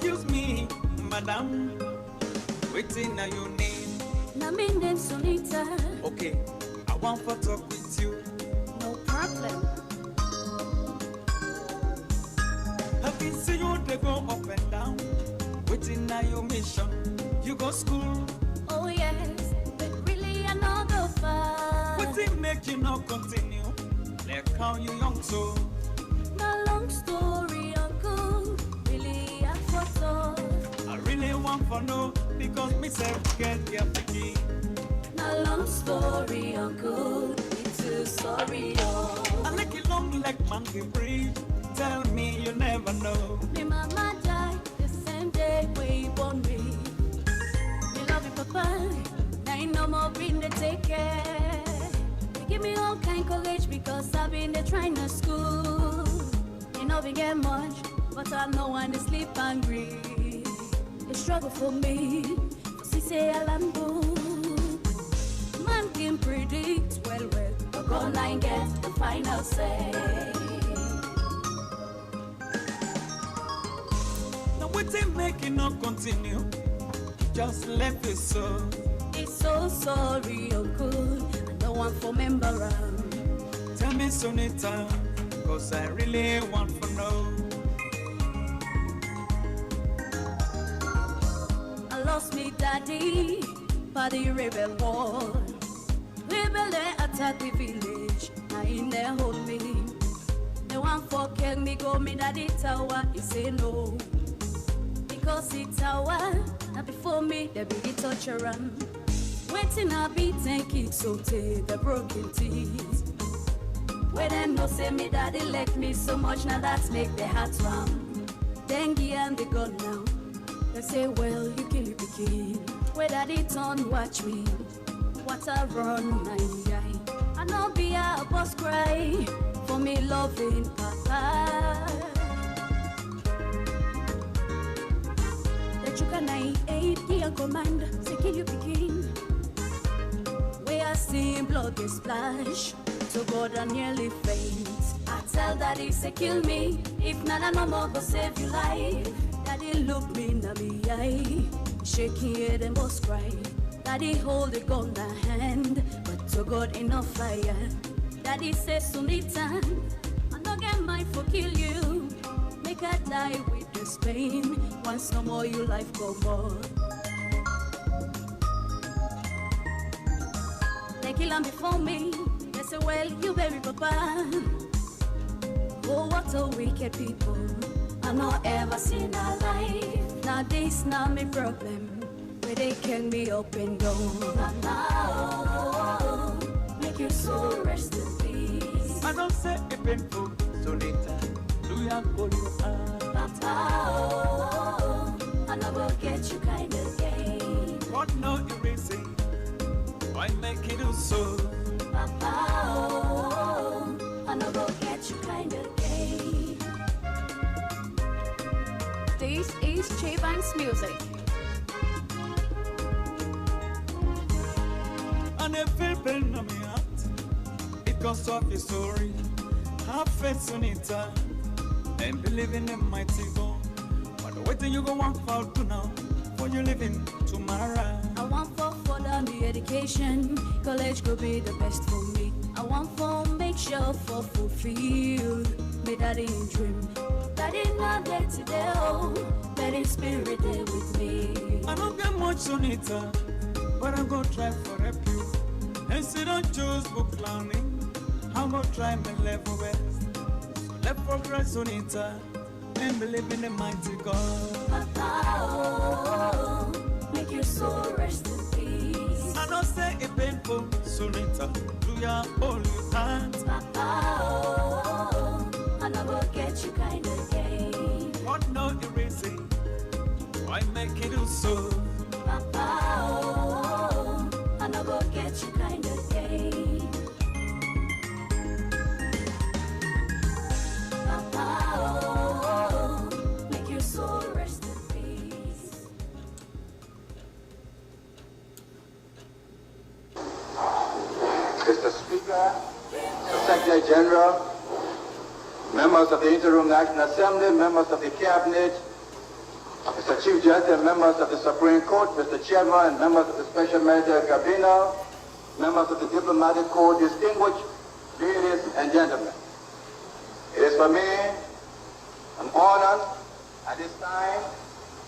Excuse me, madam. Waiting now your name. Namin Sonita. Okay, I want to talk with you. No problem. I've been seeing you they go up and down. Waiting now your mission. You go school. Oh yes, but really I know go far. What's it make you not continue? Like how you young so. No long story, uncle. Really I thought so. I really want to know because myself get the picky. No long story, uncle. Me too sorry, oh. I like it long like monkey breed. Tell me you never know. Me mama died the same day we born me. Me love you, papa. Now you no more been to take care. You give me all kind courage because I've been there trying to school. You know we get much, but I know when they sleep hungry. It's struggle for me. So say Alambo. Man can predict well, but God line get the final say. What's it making not continue? Just left it so. It's so sorry, uncle. I don't want for member around. Tell me Sonita, cause I really want to know. I lost me daddy by the rebel war. Rebel they attack the village. I in there hold me. They want for kill me, go me daddy tower. He say no. Because it's our, now before me, they be the torture and waiting I be thank it so take the broken teeth. Where they no say me that they like me so much, now that's make the heart run. Dengue and they gone now. They say, well, you kill it begin. Where that it on watch me. What I run, I know be a boss cry for me loving papa. You can aid, key and command, say kill you begin. Where I see blood get splash, so God I nearly faint. I tell daddy say kill me, if none no more go save your life. Daddy look me in the eye, shaking head and boss cry. Daddy hold the gun in hand, but to God enough fire. Daddy says Sunita, I don't get mine for kill you. Make I die with this pain. Once no more your life go more. They kill him before me. They say, well, you bury papa. Oh, what a wicked people. I not ever seen a life. Now this not me problem. Where they can me up and down. And now, make your soul rest in peace. I don't say it painful, Sonita. Do you hold your hand? Papa, I never get you kind of game. What no erasing? Why make it do so? Papa, I never get you kind of game. This is J-Bank's music. And I feel pain on my heart because of your story. Have faith, Sonita, and believe in the mighty God. But the waiting you go want for to now, for you living tomorrow. I want for further me education. College could be the best for me. I want for make sure for fulfill me daddy in dream. Daddy not there today, oh, but in spirit there with me. I don't get much, Sonita, but I'm gonna try for help you. And see don't choose book learning. I'm gonna try my level best. So let's progress, Sonita, and believe in the mighty God. Papa, oh, make your soul rest in peace. I don't say it painful, Sonita, do ya hold your hands? Papa, oh, I never get you kind of game. What no erasing? Why make it do so? Papa, oh, I never get you kind of game. Papa, oh, make your soul rest in peace. Mr. Speaker, Mr. Secretary General, members of the Interim National Assembly, members of the Cabinet, Mr. Chief Justice and members of the Supreme Court, Mr. Chairman and members of the Special Military Tribunal, members of the Diplomatic Corps, distinguished ladies and gentlemen. It is for me an honor at this time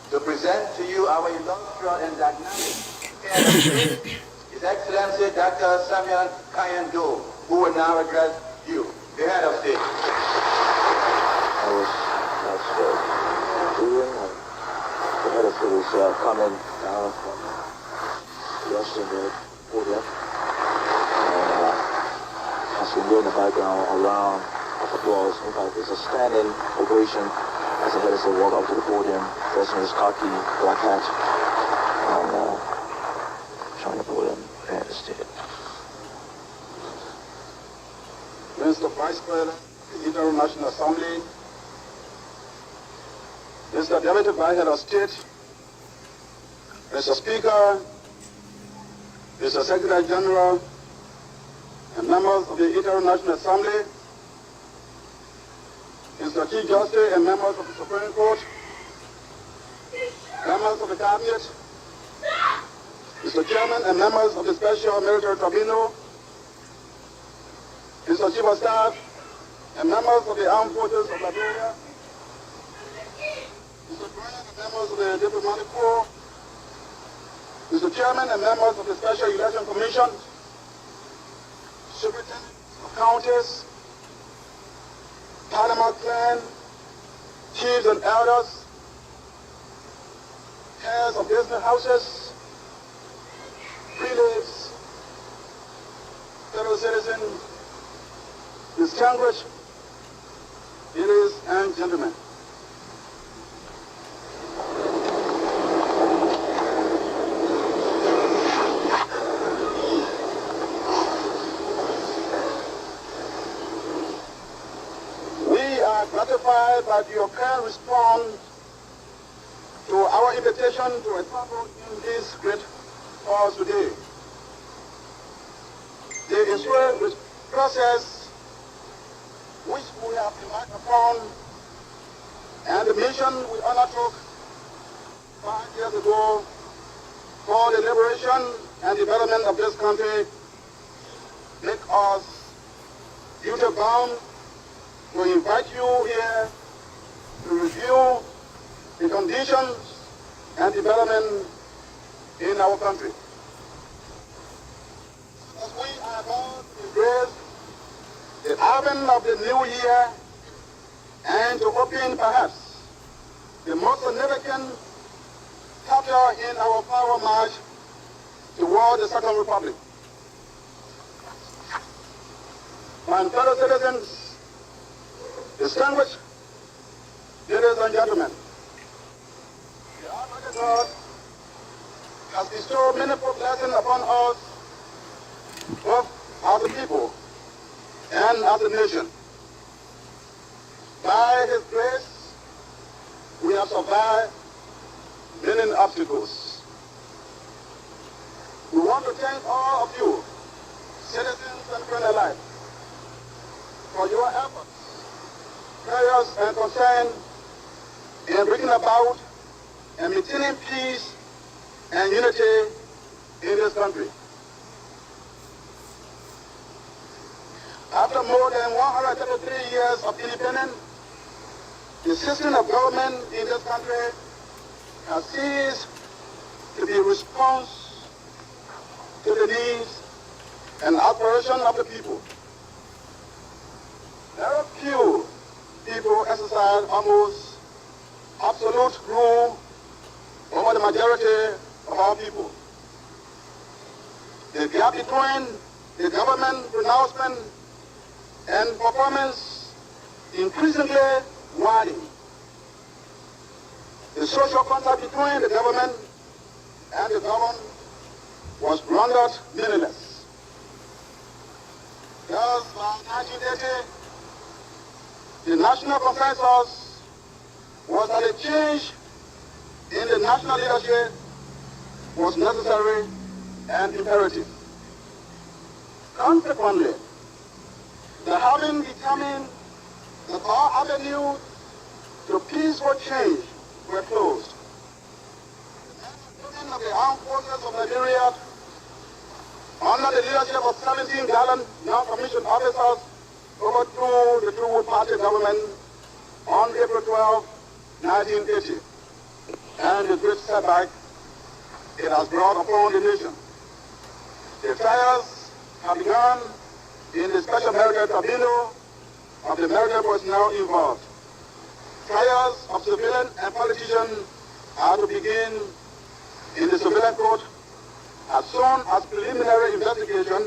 to present to you our illustrious and dynamic head of state, His Excellency Dr. Samuel Kayando, who will now address you, the head of state. I was doing, and the head of state is coming down from the Western podium. And as we hear in the background, a round of applause. In fact, it's a standing ovation as the head of state walked up to the podium, dressed in his khaki black hat, and showing the podium, the head of state. Mr. Vice President, the International Assembly, Mr. Deputy Vice Head of State, Mr. Speaker, Mr. Secretary General, and members of the International Assembly, Mr. Chief Justice and members of the Supreme Court, members of the Cabinet, Mr. Chairman and members of the Special Military Tribunal, Mr. Chief of Staff and members of the Armed Forces of Liberia, Mr. President and members of the Diplomatic Corps, Mr. Chairman and members of the Special Election Commission, Superintendents of Counties, Panama Clan, chiefs and elders, heads of business houses, prelates, fellow citizens, distinguished ladies and gentlemen. Gratified by your kind response to our invitation to assemble in this great hall today. The historic process which we have embarked upon and the mission we undertook 5 years ago for the liberation and development of this country make us duty-bound to invite you here to review the conditions and development in our country. As we are about to embrace the advent of the new year and to open perhaps the most significant chapter in our power march toward the Second Republic. My fellow citizens, distinguished ladies and gentlemen, the Almighty God has bestowed meaningful blessings upon us, both as a people and as a nation. By His grace, we have survived many obstacles. We want to thank all of you, citizens and friends alike, for your efforts, prayers and concern in bringing about and maintaining peace and unity in this country. After more than 133 years of independence, the system of government in this country has ceased to be response to the needs and aspirations of the people. There are few people exercise almost absolute rule over the majority of our people. The gap between the government pronouncement and performance increasingly widening. The social contact between the government and the governed was rendered meaningless. Thus, by 1980, the national consensus was that a change in the national leadership was necessary and imperative. Consequently, the having determined that all avenues to peaceful change were closed, period, under the leadership of 17 gallant non-commissioned officers, overthrew the True Party government on April 12, 1980, and the great setback it has brought upon the nation. The trials have begun in the Special Military Tribunal of the military personnel involved. Trials of civilian and politicians are to begin in the civilian court as soon as preliminary investigation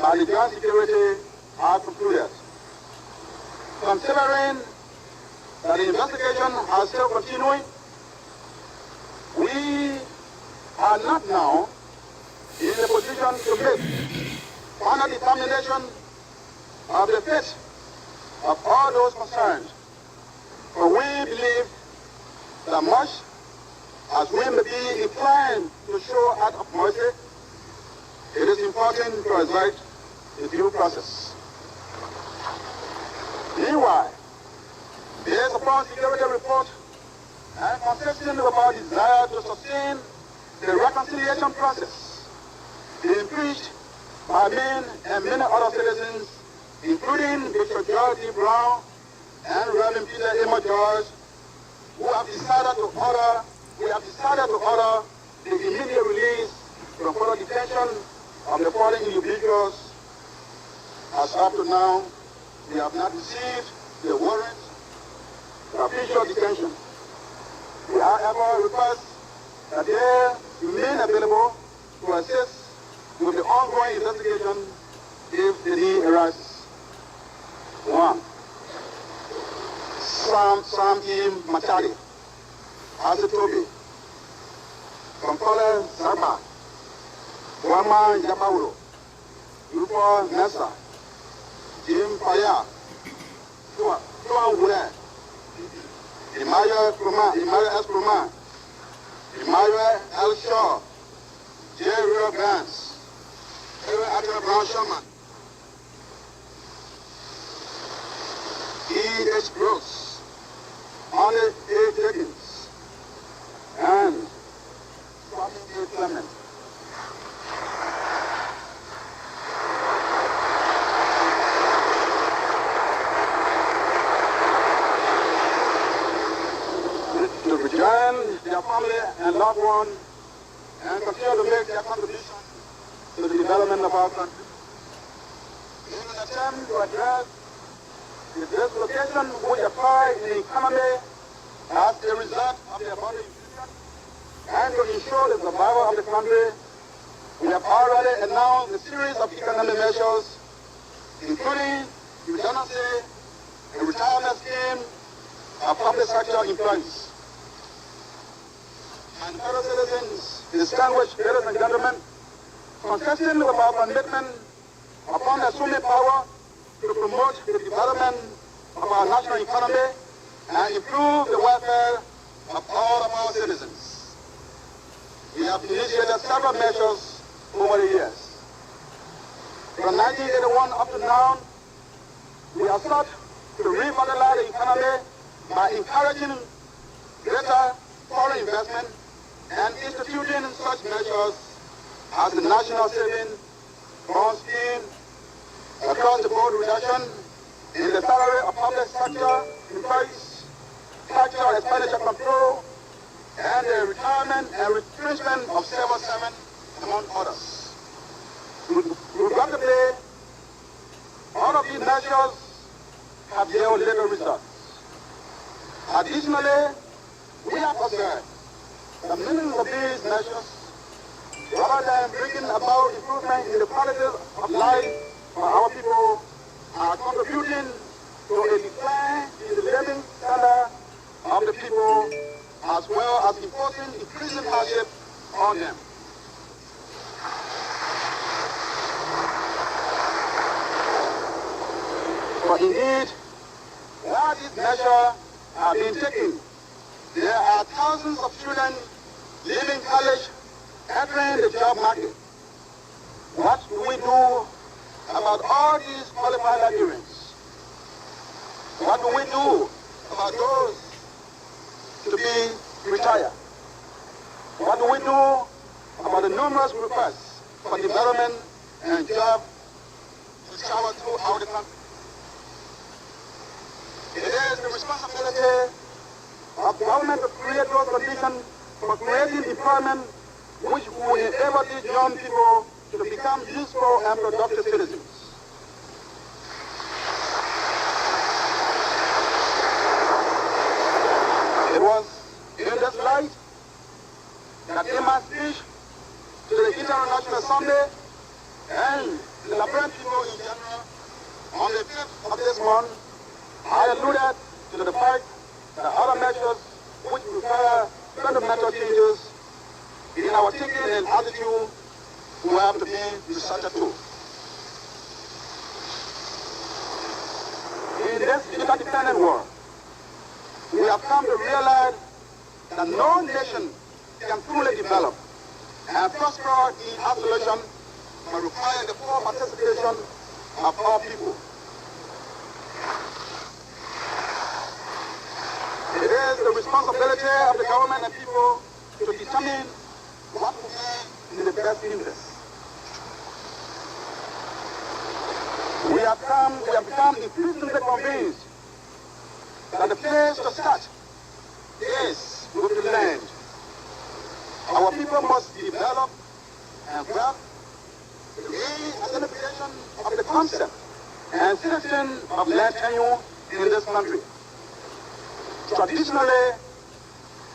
by the Joint Security are concluded. Considering that the investigation is still continuing, we are not now in a position to make final determination of the fate of all those concerned. For we believe that much as we may be inclined to show act of mercy, it is important to exert the due process. Meanwhile, based upon security report and consistent with our desire to sustain the reconciliation process being preached by me and many other citizens, including Bishop George D. Brown and Reverend Peter Emma George, we have decided to order the immediate release from further detention of the following individuals. As up to now, we have not received the warrant for official detention. We however request that they remain available to assist with the ongoing investigation if the need arises. 1. Sam E. Machadi, Azetobi, Kampala Zarba, Wama Yabauro, Rupa Nessa, Jim Paya, Tuan Wule, Emmanuel S. Kruma, Emmanuel L. Shaw, J. Real Vance, Aaron Admiral Brown Sherman, E. H. Gross, Arne A. Jenkins, and Tommy A. Clement. To rejoin their family and loved ones and continue to make their contribution to the development of our country. In an attempt to address the dislocation which occurred in the economy as a result of the above incident, and to ensure the survival of the country, we have already announced a series of economic measures, including redundancy, a retirement scheme of public sector employees. And fellow citizens, distinguished ladies and gentlemen, consistent with our commitment upon assuming power to promote the development of our national economy and improve the welfare of all of our citizens. We have initiated several measures over the years. From 1981 up to now, we have sought to revitalize the economy by encouraging greater foreign investment and instituting such measures as the National Savings Bond Scheme, across-the-board reduction in the salary of public sector employees, capital expenditure control, and the retirement and retrenchment of civil servants, among others. Regrettably, all of these measures have yielded little results. Additionally, we have observed that many of these measures, rather than bringing about improvement in the quality of life for our people, are contributing to a decline in the living standard of the people, as well as imposing increasing hardship on them. For indeed, while these measures are being taken, there are thousands of children leaving college, entering the job market. What do we do about all these qualified Nigerians? What do we do about those to be retired? What do we do about the numerous requests for development and job to shower throughout the country. It is the responsibility of the government to create those conditions for creating employment which will enable these young people to become useful and productive citizens. It was in this light that in my speech to the International Assembly and the Liberian people in general on the 5th of this month, I alluded to the fact that other measures which require fundamental changes in our thinking and attitude will have to be researched too. In this interdependent world, we have come to realize that no nation can truly develop and prosper in isolation but require the full participation of all people. It is the responsibility of the government and people to determine what will be in the best interest. We have become increasingly convinced that the place to start is with the land. Our people must develop and grasp the re-identification of the concept and citizen of land tenure in this country. Traditionally,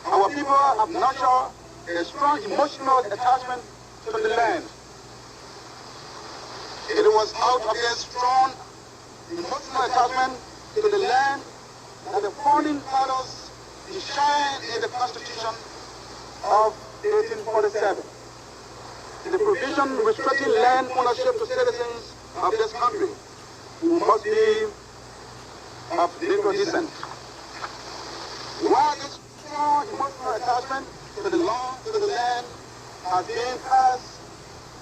our people have nurtured a strong emotional attachment to the land. It was out of this strong emotional attachment to the land that the founding fathers enshrined in the Constitution of 1847. The provision restricting land ownership to citizens of this country who must be of Negro descent. While this strong emotional attachment to the land has been passed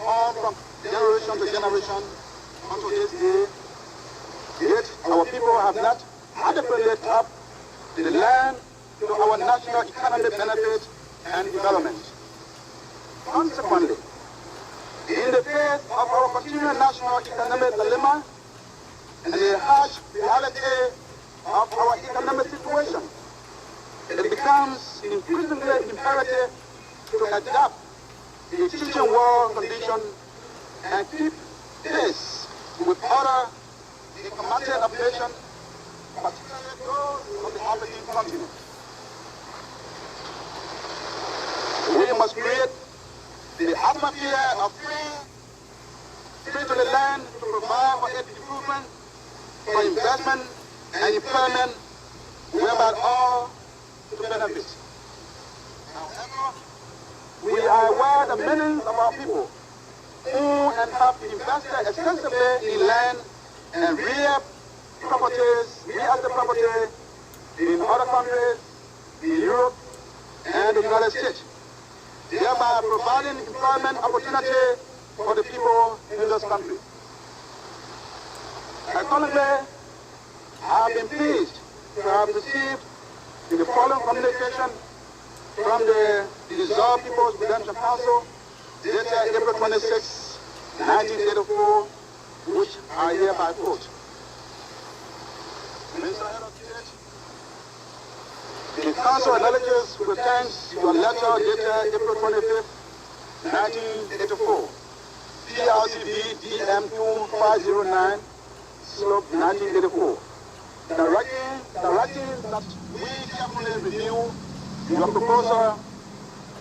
on from generation to generation until this day, yet our people have not adequately tapped the land to our national economic benefit and development. Consequently, in the face of our continuing national economic dilemma and the harsh reality of our economic situation, it becomes increasingly imperative to adapt the changing world condition and keep pace with other diplomatic nations, particularly those of the African continent. We must create the atmosphere of free to the land to provide for its improvement, for investment and employment, whereby all to benefit. However, we are aware that millions of our people own and have invested extensively in land and real estate property in other countries, in Europe and the United States, thereby providing employment opportunity for the people in this country. Accordingly, I have been pleased to have received the following communication from the dissolved People's Redemption Council, dated April 26, 1984, which I hereby quote. Mr. Head of State, the Council acknowledges with thanks your letter dated April 25, 1984, PRCB DM2509, slope 1984, directing that we carefully review your proposal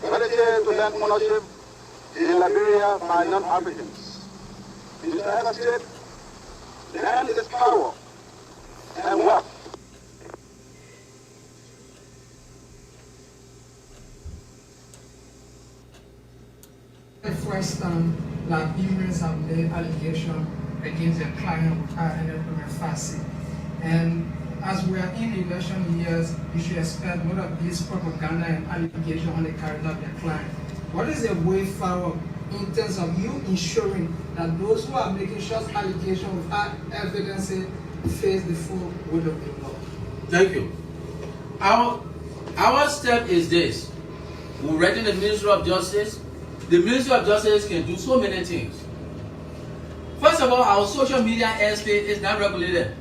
related to land ownership in Liberia by non-Africans. Mr. Head of State, land is power and wealth. The first time Liberians have made allegation against their client with unemployment facet. And as we are in election years, you should expect more of this propaganda and allegation on the character of their client. What is the way forward in terms of you ensuring that those who are making such allegations without evidence face the full weight of the law? Thank you. Our step is this. We reckon the Ministry of Justice the Ministry of Justice can do so many things. First of all, our social media airspace is not regulated.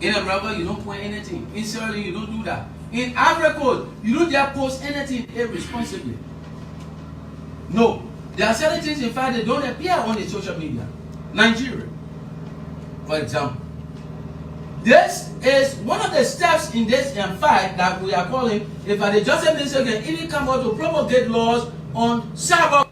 In America, you don't point anything. In Sierra Leone, you don't do that. In Africa, you don't dare post anything irresponsibly. No. There are certain things, in fact, they don't appear on the social media. Nigeria, for example. This is one of the steps in this fight that we are calling, if the Justice Minister can even come out to promulgate laws on cyber.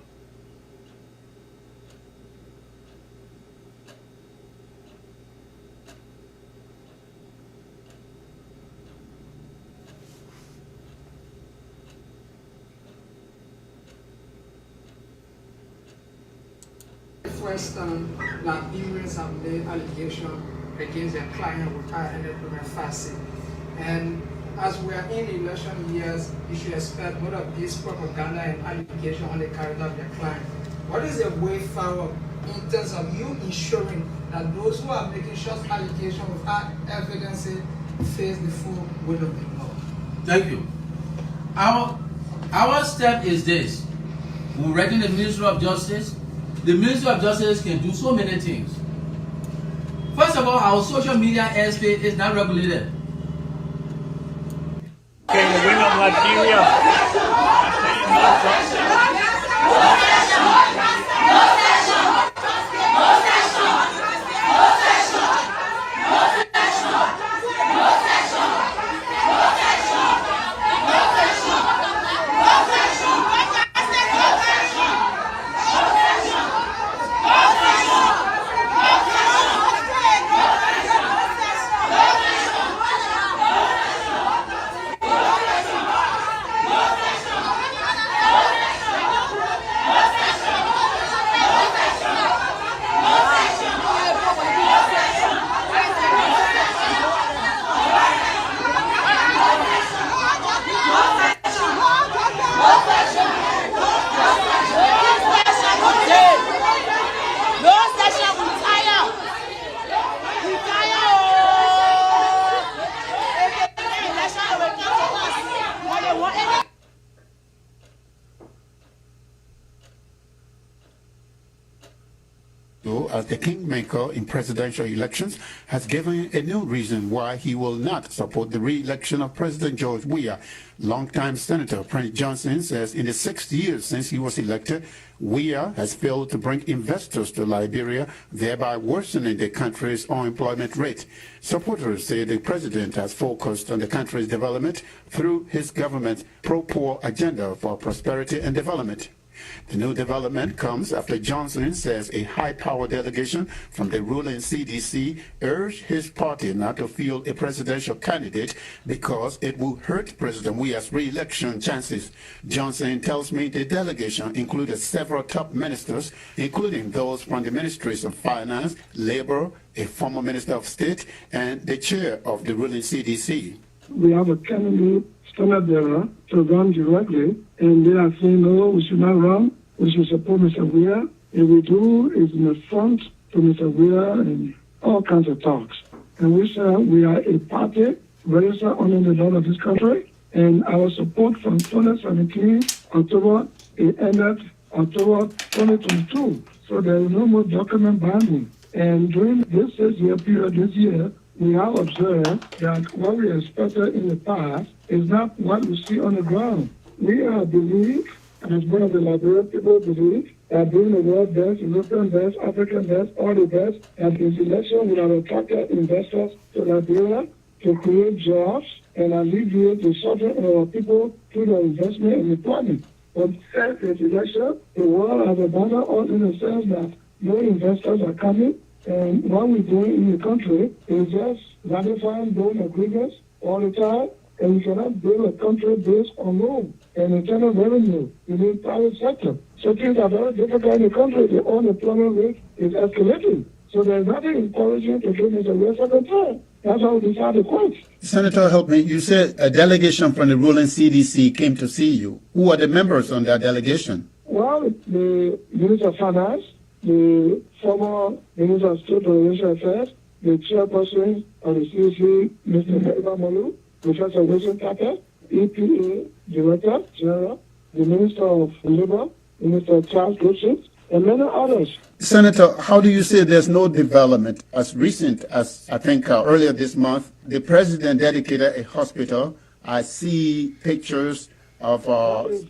First Liberians have made allegations against their client with unemployment facet. And as we are in election years, you should expect more of this propaganda and allegation on the character of their client. What is the way forward in terms of you ensuring that those who are making such allegations without evidence face the full weight of the law? Thank you. Our step is this. We reckon the Ministry of Justice. The Ministry of Justice can do so many things. First of all, our social media airspace is not regulated. Okay, the winner of Liberia. As the kingmaker in presidential elections, has given a new reason why he will not support the re-election of President George Weah. Longtime Senator Prince Johnson says in the 6 years since he was elected, Weah has failed to bring investors to Liberia, thereby worsening the country's unemployment rate. Supporters say the president has focused on the country's development through his government's pro-poor agenda for prosperity and development. The new development comes after Johnson says a high-power delegation from the ruling CDC urged his party not to field a presidential candidate because it will hurt President Weah's re-election chances. Johnson tells me the delegation included several top ministers, including those from the Ministries of Finance, Labor, a former Minister of State, and the chair of the ruling CDC. We have a candidate standard bearer to run directly, and they are saying, no, we should not run, we should support Mr. Weah. If we do, it's in the front to Mr. Weah and all kinds of talks. And we say we are a party registered under the law of this country, and our support from 2017, October, it ended October 2022. So there is no more document binding. And during this 6-year period this year, we have observed that what we expected in the past is not what we see on the ground. We believe, and as one of the Liberian people believe, that being the world best, European best, African best, all the best, and this election would have attracted investors to Liberia to create jobs and alleviate the suffering of our people through the investment and employment. But since this election, the world has abandoned all in the sense that no investors are coming. And what we're doing in the country is just ratifying those agreements all the time, and we cannot build a country based on loan and internal revenue. You need private sector. So things are very difficult in the country. The unemployment rate is escalating. So there's nothing encouraging to do this a second time. That's how we decided to quit. Senator, help me. You said a delegation from the ruling CDC came to see you. Who are the members on that delegation? Well, the Minister of Finance, the former Minister of State for International Affairs, the chairperson of the CDC, Mr. Malu, Professor Wilson Tucker, EPA Director General, the Minister of Labor, Minister Charles Joseph, and many others. Senator, how do you say there's no development? As recent as, I think, earlier this month, the president dedicated a hospital. I see pictures of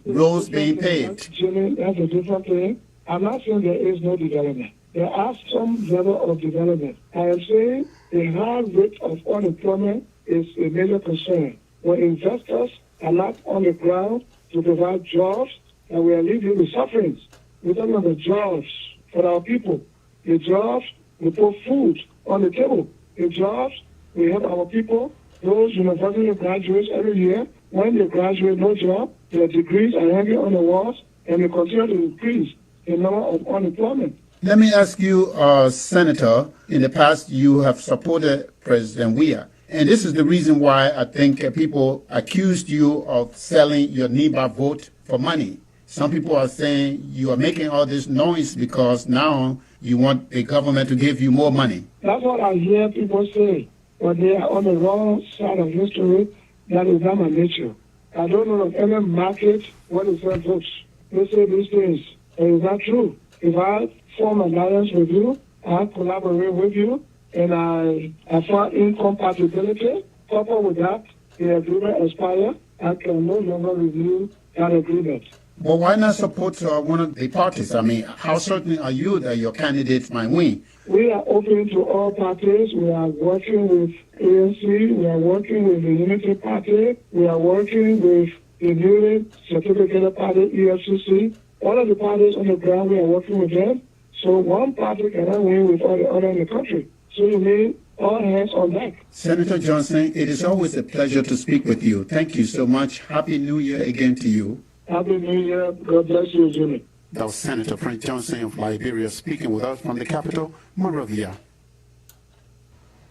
roads being paved. Jimmy, that's a different thing. I'm not saying there is no development. There are some level of development. I am saying the high rate of unemployment is a major concern. When investors are not on the ground to provide jobs, and we are living with sufferings. We're talking about the jobs for our people. The jobs, we put food on the table. The jobs, we help our people. Those university graduates every year, when they graduate, no job, their degrees are hanging on the walls, and they continue to increase the number of unemployment. Let me ask you, Senator, in the past you have supported President Weah. And this is the reason why I think people accused you of selling your NIBA vote for money. Some people are saying you are making all this noise because now you want the government to give you more money. That's what I hear people say, but they are on the wrong side of history. That is not my nature. I don't know of any market where they sell votes. They say these things. It is not true. If I form an alliance with you, I collaborate with you, and I find incompatibility, coupled with that, the agreement expires, I can no longer review that agreement. Well, why not support one of the parties? I mean, how certain are you that your candidate might win? We are open to all parties. We are working with ANC. We are working with the Unity Party. We are working with the newly certificated party, EFCC. All of the parties on the ground, we are working with them. So one party cannot win with all the other in the country. So you need all hands on deck. Senator Johnson, it is always a pleasure to speak with you. Thank you so much. Happy New Year again to you. Happy New Year. God bless you, Jimmy. That was Senator Frank Johnson of Liberia speaking with us from the capital, Monrovia.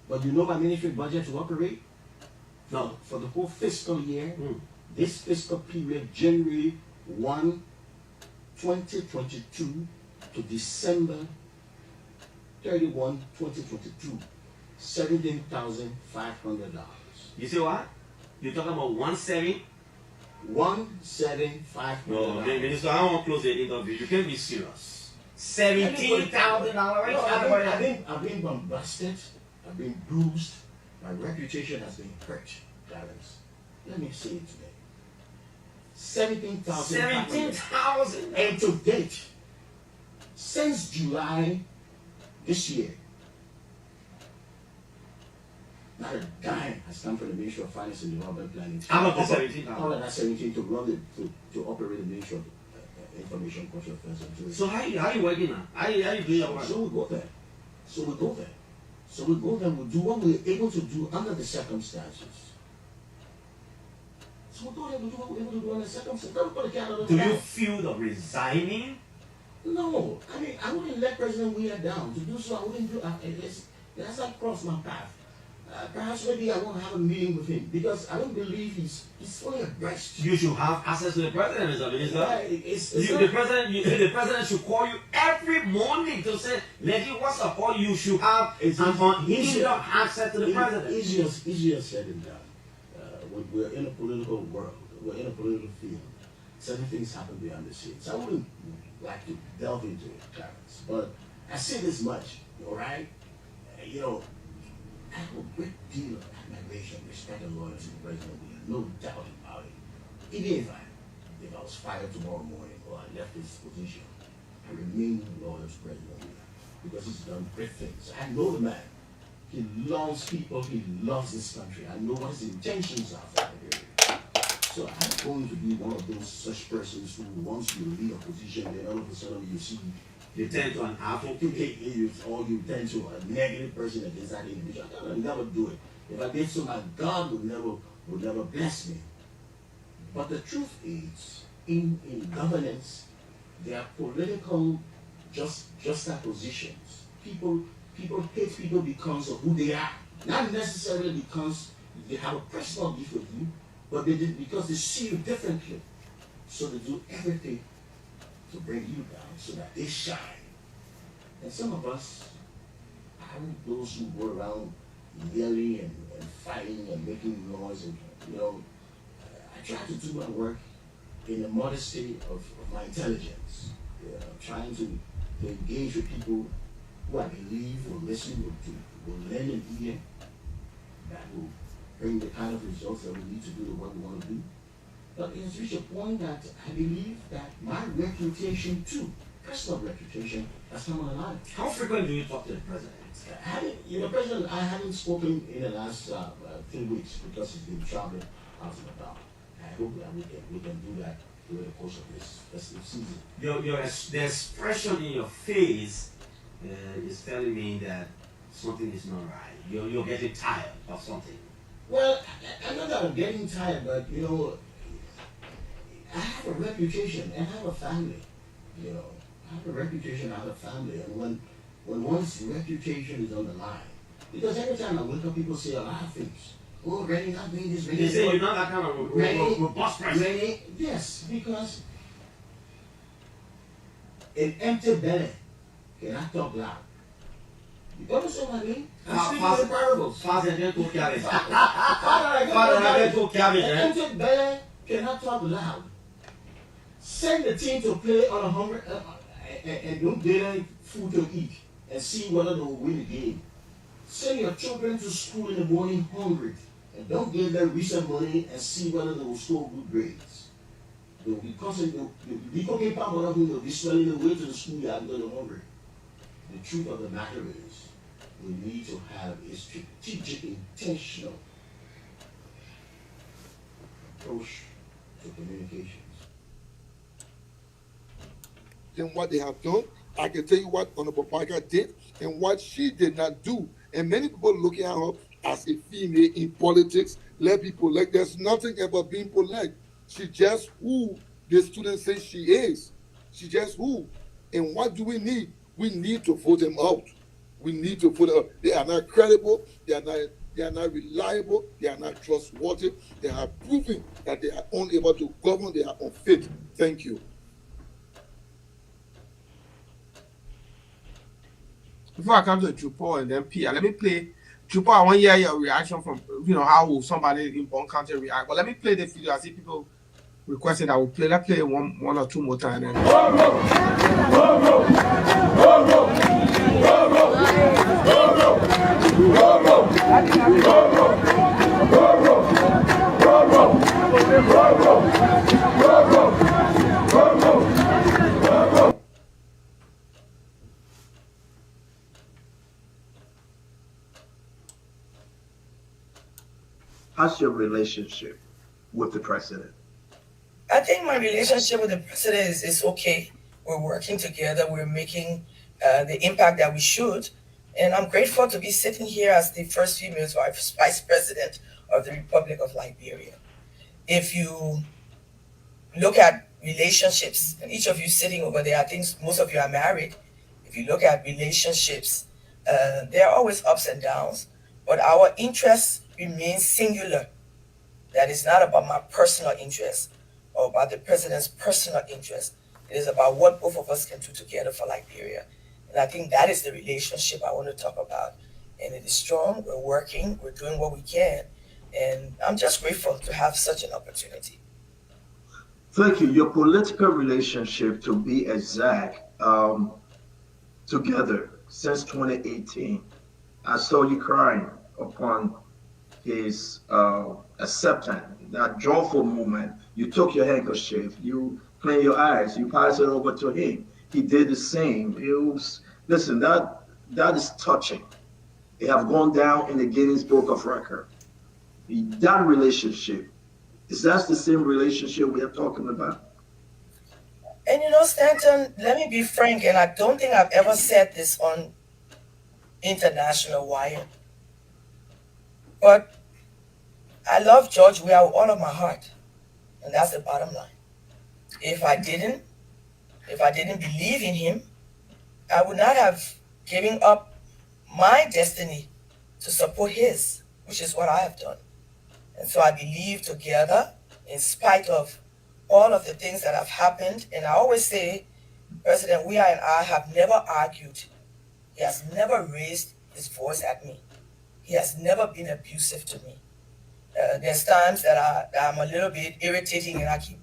But you know my ministry budget to operate? Now, for the whole fiscal year, this fiscal period, January 1, 2022 to December 31, 2022, $17,500. You say what? You're talking about 170? $1,750. No, Minister, I don't want to close the interview. You can't be serious. $17,000 right? I've been bombasted. I've been bruised. My reputation has been hurt, Clarence. Let me say it today. 17,000. 17,000. And to date, since July this year, not a dime has come from the Ministry of Finance and Development Planning. Out of the 17,000. Out of that 17 to run to operate the Ministry of Information, Culture, Affairs, and Tourism. So how you working now? How you doing your work? So we go there. So we go there. We do what we're able to do under the circumstances. So we go there. We do what we're able to do under the circumstances. Don't put a cat on the Do you ground. feel of resigning? No. I mean, I wouldn't let President Weah down. To do so, I wouldn't do that's not cross my path. Perhaps maybe I won't have a meeting with him because I don't believe he's fully abreast. You should have access to the president, Mr. Minister. Yeah, the president should call you every morning to say, "Lady, what's up?" Or you should have unhindered access to the president. Easier said than done. When we're in a political world, we're in a political field. Certain things happen behind the scenes. I wouldn't like to delve into it, Clarence. But I say this much, all right? I have a great deal of admiration, respect, and loyalty to President Weah, no doubt about it. Even if I was fired tomorrow morning or I left this position, I remain loyal to President Weah because he's done great things. I know the man. He loves people. He loves this country. I know what his intentions are for Liberia. So I'm going to be one of those such persons who once you leave a position, then all of a sudden you see You tend to an apple. or you tend to a negative person against that individual. I will never do it. If I did so, my God would never bless me. But the truth is, in governance, there are political juxtapositions. People hate people because of who they are, not necessarily because they have a personal beef with you, but because they see you differently. So they do everything to bring you down so that they shine. And some of us aren't those who go around yelling and fighting and making noise. And I try to do my work in the modesty of my intelligence, trying to engage with people who I believe will listen, will lend an ear, that will bring the kind of results that we need to do the work we want to do. But it has reached a point that I believe that my reputation too, personal reputation, has come on the line. How frequently do you talk to the president? President, I haven't spoken in the last 3 weeks because he's been traveling out and about. I hope that we can do that during the course of this festive season. The expression in your face is telling me that something is not right. You're getting tired of something. Well, I'm not that I'm getting tired, but I have a reputation and I have a family. I have a reputation, I have a family, and when one's reputation is on the line, because every time I wake up, people say a lot of things. Oh, Rennie not doing this. They say you're not that kind of robust person. Yes, because an empty belly cannot talk loud. You understand what I mean? I'm speaking in parables. Father, An empty belly cannot talk loud. Send the team to play on a hungry and don't get any food to eat and see whether they will win the game. Send your children to school in the morning hungry and don't give them recent money and see whether they will score good grades. They will be constantly, they'll be swelling the way to the schoolyard because they're hungry. The truth of the matter is, we need to have a strategic, intentional approach to communications. Than what they have done. I can tell you what Honorable Parker did and what she did not do. And many people looking at her as a female in politics, let people like there's nothing about being polite. She just who the students say she is. She just who. And what do we need? We need to vote them out. We need to vote them out. They are not credible, they are not reliable, they are not trustworthy, they are proving that they are unable to govern, they are unfit. Thank you. Before I come to Jupo and then Pia, let me play Jupo. I want to hear your reaction from how will somebody in Bond County react. But let me play the video. I see people requesting that I will play. Let's play one or two more times. How's your relationship with the president? I think my relationship with the president is okay. We're working together. We're making the impact that we should. And I'm grateful to be sitting here as the first female vice president of the Republic of Liberia. If you look at relationships, and each of you sitting over there, I think most of you are married. If you look at relationships, there are always ups and downs, but our interests remain singular. That is not about my personal interest or about the president's personal interest. It is about what both of us can do together for Liberia. And I think that is the relationship I want to talk about. And it is strong, we're working, we're doing what we can. And I'm just grateful to have such an opportunity. Thank you. Your political relationship, to be exact, together since 2018. I saw you crying upon his acceptance, that joyful moment. You took your handkerchief, you clean your eyes, you pass it over to him. He did the same. It was, listen, that is touching. It have gone down in the Guinness Book of Record. That relationship, is that the same relationship we are talking about? And Stanton, let me be frank, and I don't think I've ever said this on international wire. But I love George Weah with all of my heart. And that's the bottom line. If I didn't believe in him, I would not have given up my destiny to support his, which is what I have done. And so I believe together, in spite of all of the things that have happened, and I always say, President Weah and I have never argued. He has never raised his voice at me. He has never been abusive to me. There's times that I'm a little bit irritating and I keep,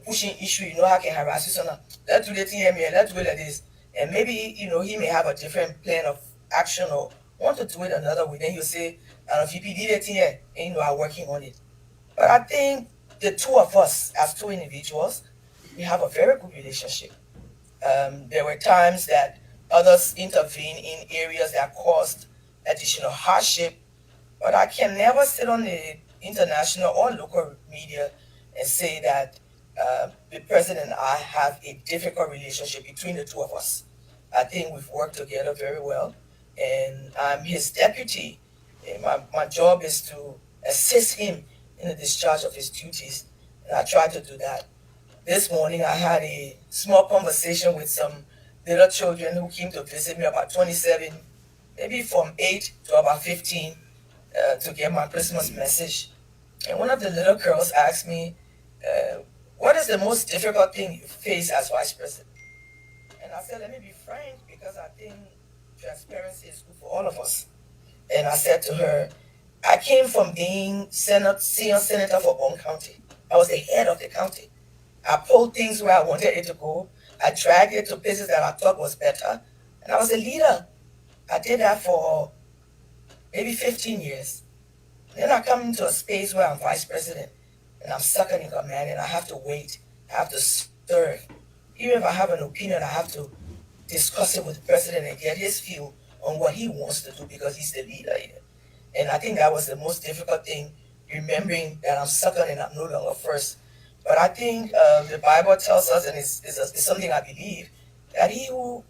pushing issue, how can harass you, so now, let's do the thing here, let's do it like this. And maybe, he may have a different plan of action or want to do it another way. Then you say, VP did it here, and are working on it. But I think the two of us, as two individuals, we have a very good relationship. There were times that others intervened in areas that caused additional hardship, but I can never sit on the international or local media and say that the president and I have a difficult relationship between the two of us. I think we've worked together very well, and I'm his deputy. And my job is to assist him in the discharge of his duties, and I try to do that. This morning, I had a small conversation with some little children who came to visit me, about 27, maybe from 8 to about 15, to get my Christmas message. And one of the little girls asked me, what is the most difficult thing you face as vice president? And I said, let me be frank, because I think transparency is good for all of us. And I said to her, I came from being senior senator for Bone County. I was the head of the county. I pulled things where I wanted it to go. I dragged it to places that I thought was better. And I was a leader. I did that for maybe 15 years. Then I come into a space where I'm vice president and I'm second in command and I have to wait. I have to serve. Even if I have an opinion, I have to discuss it with the president and get his view on what he wants to do because he's the leader here. And I think that was the most difficult thing, remembering that I'm second and I'm no longer first. But I think the Bible tells us, and it's something I believe, that he who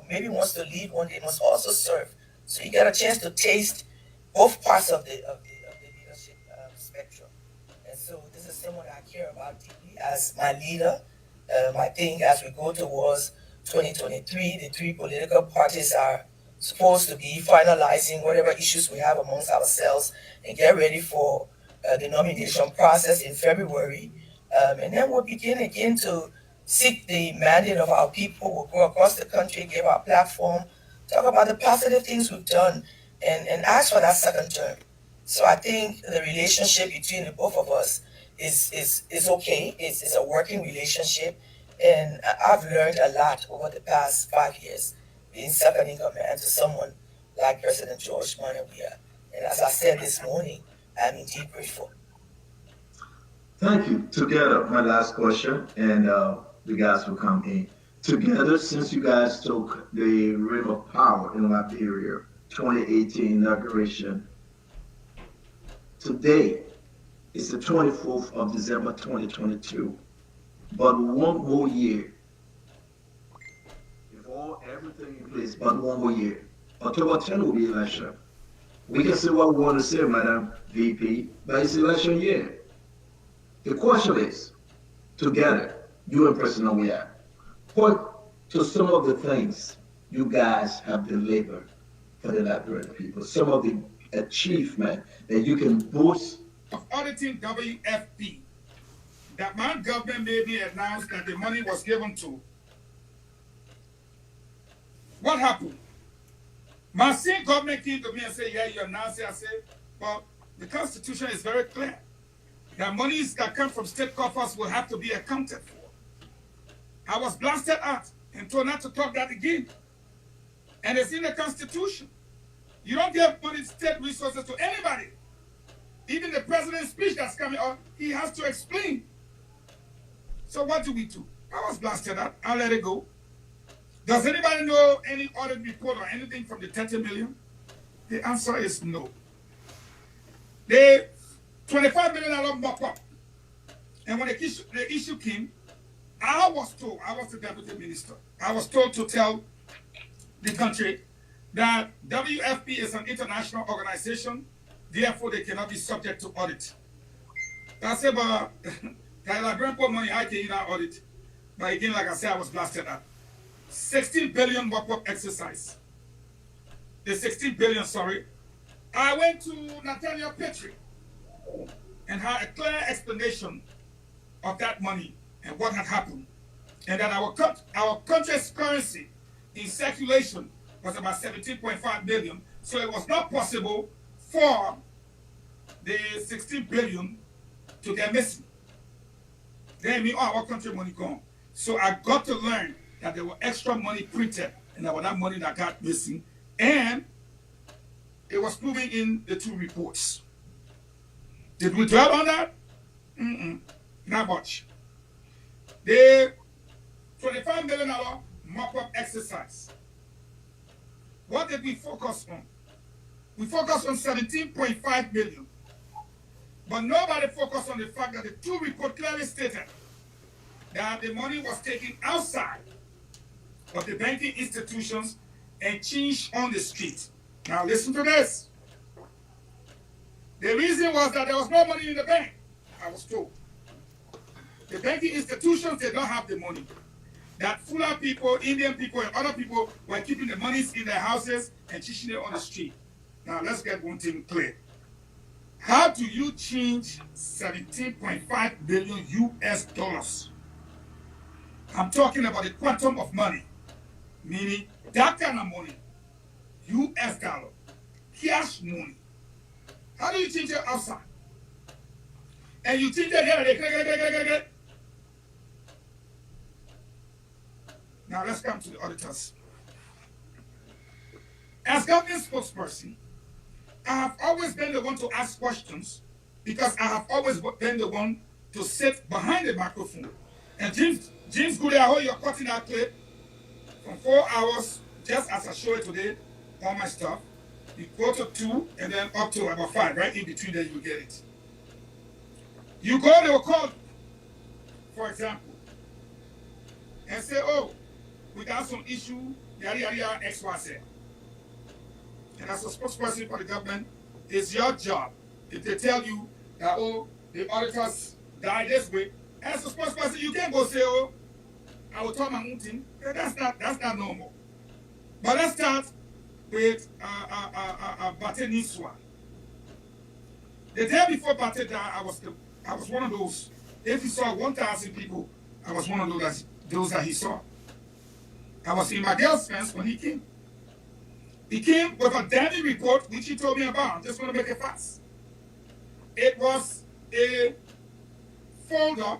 maybe wants to lead one day must also serve. So you get a chance to taste both parts of the leadership spectrum. And so this is someone I care about deeply as my leader. I think as we go towards 2023, the three political parties are supposed to be finalizing whatever issues we have amongst ourselves and get ready for the nomination process in February. And then we'll begin again to seek the mandate of our people. We'll go across the country, give our platform, talk about the positive things we've done, and ask for that second term. So I think the relationship between the both of us is okay. It's a working relationship. And I've learned a lot over the past 5 years, being second in command to someone like President George Weah. And as I said this morning, I'm indeed grateful. Thank you. Together, my last question, and the guys will come in. Together, since you guys took the rim of power in Liberia, 2018 inauguration, today is the 24th of December 2022, but one more year. If everything in place, but one more year. October 10 will be election. We can say what we want to say, Madam VP, but it's election year. The question is, together, you and President Weah, point to some of the things you guys have delivered for the Liberian people, some of the achievement that you can boast. Of auditing WFP, that my government maybe announced that the money was given to. What happened? My same government came to me and said, yeah, you announced it. I said, well, the Constitution is very clear. That monies that come from state coffers will have to be accounted for. I was blasted out and told not to talk that again. And it's in the Constitution. You don't give money, state resources to anybody. Even the president's speech that's coming out, he has to explain. So what do we do? I was blasted out. I'll let it go. Does anybody know any audit report or anything from the 30 million? The answer is no. The $25 million mop-up. And when the issue came, I was told, I was the deputy minister, I was told to tell the country that WFP is an international organization, therefore they cannot be subject to audit. I said, but the Liberian put money, I can not audit. But again, like I said, I was blasted up. 16 billion mop-up exercise. The 16 billion, sorry. I went to Nathaniel Petrie and had a clear explanation of that money and what had happened. And that our country's currency in circulation was about 17.5 billion. So it was not possible for the 16 billion to get missing. Then me, oh, our country money gone. So I got to learn that there were extra money printed, and there was that money that got missing, and it was proven in the 2 reports. Did we dwell on that? Not much. The $25 million mop-up exercise. What did we focus on? We focused on 17.5 million. But nobody focused on the fact that the 2 reports clearly stated that the money was taken outside of the banking institutions and changed on the street. Now listen to this. The reason was that there was no money in the bank, I was told. The banking institutions did not have the money. That Fula people, Indian people, and other people were keeping the monies in their houses and changing it on the street. Now let's get one thing clear. How do you change 17.5 billion US dollars? I'm talking about the quantum of money, meaning that kind of money, US dollar, cash money. How do you change it outside? And you change it here. Now let's come to the auditors. As government spokesperson, I have always been the one to ask questions because I have always been the one to sit behind the microphone. And James Goody, I hope you're cutting that clip from 4 hours, just as I show it today, all my stuff. You go to 2 and then up to about 5, right in between there you will get it. You go, they will call, for example, and say, oh, we got some issue, yada, yada, yada, X, Y, Z. And as a spokesperson for the government, it's your job. If they tell you that, oh, the auditors died this way, as a spokesperson, you can't go say, oh, I will tell my own thing. That's not normal. But let's start with Bate Niswa. The day before Bate died, I was one of those. If he saw 1,000 people, I was one of those that he saw. I was in my girl's fence when he came. He came with a damning report, which he told me about. I'm just going to make it fast. It was a folder.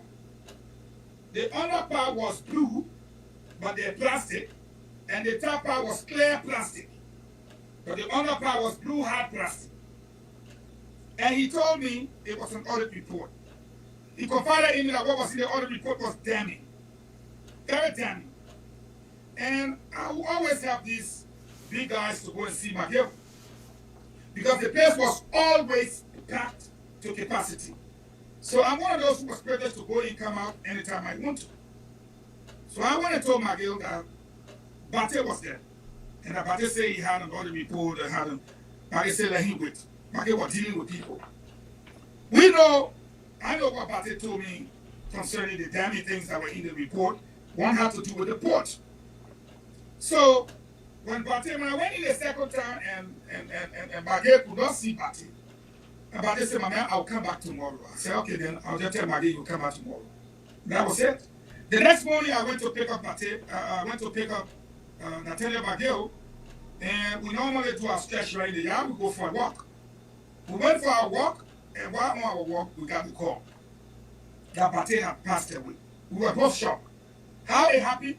The under part was blue, but they're plastic, and the top part was clear plastic. But the under part was blue hard plastic. And he told me it was an audit report. He confided in me that what was in the audit report was damning. Very damning. And I will always have these big guys to go and see my girl. Because the place was always packed to capacity. So I'm one of those who was privileged to go and come out anytime I want to. So I went and told my girl that Bate was there. And that Bate said he had an audit report and had Bate said let him wait. Bate was dealing with people. I know what Bate told me concerning the damning things that were in the report. One had to do with the port. So when I went in the second time and Bate could not see Bate, and Bate said, "Mama, I'll come back tomorrow." I said, "Okay, then I'll just tell Bate you'll come back tomorrow." That was it. The next morning, I went to pick up Bate. I went to pick up Natalia Bagel, and we normally do our stretch right in the yard. We go for a walk. We went for our walk, and while on our walk, we got the call that Bate had passed away. We were both shocked. How it happened?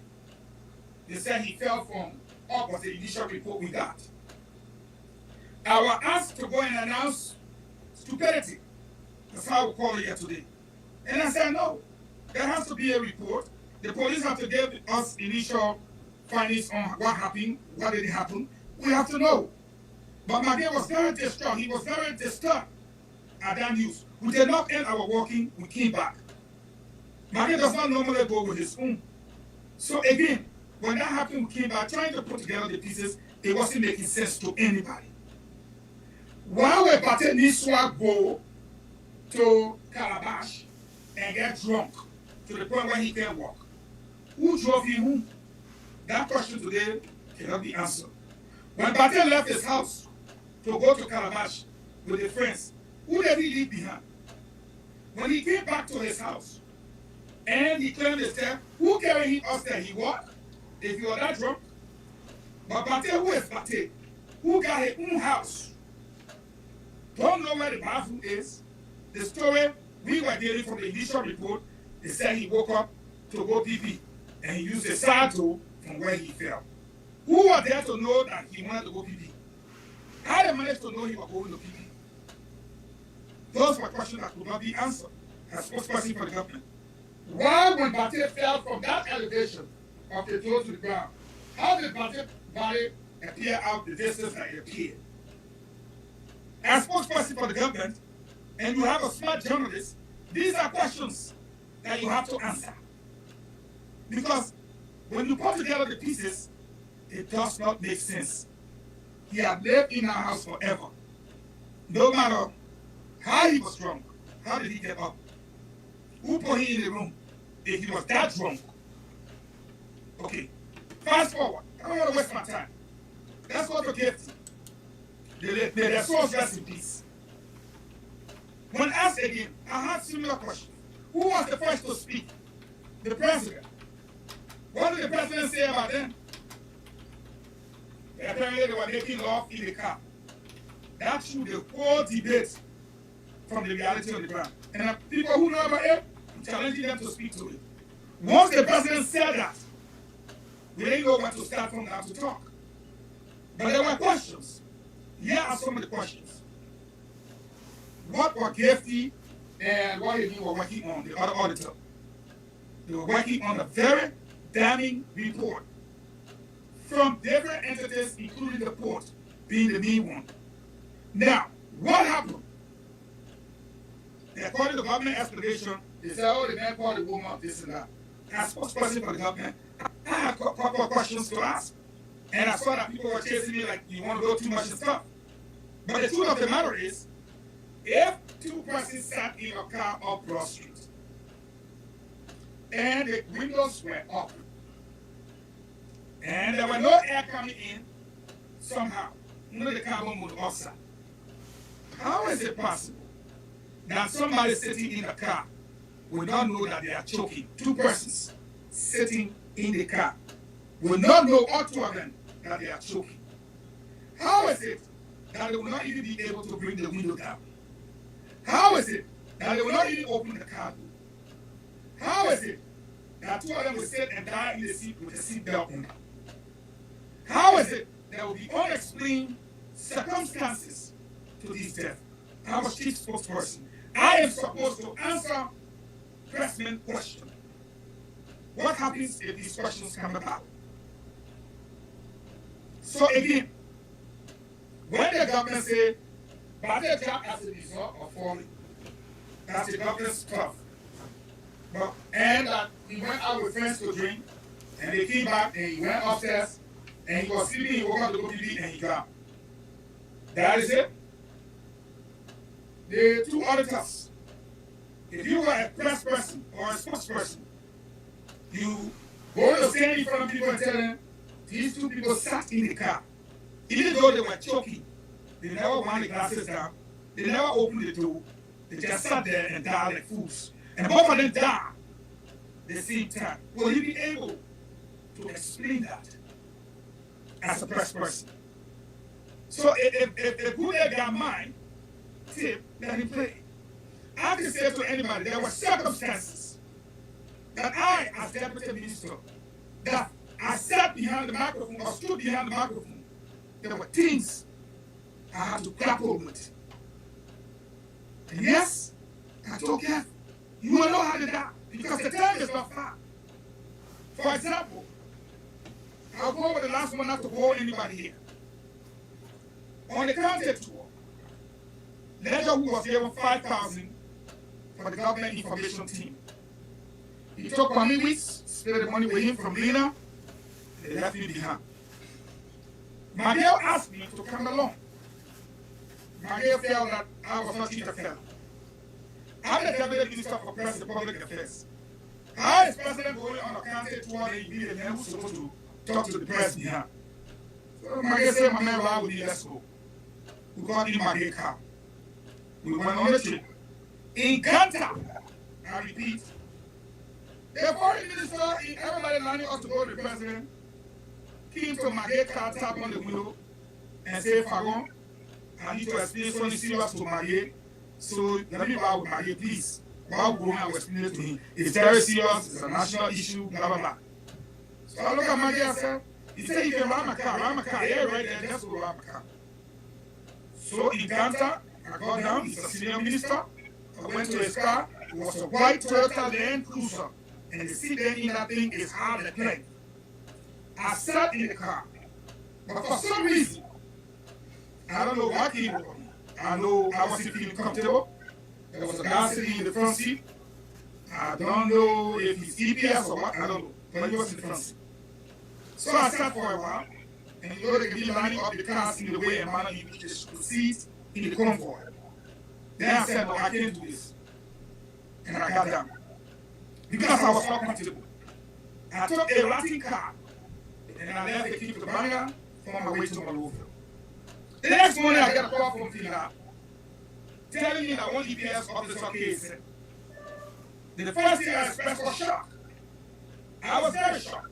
They said he fell from up was the initial report we got. I was asked to go and announce stupidity. That's how we call it here today. And I said, no, there has to be a report. The police have to give us initial findings on what happened, what did happen. We have to know. But Maggie was very distraught. He was very disturbed at that news. We did not end our walking. We came back. Maggie does not normally go with his own. So again, when that happened, we came back trying to put together the pieces. It wasn't making sense to anybody. Why would Bate Niswa go to Calabash and get drunk to the point where he can't walk? Who drove him home? That question today cannot be answered. When Bate left his house to go to Calabash with his friends, who did he leave behind? When he came back to his house and he claimed his death, who carried him upstairs? He walked? If you are that drunk. But Bate, who is Bate? Who got his own house? Don't know where the bathroom is. The story we were getting from the initial report They said he woke up to go pee-pee, and he used a saddle from where he fell. Who was there to know that he wanted to go pee-pee? How did they manage to know he was going to pee-pee? Those were questions that could not be answered as spokesperson for the government. Why, when Bate fell from that elevation of the toe to the ground, how did Bate's body appear out the distance that it appeared? As spokesperson for the government, and you have a smart journalist, these are questions that you have to answer. Because when you put together the pieces, it does not make sense. He had lived in our house forever. No matter how he was drunk, how did he get up? Who put him in the room if he was that drunk? Okay, fast forward. I don't want to waste my time. That's what the gift. May their souls rest in peace. When asked again, I had similar questions. Who was the first to speak? The president. What did the president say about them? Apparently they were making love in the car. That threw the whole debate from the reality on the ground. And people who know about it, I'm challenging them to speak to it. Once the president said that, we didn't know where to start from now to talk. But there were questions. Here are some of the questions. What were Gifty and what they were working on, the other auditor? They were working on a very damning report from different entities, including the port being the main one. Now, what happened? According to government explanation, they said, oh, the man called the woman, this and that. As spokesperson for the government, I had a couple of questions to ask. And I saw that people were chasing me like, you want to go too much and stuff. But the truth of the matter is, if two persons sat in a car up Broad Street, and the windows were up, and there were no air coming in, somehow, the carbon would offset. How is it possible that somebody sitting in a car will not know that they are choking? Two persons sitting in the car will not know, all two of them, that they are choking. How is it that they will not even be able to bring the window down? How is it that they will not even open the car door? How is it that two of them will sit and die in the seat with a seatbelt on? How is it there will be unexplained circumstances to these deaths? I was chief spokesperson. I am supposed to answer pressman questions. What happens if these questions come about? So again, when the government say, but the job as a result of falling, that's the government's stuff. But, and that he went out with friends to drink, and they came back and he went upstairs, and he was sleeping, he woke up to go pee and he got. That is it. The two auditors, if you were a press person or a spokesperson, you go to stand in front of people and tell them, these two people sat in the car. Even though they were choking, they never wound the glasses down, they never opened the door, they just sat there and died like fools. And both of them died at the same time. Will you be able to explain that as a press person? So if Buddha got mine, tip, let him play. I can say to anybody, there were circumstances that I, as deputy minister, that I sat behind the microphone or stood behind the microphone. There were things I had to grapple with. And yes, I told Kev, you will know how to die because the time is not far. For example, I'll go over the last one not to bore anybody here. On the county tour, Ledger, who was given $5,000 for the government information team, he took Kwame Weeks, split the money with him from Lena, and they left me behind. Miguel asked me to come along. Miguel felt that I was not teacher fellow. I'm the Deputy Minister for Press and Public Affairs. How is President going on a county tour and you be the man who's supposed to talk to the press behind? So Miguel said, my man, why would you let's go? We got in Miguel's car. We went on the trip. In Ganta, I repeat, the foreign minister, everybody lining up to go to the president, came to Miguel's car, tap on the window, and said, Fagon, I need to explain something serious to Miguel. So let me bow with Miguel, please. About going, I was explaining to him. It's very serious. It's a national issue. Blah blah blah. So I look at my guy. I said, he said, "You can run my car. Yeah, right there. Just go run my car." So in Kanta, I got down. He's a senior minister. I went to his car. It was a white Toyota Land Cruiser, and the seat there in that thing is hard to play. I sat in the car, but for some reason, I don't know what came over me. I know I wasn't feeling comfortable. There was a guy sitting in the front seat. I don't know if he's EPS or what, I don't know. But he was in the front seat. So I sat for a while, and you know they can be lining up the cars in the way and manner in which they should proceed in the convoy. Then I said, no, I can't do this. And I got down. Because I was not comfortable. I took a Latin car, and I left the key to the Banga on my way to Monrovia. The next morning, I got a call from Fila telling me that one EPS officer case. The first thing I expressed was shock. I was very shocked.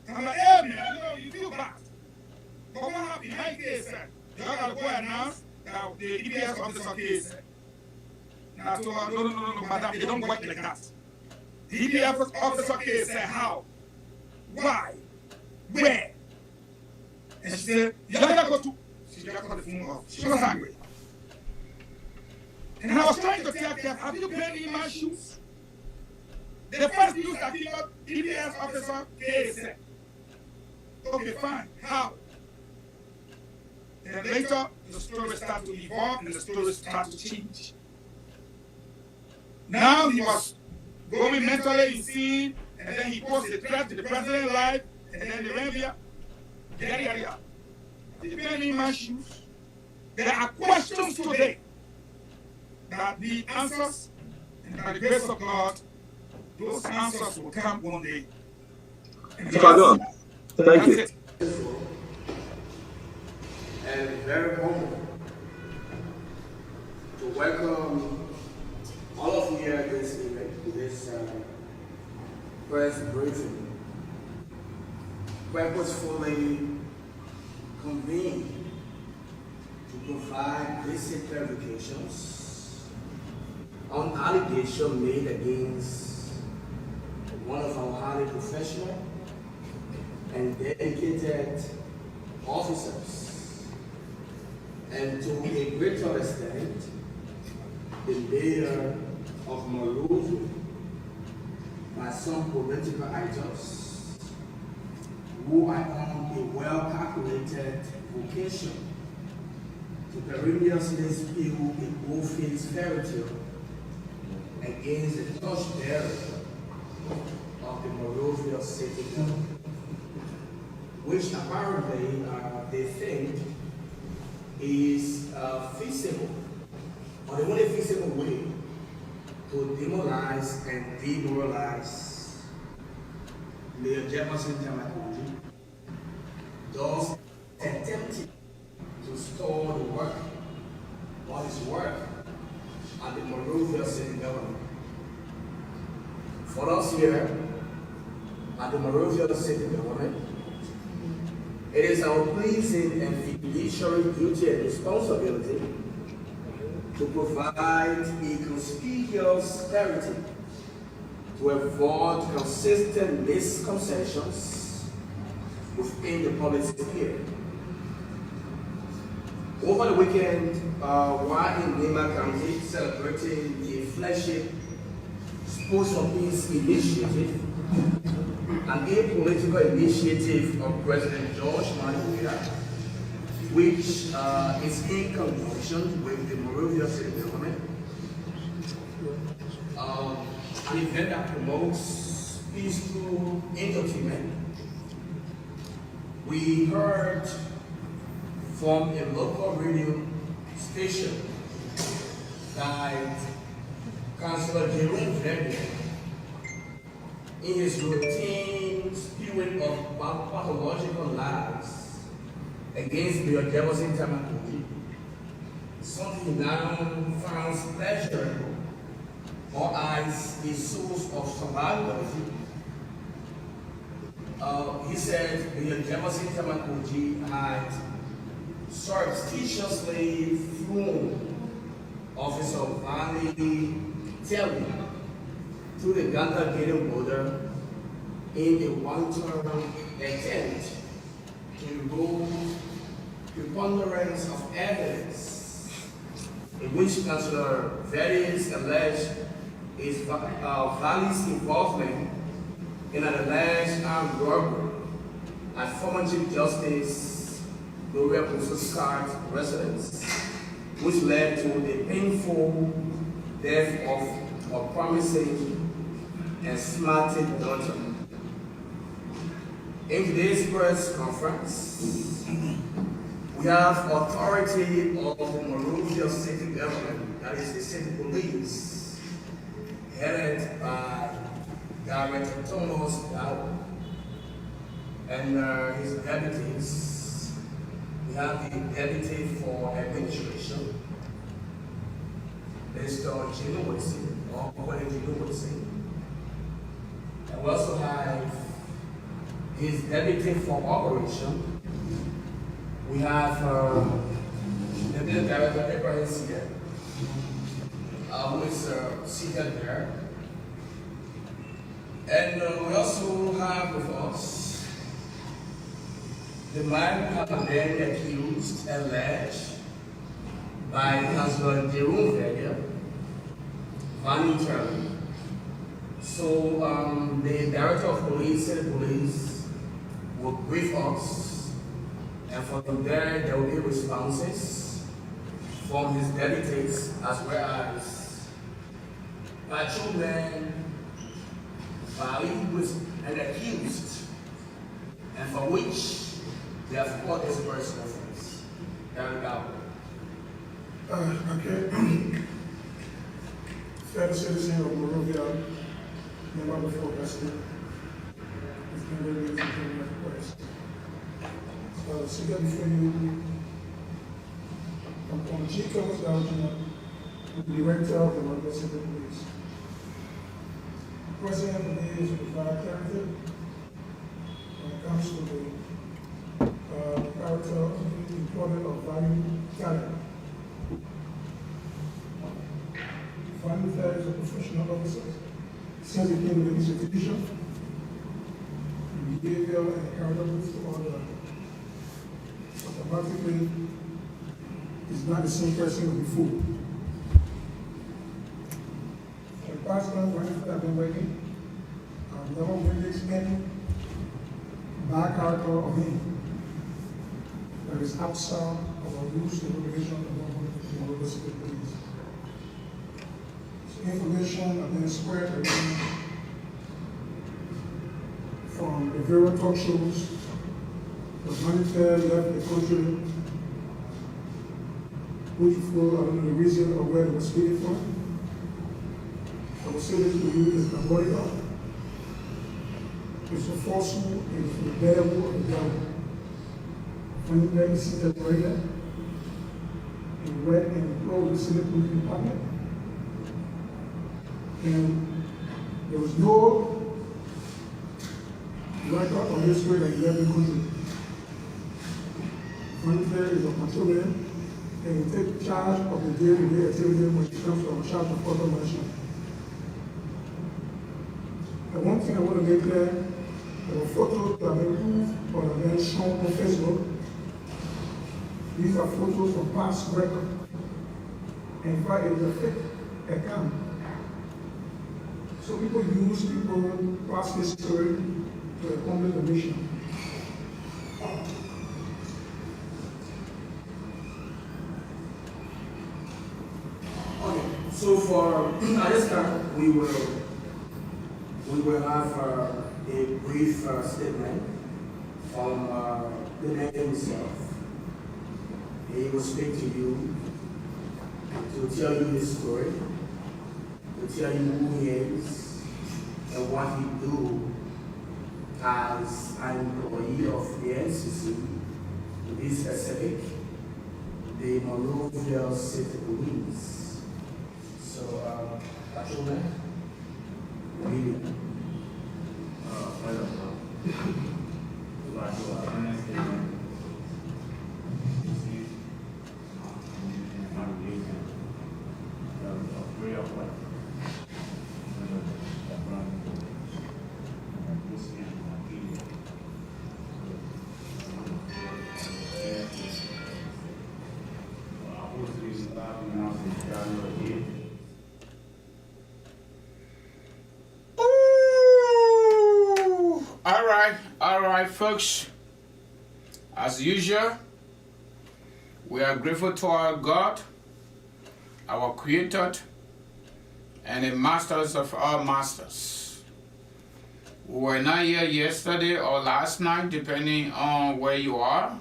I'm like, hey man, you feel bad. But what happened? How you said, y'all gotta go and announce that the EPS officer case. And I told her, no, madam, they don't work like that. The EPS officer case said, how? Why? Where? And she said, you gotta go to. She just cut the phone off. She was angry. And I was trying to tell her, have you been in my shoes? The first news that came up, EPS officer case said, okay, fine, how? And later, the story started to evolve and the story started to change. Now he was going mentally insane, and then he posted a threat to the president live, and then the Liberia, yada. Depending on my shoes, there are questions today that need answers, and by the grace of God, those answers will come one day. Thank you. And very humble to welcome all of you here at this event, this press briefing, purposefully convened to provide basic clarifications on allegations made against one of our highly professional and dedicated officers, and to a greater extent, the mayor of Monrovia, by some political actors who are on a well-calculated vocation to perennially spill a bull-faced fairy tale against the torchbearer of the Monrovia city government, which apparently they think is feasible, or the only feasible way to demoralize and demoralize Mayor Jefferson Tamakoji, thus attempting to stall the work on his work at the Monrovia city government. For us here at the Monrovia city government, it is our pleasing and fiduciary duty and responsibility to provide a conspicuous clarity to avoid consistent misconceptions within the public sphere. Over the weekend, while in Lima County celebrating the flagship Sports for Peace initiative, an apolitical initiative of President George W. which is in conjunction with the Monrovia city government, an event that promotes peaceful entertainment. We heard from a local radio station that Councillor Jerome Verde, in his routine spewing of pathological lies against Mayor Jefferson Tamakoji, something now finds pleasurable or as a source of survival. He said Mayor Jefferson Tamakoji had surreptitiously flown Officer Valley telling through the Ghana-Ghanaian border in a one-term attempt to remove preponderance of evidence in which Councillor Various alleged his Valley's involvement in an alleged armed robbery at former Chief Justice Gloria Pososcar's residence, which led to the painful death of a promising and smarted daughter. In today's press conference, we have authority of the Monrovia City government, that is the city police, headed by Director Thomas Dow and his deputies. We have the deputy for administration, Mr. Gino Wilson, or Gino Wilson. And we also have his deputy for operation. We have the director Abraham here, who is seated there. And we also have with us the man who has been accused and alleged by Councillor Jerome Vega voluntarily. So the director of police, city police, will brief us, and from there will be responses from his deputies as well as patrolmen, who is an accused, and for which they have called this person reference. There we go. Okay. Fellow citizen of Monrovia, member before President, it's been very easy to request. Seated before you, I'm Chief Thomas Dow, the Director of the Monrovia City Police. The President today is to provide clarity when it comes to the character of the employment of value talent. Value talent is a professional officer, sent between the institution, behavior and characteristics to order. Automatically, is not the same person before. The past month, when I've been working, I've never witnessed any bad character of him that is outside of our rules and regulations of the Monrovia City Police. So information has been spread around from the various talk shows. The manager left the country, which for I don't know the reason or where it was speaking from. I will say this to you is a bodyguard. It's a forceful, it's a bearable of the devil. When you seated right there, in red and blue, the city police department. And there was no record or history that he left the country. Manager is a patrolman and he takes charge of the day-to-day activity when it comes to a charge of automation. And one thing I want to make clear, there were photos that have been used or have been shown on Facebook. These are photos from past record. In fact, it is a fake account. So people use people's past history to accomplish the mission. So for at this time, we will have a brief statement from the man himself. He will speak to you to tell you his story, to tell you who he is and what he do as an employee of the NCC, to be specific, the Monrovia City Police. So, Patrolman, really, right, folks. As usual, we are grateful to our God, our Creator, and the masters of all masters. We were not here yesterday or last night, depending on where you are,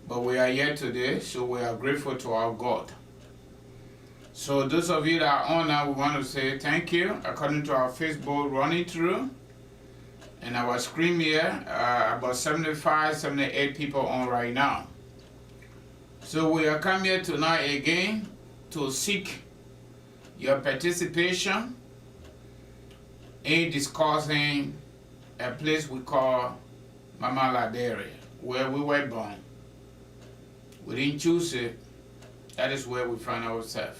but we are here today, so we are grateful to our God. So those of you that are on now, we want to say thank you. According to our Facebook running through, and our screen here, about 75, 78 people on right now. So we are coming here tonight again to seek your participation in discussing a place we call Mama Liberia, where we were born. We didn't choose it. That is where we find ourselves.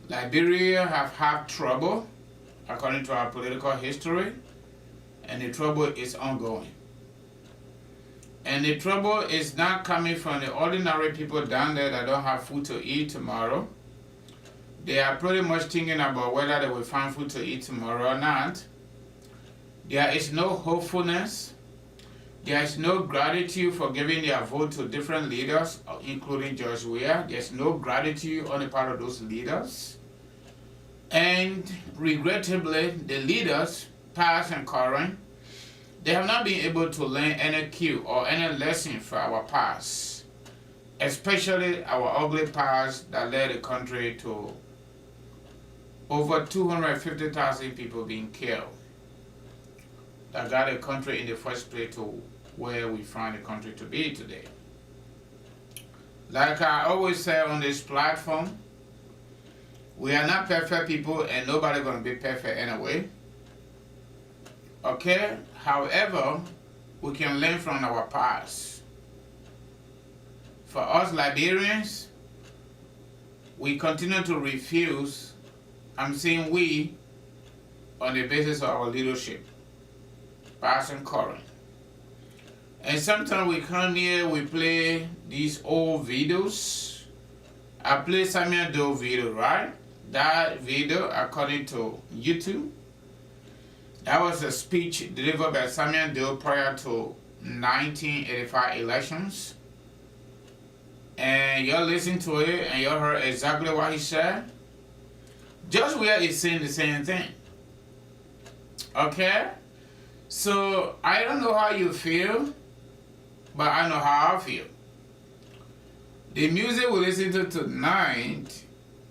Liberia have had trouble, according to our political history, and the trouble is ongoing. And the trouble is not coming from the ordinary people down there that don't have food to eat tomorrow. They are pretty much thinking about whether they will find food to eat tomorrow or not. There is no hopefulness. There is no gratitude for giving their vote to different leaders, including George Weah. There's no gratitude on the part of those leaders. And regrettably, the leaders, past and current, they have not been able to learn any cue or any lesson from our past, especially our ugly past that led the country to over 250,000 people being killed. That got the country in the first place to where we find the country to be today. Like I always say on this platform, we are not perfect people and nobody gonna be perfect anyway. Okay? However, we can learn from our past. For us Liberians, we continue to refuse, I'm saying we, on the basis of our leadership, past and current. And sometimes we come here, we play these old videos. I play Samuel Doe video, right? That video, according to YouTube, that was a speech delivered by Samuel Doe prior to 1985 elections. And y'all listen to it and y'all heard exactly what he said. Just where he's saying the same thing. Okay? So I don't know how you feel, but I know how I feel. The music we listen to tonight,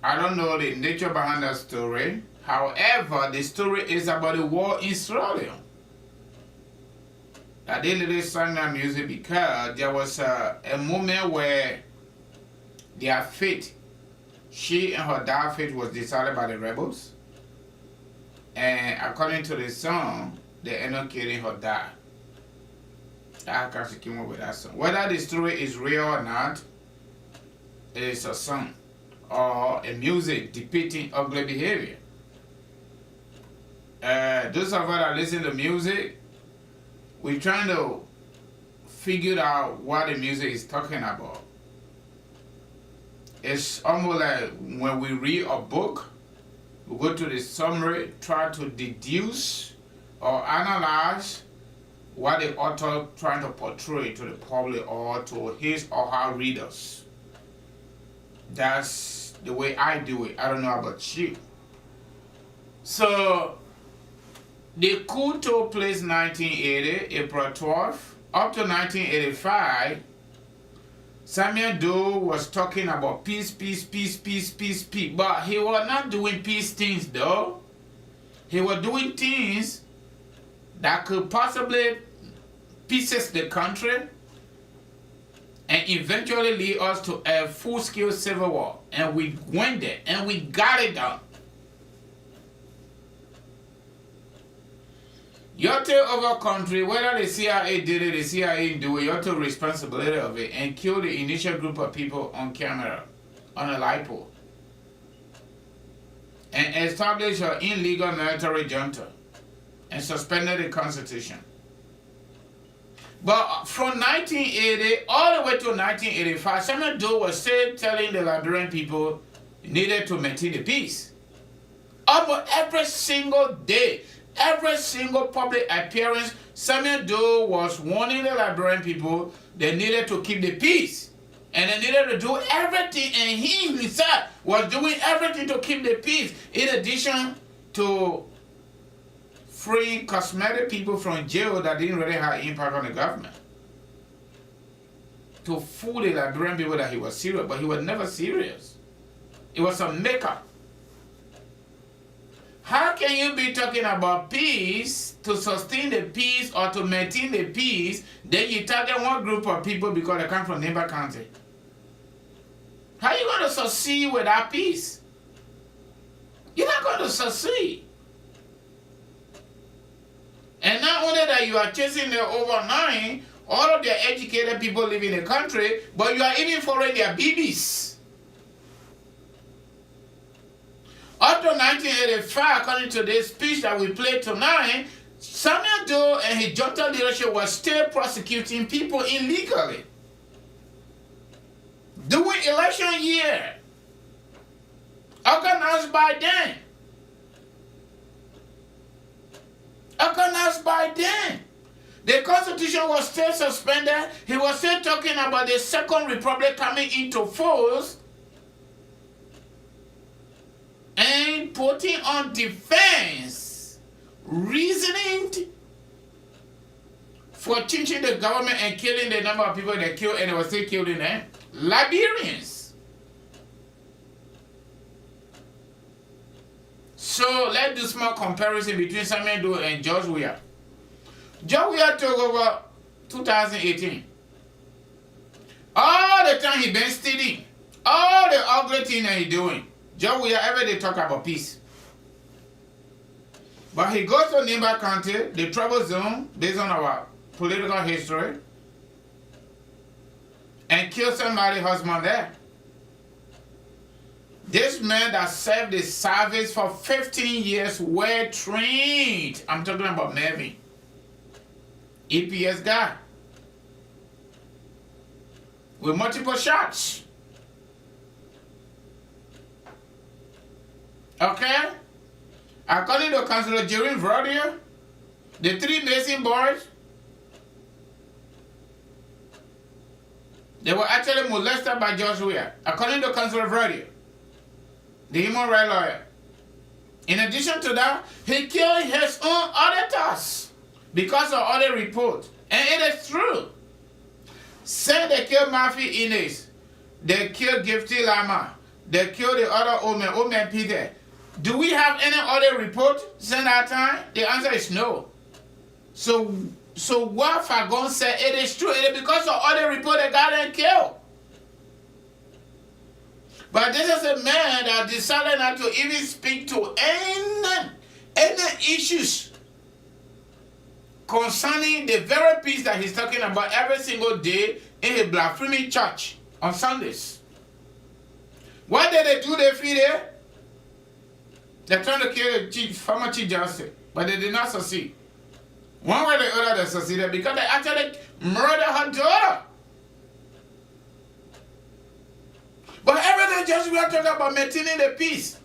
I don't know the nature behind that story. However, the story is about the war in Sierra Leone. I did literally sang that music because there was a moment where their fate, she and her dad's fate was decided by the rebels. And according to the song, they ended up killing her dad. I can't came up with that song. Whether the story is real or not, it is a song or a music depicting ugly behavior. Those of us that listen to music, we're trying to figure out what the music is talking about. It's almost like when we read a book, we go to the summary, try to deduce or analyze what the author trying to portray to the public or to his or her readers. That's the way I do it. I don't know about you. So, the coup took place 1980, April 12th. Up to 1985, Samuel Doe was talking about peace, peace, peace, peace, peace, peace. But he was not doing peace things though. He was doing things that could possibly pieces the country and eventually lead us to a full-scale civil war. And we went there and we got it done. You have to take over country, whether the CIA did it, the CIA didn't do it, you have to take responsibility of it and kill the initial group of people on camera, on a lipo. And establish an illegal military junta and suspended the constitution. But from 1980 all the way to 1985, Samuel Doe was still telling the Liberian people needed to maintain the peace. Almost every single day, Every single public appearance, Samuel Doe was warning the Liberian people they needed to keep the peace. And they needed to do everything, and he himself was doing everything to keep the peace, in addition to freeing cosmetic people from jail that didn't really have impact on the government. To fool the Liberian people that he was serious, but he was never serious. It was a makeup. How can you be talking about peace, to sustain the peace or to maintain the peace, then you target one group of people because they come from neighbor country? How are you going to succeed without peace? You're not going to succeed. And not only that, you are chasing the overnight, all of the educated people live in the country, but you are even following their babies. Up to 1985, according to this speech that we played tonight, Samuel Doe and his junta leadership was still prosecuting people illegally. During election year, organized by them. The Constitution was still suspended. He was still talking about the Second Republic coming into force and putting on defense, reasoning for changing the government and killing the number of people they killed, and they were still killing them. Liberians. So let's do small comparison between Samuel Doe and George Weah. George Weah took over 2018. All the time he been stealing, all the ugly thing that he doing. George Weah ever they talk about peace. But he goes to neighbor country, the trouble zone, based on our political history, and kill somebody's husband there. This man that served the service for 15 years were trained. I'm talking about Mervyn. EPS guy. With multiple shots. Okay? According to Councillor Jerry Verdier, the 3 Mason boys, they were actually molested by George Weah, according to Councillor Verdier, the human rights lawyer. In addition to that, he killed his own auditors because of other reports. And it is true. Say they killed Murphy Inez, they killed Gifty Lama, they killed the other old man Peter. Do we have any other report since that time? The answer is no. So what Fagon said, it is true. It is because of other report they got and killed. But this is a man that decided not to even speak to any issues concerning the very peace that he's talking about every single day in a blasphemy church on Sundays. What did they do? They feed it? They're trying to kill the former Chief Justice, but they did not succeed. One way or the other, they succeeded because they actually murdered her daughter. But everything just we are talking about maintaining the peace.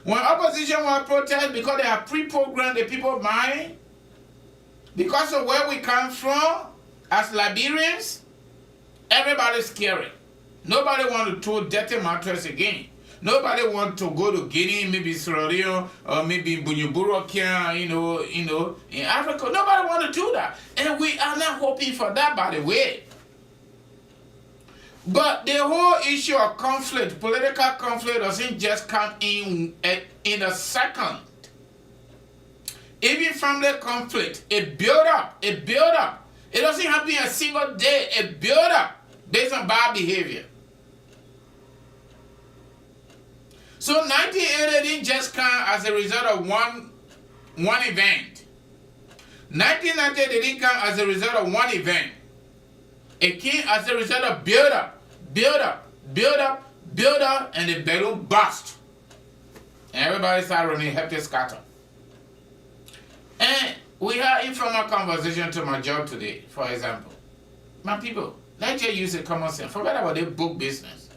When opposition want to protest because they have pre-programmed the people's mind, because of where we come from as Liberians, everybody's scared. Nobody want to throw dirty mattress again. Nobody want to go to Guinea, maybe Sierra Leone, or maybe Bunyaburu, in Africa. Nobody want to do that. And we are not hoping for that, by the way. But the whole issue of conflict, political conflict, doesn't just come in a second. Even family conflict, it build up. It doesn't happen a single day. It build up based on bad behavior. So 1980 didn't just come as a result of one event. 1990 didn't come as a result of one event. It came as a result of build up, and the balloon burst. And everybody started running hefty scatter. And we had informal conversation to my job today, for example. My people, let's just use a common sense. Forget about the book business.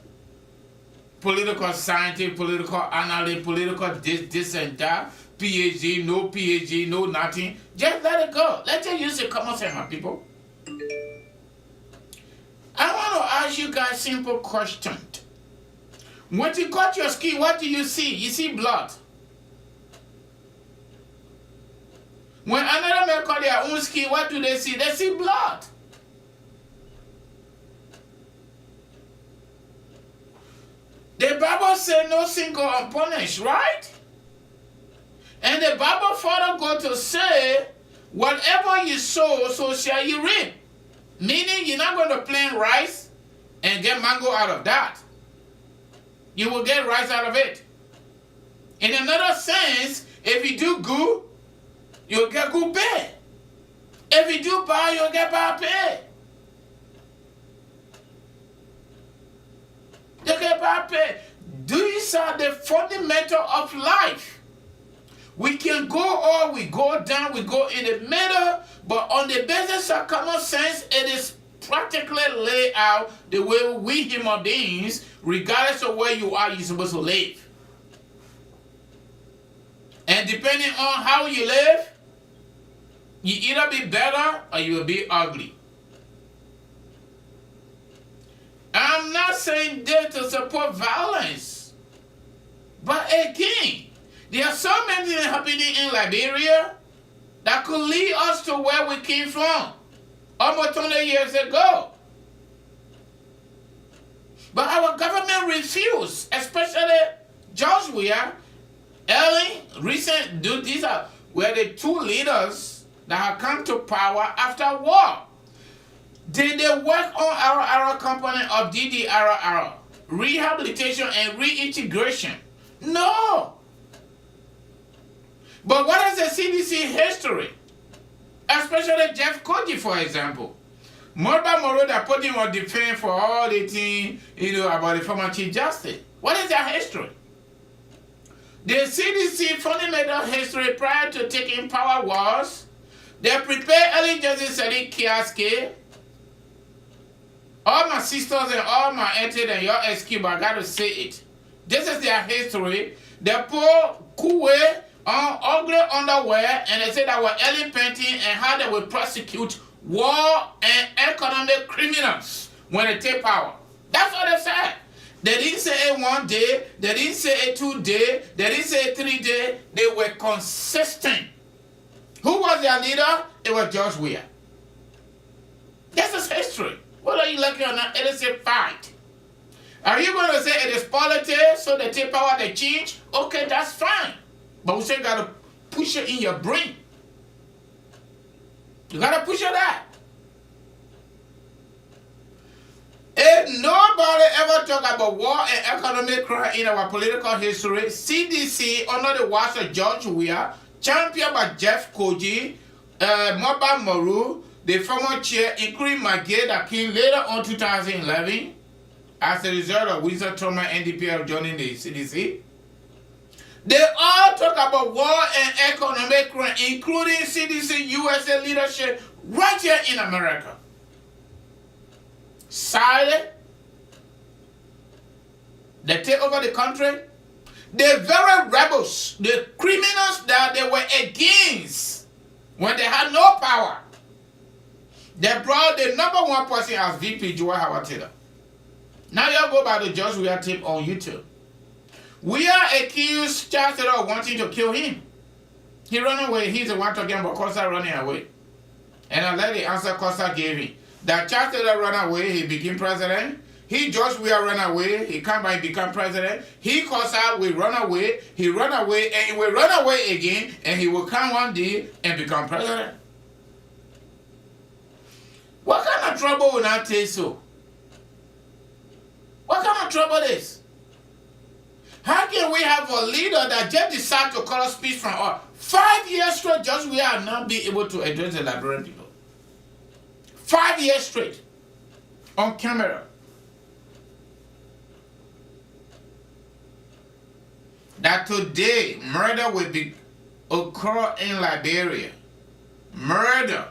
Political scientist, political analyst, political this and that. PhD, no PhD, no nothing. Just let it go. Let's just use the common sense, my people. I want to ask you guys a simple question. When you cut your skin, what do you see? You see blood. When another man cut their own skin, what do they see? They see blood. The Bible says no sin go unpunished, right? And the Bible further go to say, whatever you sow, so shall you reap. Meaning you're not going to plant rice and get mango out of that. You will get rice out of it. In another sense, if you do good, you'll get good pay. If you do bad, you'll get bad pay. You get bad pay. These are the fundamental of life. We can go up, we go down, we go in the middle, but on the basis of common sense, it is practically laid out the way we human beings, regardless of where you are, you're supposed to live. And depending on how you live, you either be better or you will be ugly. I'm not saying this to support violence, but again, there are so many things happening in Liberia that could lead us to where we came from almost 20 years ago. But our government refused, especially George Weah, Ellen, recent, these were the two leaders that have come to power after war. Did they work on our component of DDRR, rehabilitation and reintegration? No. But what is the CDC history? Especially Jeff Koji, for example. Murba Moroda put him on defense for all the things, about the former Chief Justice. What is their history? The CDC fundamental history prior to taking power was they prepared early Justice Sadiq Kiaske. All my sisters and all my aunties and your excuse, but I got to say it. This is their history. They put Kuwe on ugly underwear, and they said that were early painting and how they would prosecute war and economic criminals when they take power. That's what they said. They didn't say it 1 day, they didn't say it 2 days, they didn't say it 3 days. They were consistent. Who was their leader? It was George Weah. This is history. Whether you like it or not, it is a fact. Are you going to say it is politics, so they take power, they change? Okay, that's fine. But we still got to push it in your brain. You got to push it out. If nobody ever talk about war and economic crime in our political history, CDC under the watch of George Weah, championed by Jeff Koji, Moba Moru, the former chair, including Mageda King later on 2011, as a result of Winston Thomas NDPL joining the CDC. They all talk about war and economic crime, including CDC USA leadership right here in America. Silent. They take over the country. The very rebels, the criminals that they were against when they had no power, they brought the #1 person as VP, Joel Howard Taylor. Now you go by the George Weah tape on YouTube. We are accused Charles Taylor of wanting to kill him. He ran away. He's the one talking about Costa running away. And I like the answer Costa gave him. That Charles Taylor ran away, he became president. He, George Weah, ran away. He come back and become president. He Costa will run away. He run away and he will run away again. And he will come one day and become president. What kind of trouble will not take so? What kind of trouble is? How can we have a leader that just decided to call a speech from us? 5 years straight, George Weah have not been able to address the Liberian people. 5 years straight. On camera. That today, murder will be occur in Liberia. Murder.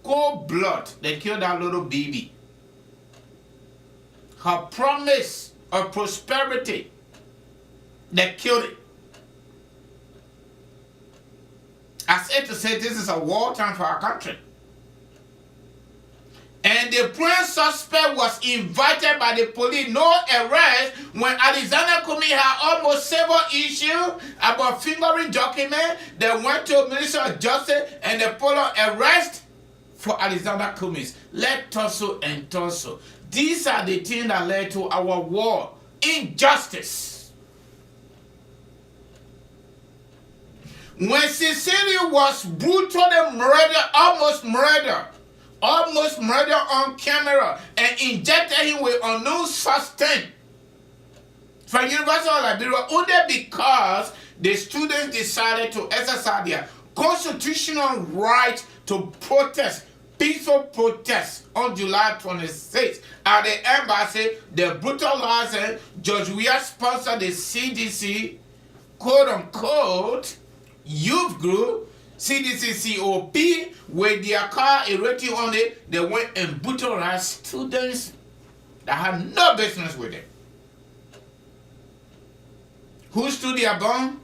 Cold blood. They killed that little baby. Her promise of prosperity, they killed it. As if to say this is a war time for our country. And the prime suspect was invited by the police, no arrest, when Alexander Kumi had almost several issues about fingering documents. They went to Ministry of Justice and they pulled an arrest for Alexander Kumi. Let tussle and tussle. These are the things that led to our war. Injustice. When Cecilia was brutally murdered, almost murdered on camera, and injected him with unknown substance from University of Liberia only because the students decided to exercise their constitutional right to protest, peaceful protest on July 26th at the embassy. The brutalizing George Weah sponsored the CDC, quote-unquote, youth group, CDC COP, with their car rating on it. They went and brutalized students that had no business with it. Who stood their bond?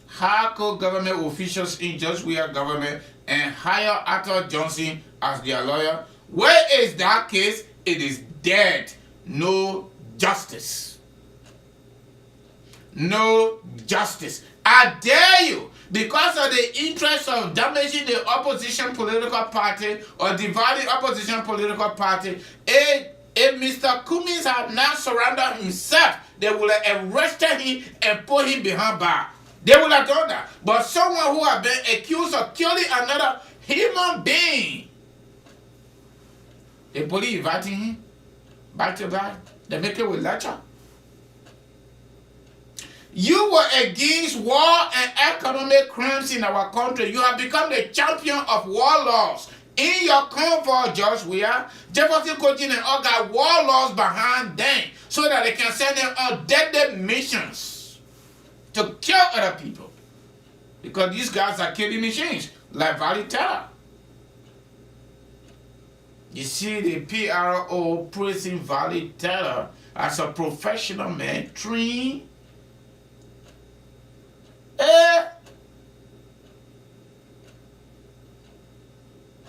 Hardcore government officials in George Weah government and hired Arthur Johnson as their lawyer. Where is that case? It is dead. No justice. No justice. I dare you, because of the interest of damaging the opposition political party or dividing opposition political party, if Mr. Cummings had now surrendered himself, they would have arrested him and put him behind bar. They would have done that. But someone who has been accused of killing another human being, the police inviting him back to back. They make it with lecture. You were against war and economic crimes in our country. You have become the champion of war laws. In your convoy, George Weah, Jefferson Coaching and all got war laws behind them so that they can send them on deadly missions to kill other people. Because these guys are killing machines, like Valley Terror. You see the PRO praising Valley Terror as a professional man trained.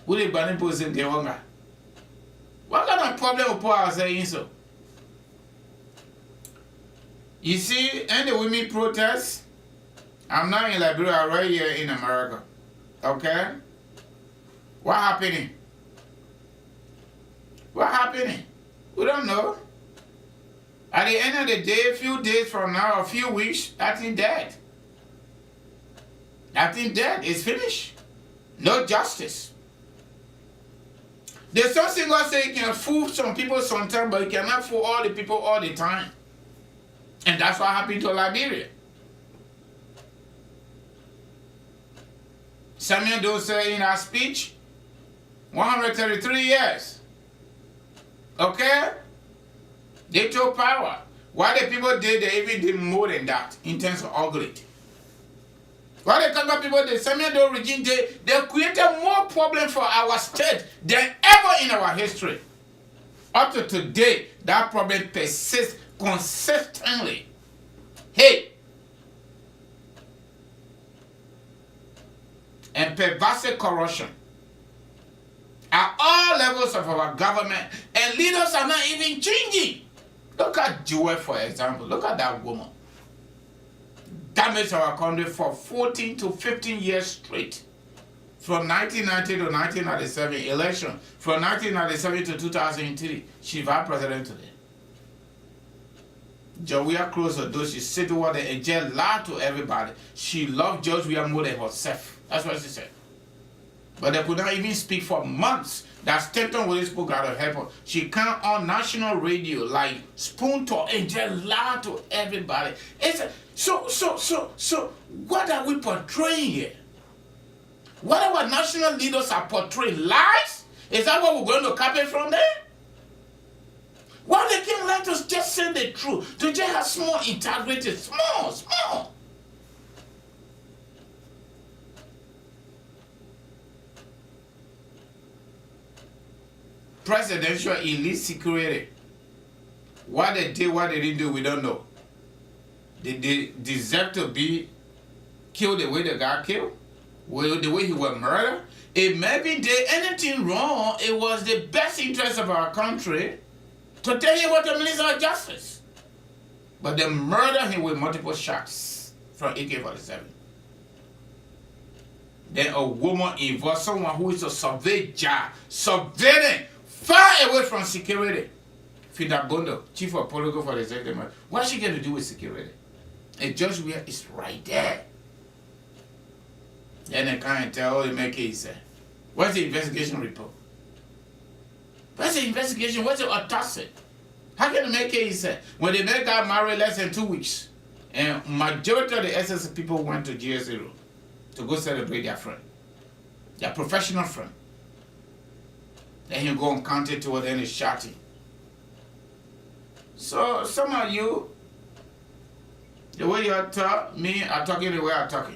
What kind of problem people are saying so? You see, and the women protest. I'm not in Liberia, right here in America. Okay? What happening? What happening? We don't know. At the end of the day, a few days from now, a few weeks, that thing dead. That thing dead. It's finished. No justice. There's something God say you can fool some people sometimes, but you cannot fool all the people all the time. And that's what happened to Liberia. Samuel Doe said in our speech, 133 years. Okay? They took power. What the people did, they even did more than that in terms of ugly. What the Congo people did, Samuel Doe regime, they created more problems for our state than ever in our history. Up to today, that problem persists consistently. Hey! And pervasive corruption at all levels of our government, and leaders are not even changing. Look at Joy, for example. Look at that woman. Damaged our country for 14 to 15 years straight. From 1990 to 1997 election. From 1997 to 2003. She's vice president today. George Weah closed her door. She said over there and just lied to everybody. She loved George Weah more than herself. That's what she said. But they could not even speak for months. That Stanton Willis-Pope got to help her. She came on national radio like spoon talk and just lie to everybody. It's so what are we portraying here? What our national leaders are portraying? Lies? Is that what we're going to copy from them? Why they can't let us just say the truth? To just have small integrity, small. Presidential elite security. What they did, what they didn't do, we don't know. They deserve to be killed the way the guy killed, the way he was murdered. It maybe did anything wrong. It was the best interest of our country to tell him what the Minister of Justice. But they murdered him with multiple shots from AK-47. Then a woman involved, someone who is a surveillant, far away from security. Fidabondo, chief of political for the executive. What's she going to do with security? A judge where it's right there. Then they can't tell the make it say. What's the investigation report? What's the investigation? What's the autopsy? How can they make it say? When they make got married less than 2 weeks, and majority of the SS people went to GS0 to go celebrate their friend, their professional friend. Then you go and count it toward any shouting. So some of you, the way you talk, me, I'm talking the way I'm talking.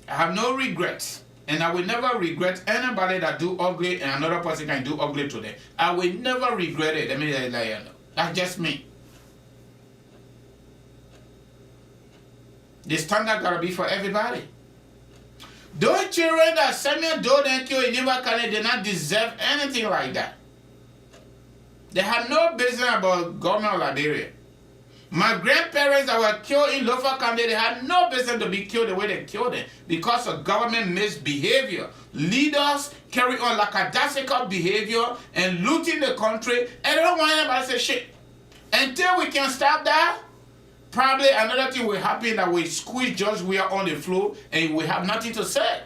I have no regrets, and I will never regret anybody that do ugly and another person can do ugly to them. I will never regret it. Let me let you know. That's just me. The standard gotta be for everybody. Those children that Samuel Doe and kill in New Canada did not deserve anything like that. They had no business about government of Liberia. My grandparents that were killed in Lofa County, they had no business to be killed the way they killed them because of government misbehavior. Leaders carry on lackadaisical behavior and looting the country, and they don't want anybody to say shit. Until we can stop that, probably another thing will happen that we squeeze George Weah on the floor and we have nothing to say.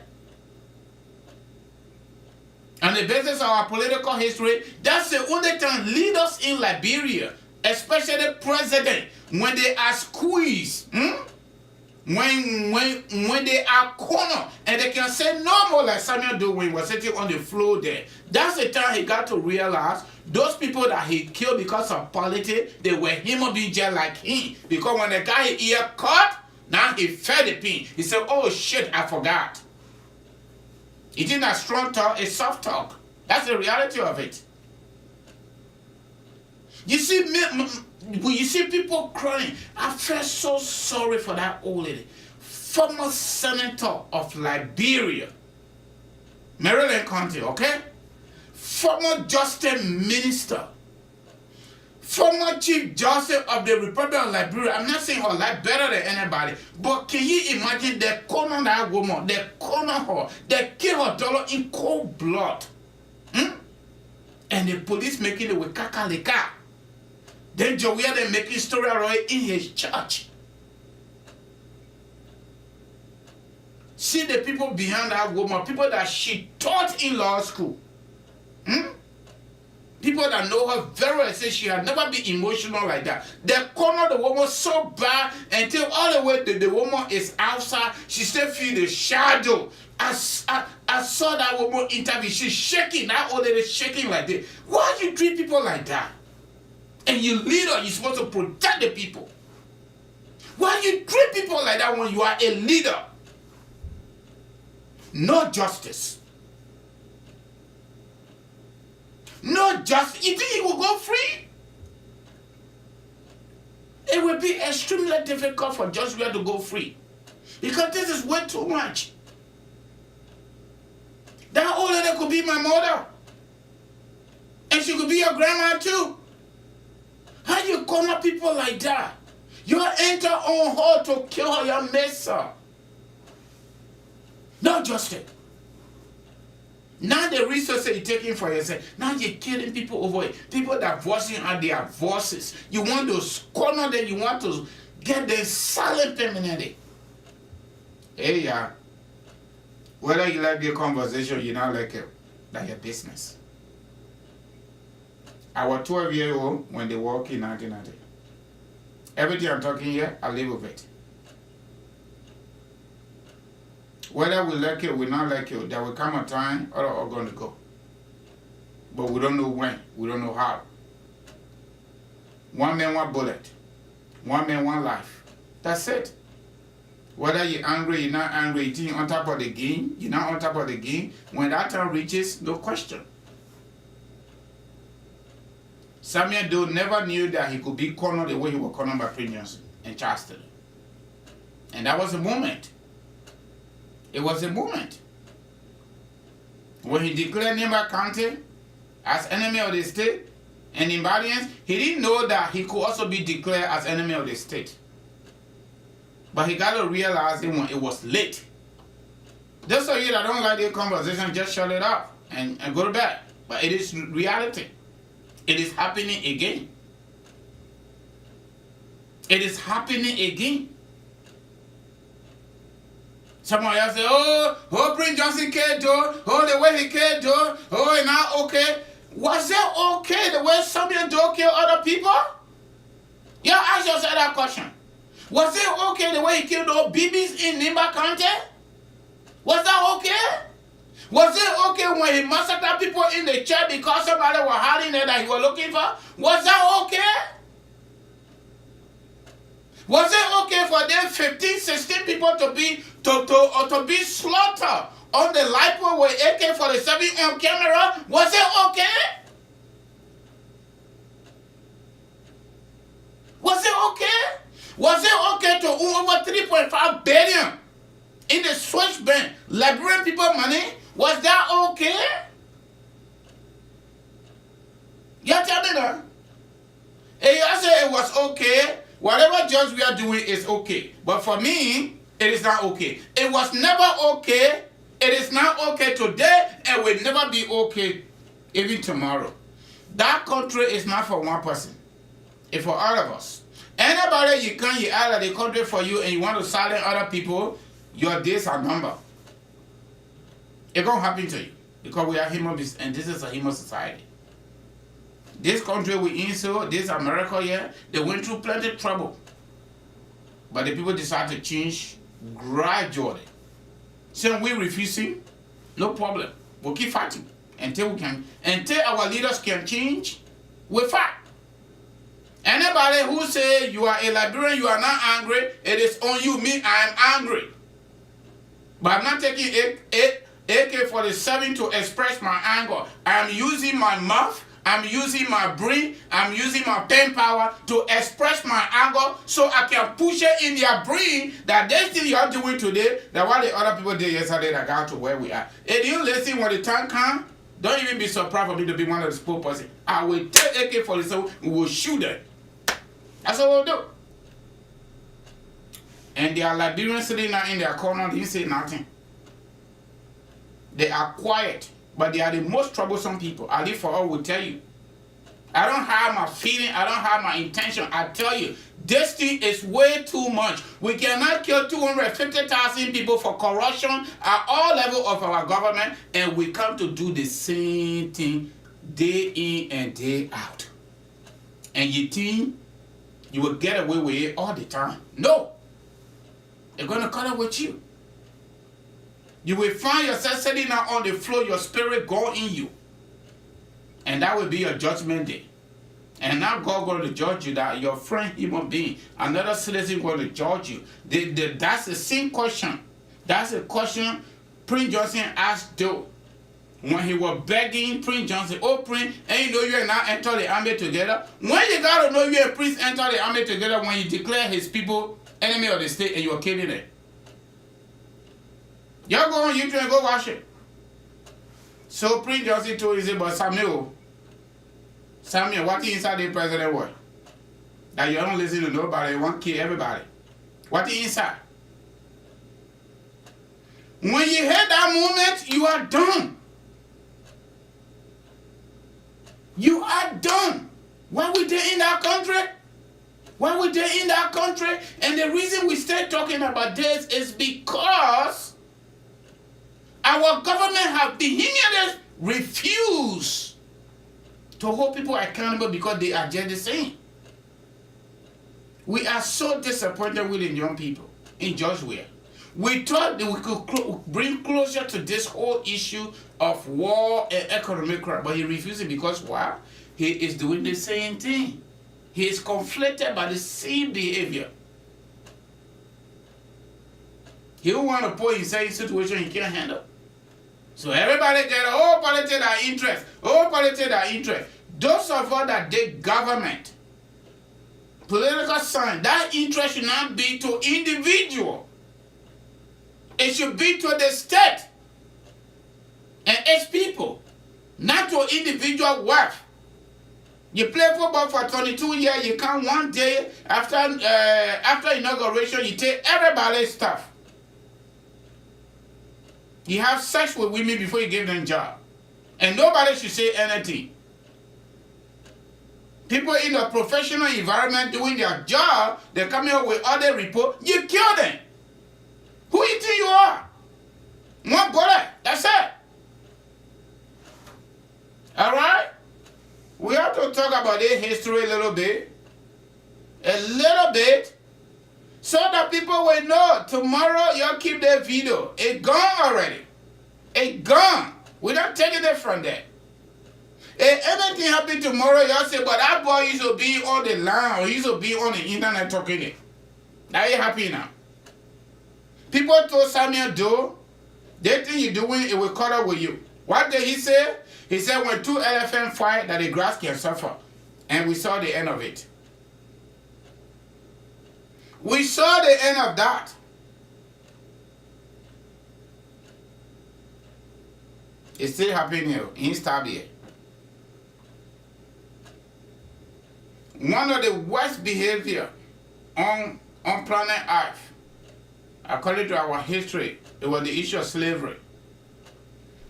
On the basis of our political history, that's the only time leaders in Liberia, especially the president, when they are squeezed, when they are cornered, and they can say no more like Samuel Doe when he was sitting on the floor there. That's the time he got to realize those people that he killed because of politics, they were human beings just like him. Because when the guy his ear cut, now he felt the pain. He said, oh shit, I forgot. It isn't a strong talk, it's soft talk. That's the reality of it. You see, when you see people crying, I feel so sorry for that old lady. Former senator of Liberia, Maryland County, okay? Former justice minister, former chief justice of the Republic of Liberia. I'm not saying her life better than anybody, but can you imagine they corner that woman, they corner her, they kill her daughter in cold blood, and the police making it with kakaleka. Then Jowiah they making story around in his church. See the people behind that woman, people that she taught in law school. People that know her very well say she had never been emotional like that. They corner the woman so bad until all the way the woman is outside, she still feel the shadow. I saw that woman interview, she's shaking, that old lady shaking like this. Why you treat people like that? And you leader, you're supposed to protect the people. Why you treat people like that when you are a leader? No justice. No justice. You think he will go free? It will be extremely difficult for George Weah to go free. Because this is way too much. That old lady could be my mother. And she could be your grandma too. How you corner people like that? You enter on her to kill her, you miss her. No justice. Now the resources you're taking for yourself, now you're killing people over it. People that voicing out their voices. You want to corner them, you want to get them silent permanently. Hey, yeah. Whether you like the conversation, you not like it, that's your business. I was 12-year-old when they walked in 1990. Everything I'm talking here, I live with it. Whether we like it or we not like it, there will come a time all are going to go. But we don't know when, we don't know how. One man, one bullet. One man, one life. That's it. Whether you're angry, you're not angry, you're on top of the game, you're not on top of the game. When that time reaches, no question. Samuel Doe never knew that he could be cornered the way he was cornered by Prince Johnson and Charleston. And that was a moment. It was a moment. When he declared Nimba County as enemy of the state and Imbadians, he didn't know that he could also be declared as enemy of the state. But he got to realize it when it was late. Those of you that don't like the conversation, just shut it up and go to bed. But it is reality. It is happening again. It is happening again. Someone else say, oh, Prince Johnson can't do it. Oh, the way he can't do it. Oh, it's not okay. Was it okay the way Samuel Doe killed other people? Yeah, ask yourself that question. Was it okay the way he killed those babies in Nimba County? Was that okay? Was it okay when he massacred people in the church because somebody was hiding there that he was looking for? Was that okay? Was it okay for them 15, 16 people to be slaughtered on the light pole with AK-47 on camera? Was it okay? Was it okay? Was it okay to own over 3.5 billion in the Swiss bank, Liberian people money? Was that okay? You tell me that. And you say it was okay. Whatever judge we are doing is okay. But for me, it is not okay. It was never okay. It is not okay today and will never be okay even tomorrow. That country is not for one person. It's for all of us. Anybody you come, you out of the country for you and you want to silence other people, your days are numbered. It's going to happen to you because we are human beings and this is a human society. This country we in, so this America here, they went through plenty of trouble. But the people decided to change gradually. So we refusing, no problem. We'll keep fighting until our leaders can change, we fight. Anybody who say you are a Liberian, you are not angry, it is on you. Me, I am angry. But I'm not taking AK-47 to express my anger. I'm using my mouth, I'm using my brain, I'm using my pen power to express my anger so I can push it in their brain that this thing you are doing today, that what the other people did yesterday that got to where we are. If you listen when the time comes, don't even be surprised for me to be one of the spokespersons. I will take AK-47, we will shoot them. That's what we'll do. And they are Liberians sitting now in their corner, they didn't say nothing. They are quiet, but they are the most troublesome people. I live for all will tell you. I don't have my feeling, I don't have my intention. I tell you, this thing is way too much. We cannot kill 250,000 people for corruption at all levels of our government, and we come to do the same thing day in and day out. And you think you will get away with it all the time? No. They're going to cut it with you. You will find yourself sitting out on the floor, your spirit going in you. And that will be your judgment day. And now God going to judge you, that your friend, human being, another citizen going to judge you. That's the same question. That's the question Prince Johnson asked Joe. When he was begging Prince Johnson, oh Prince, and you know you and I enter the army together. When you got to know you and Prince enter the army together, when you declare his people enemy of the state and you are killing them. Y'all go on YouTube and go watch it. So Prince Johnson told him, but Samuel, what is inside the president word? That you don't listen to nobody, you want to kill everybody. What is inside? When you hear that moment, you are done. You are done. Why we there in that country? Why we there in that country? And the reason we stay talking about this is because our government have vehemently refused to hold people accountable because they are just the same. We are so disappointed with the young people in Georgia. We thought that we could bring closure to this whole issue of war and economic crime, but he refuses because why? He is doing the same thing. He is conflicted by the same behavior. He don't want to put himself in a situation he can't handle. So everybody get, oh, politics are interest. Oh, politics are interest. Those of us that did government political sign, that interest should not be to individual. It should be to the state and its people, not to individual wealth. You play football for 22 years, you come one day after inauguration, you take everybody's stuff. You have sex with women before you give them a job. And nobody should say anything. People in a professional environment doing their job, they're coming up with other reports, you kill them. Who you think you are? One bullet, that's it. All right? We have to talk about their history a little bit, so that people will know tomorrow you'll keep their video. It gone already. It gone. We don't take it from there. If anything happen tomorrow, y'all say, but that boy used to be on the line or used to be on the internet talking it. Now you happy now. People told Samuel Doe, they think you're doing it will cut up with you. What did he say? He said when two elephants fight, that the grass can suffer. And we saw the end of it. We saw the end of that. It's still happening here in Stabia. One of the worst behavior on planet Earth, according to our history, it was the issue of slavery.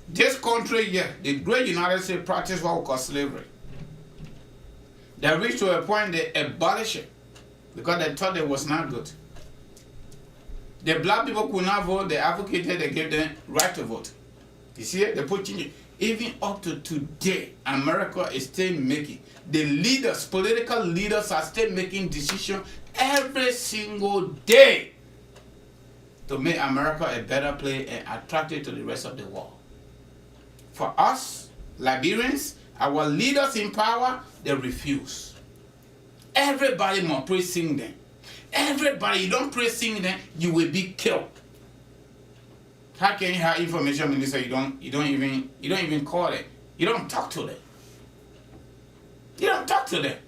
This country here, the great United States, practiced what we call slavery. They reached to a point they abolished it because they thought it was not good. The black people could not vote, they advocated, they gave them right to vote. You see it? They put change. Even up to today, America is still making, the leaders, political leaders are still making decisions every single day to make America a better place and attractive to the rest of the world. For us, Liberians, our leaders in power, they refuse. Everybody must pray sing them. Everybody, you don't pray sing them, you will be killed. How can you have information minister? You don't even call it. You don't talk to them. You don't talk to them.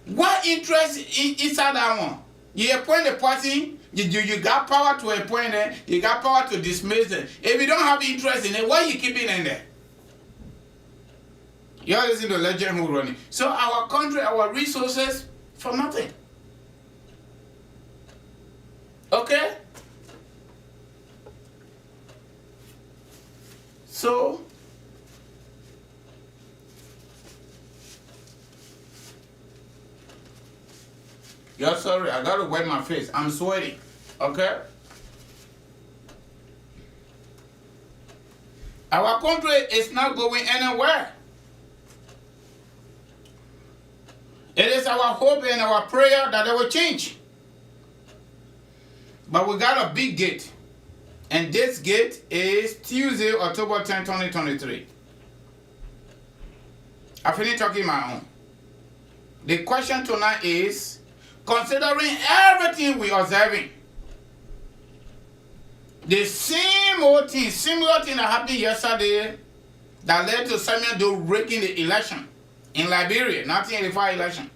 What interest inside that one? You appoint a person, you got power to appoint them, you got power to dismiss them. If you don't have interest in it, why are you keeping them there? You all listen to the legend who running. So our country, our resources, for nothing. Okay? So, you're sorry, I gotta wipe my face. I'm sweating. Okay? Our country is not going anywhere. It is our hope and our prayer that it will change. But we got a big gate. And this gate is Tuesday, October 10, 2023. I finished talking my own. The question tonight is, considering everything we are observing, the same old thing, similar thing that happened yesterday that led to Samuel Doe breaking the election in Liberia, 1985 election,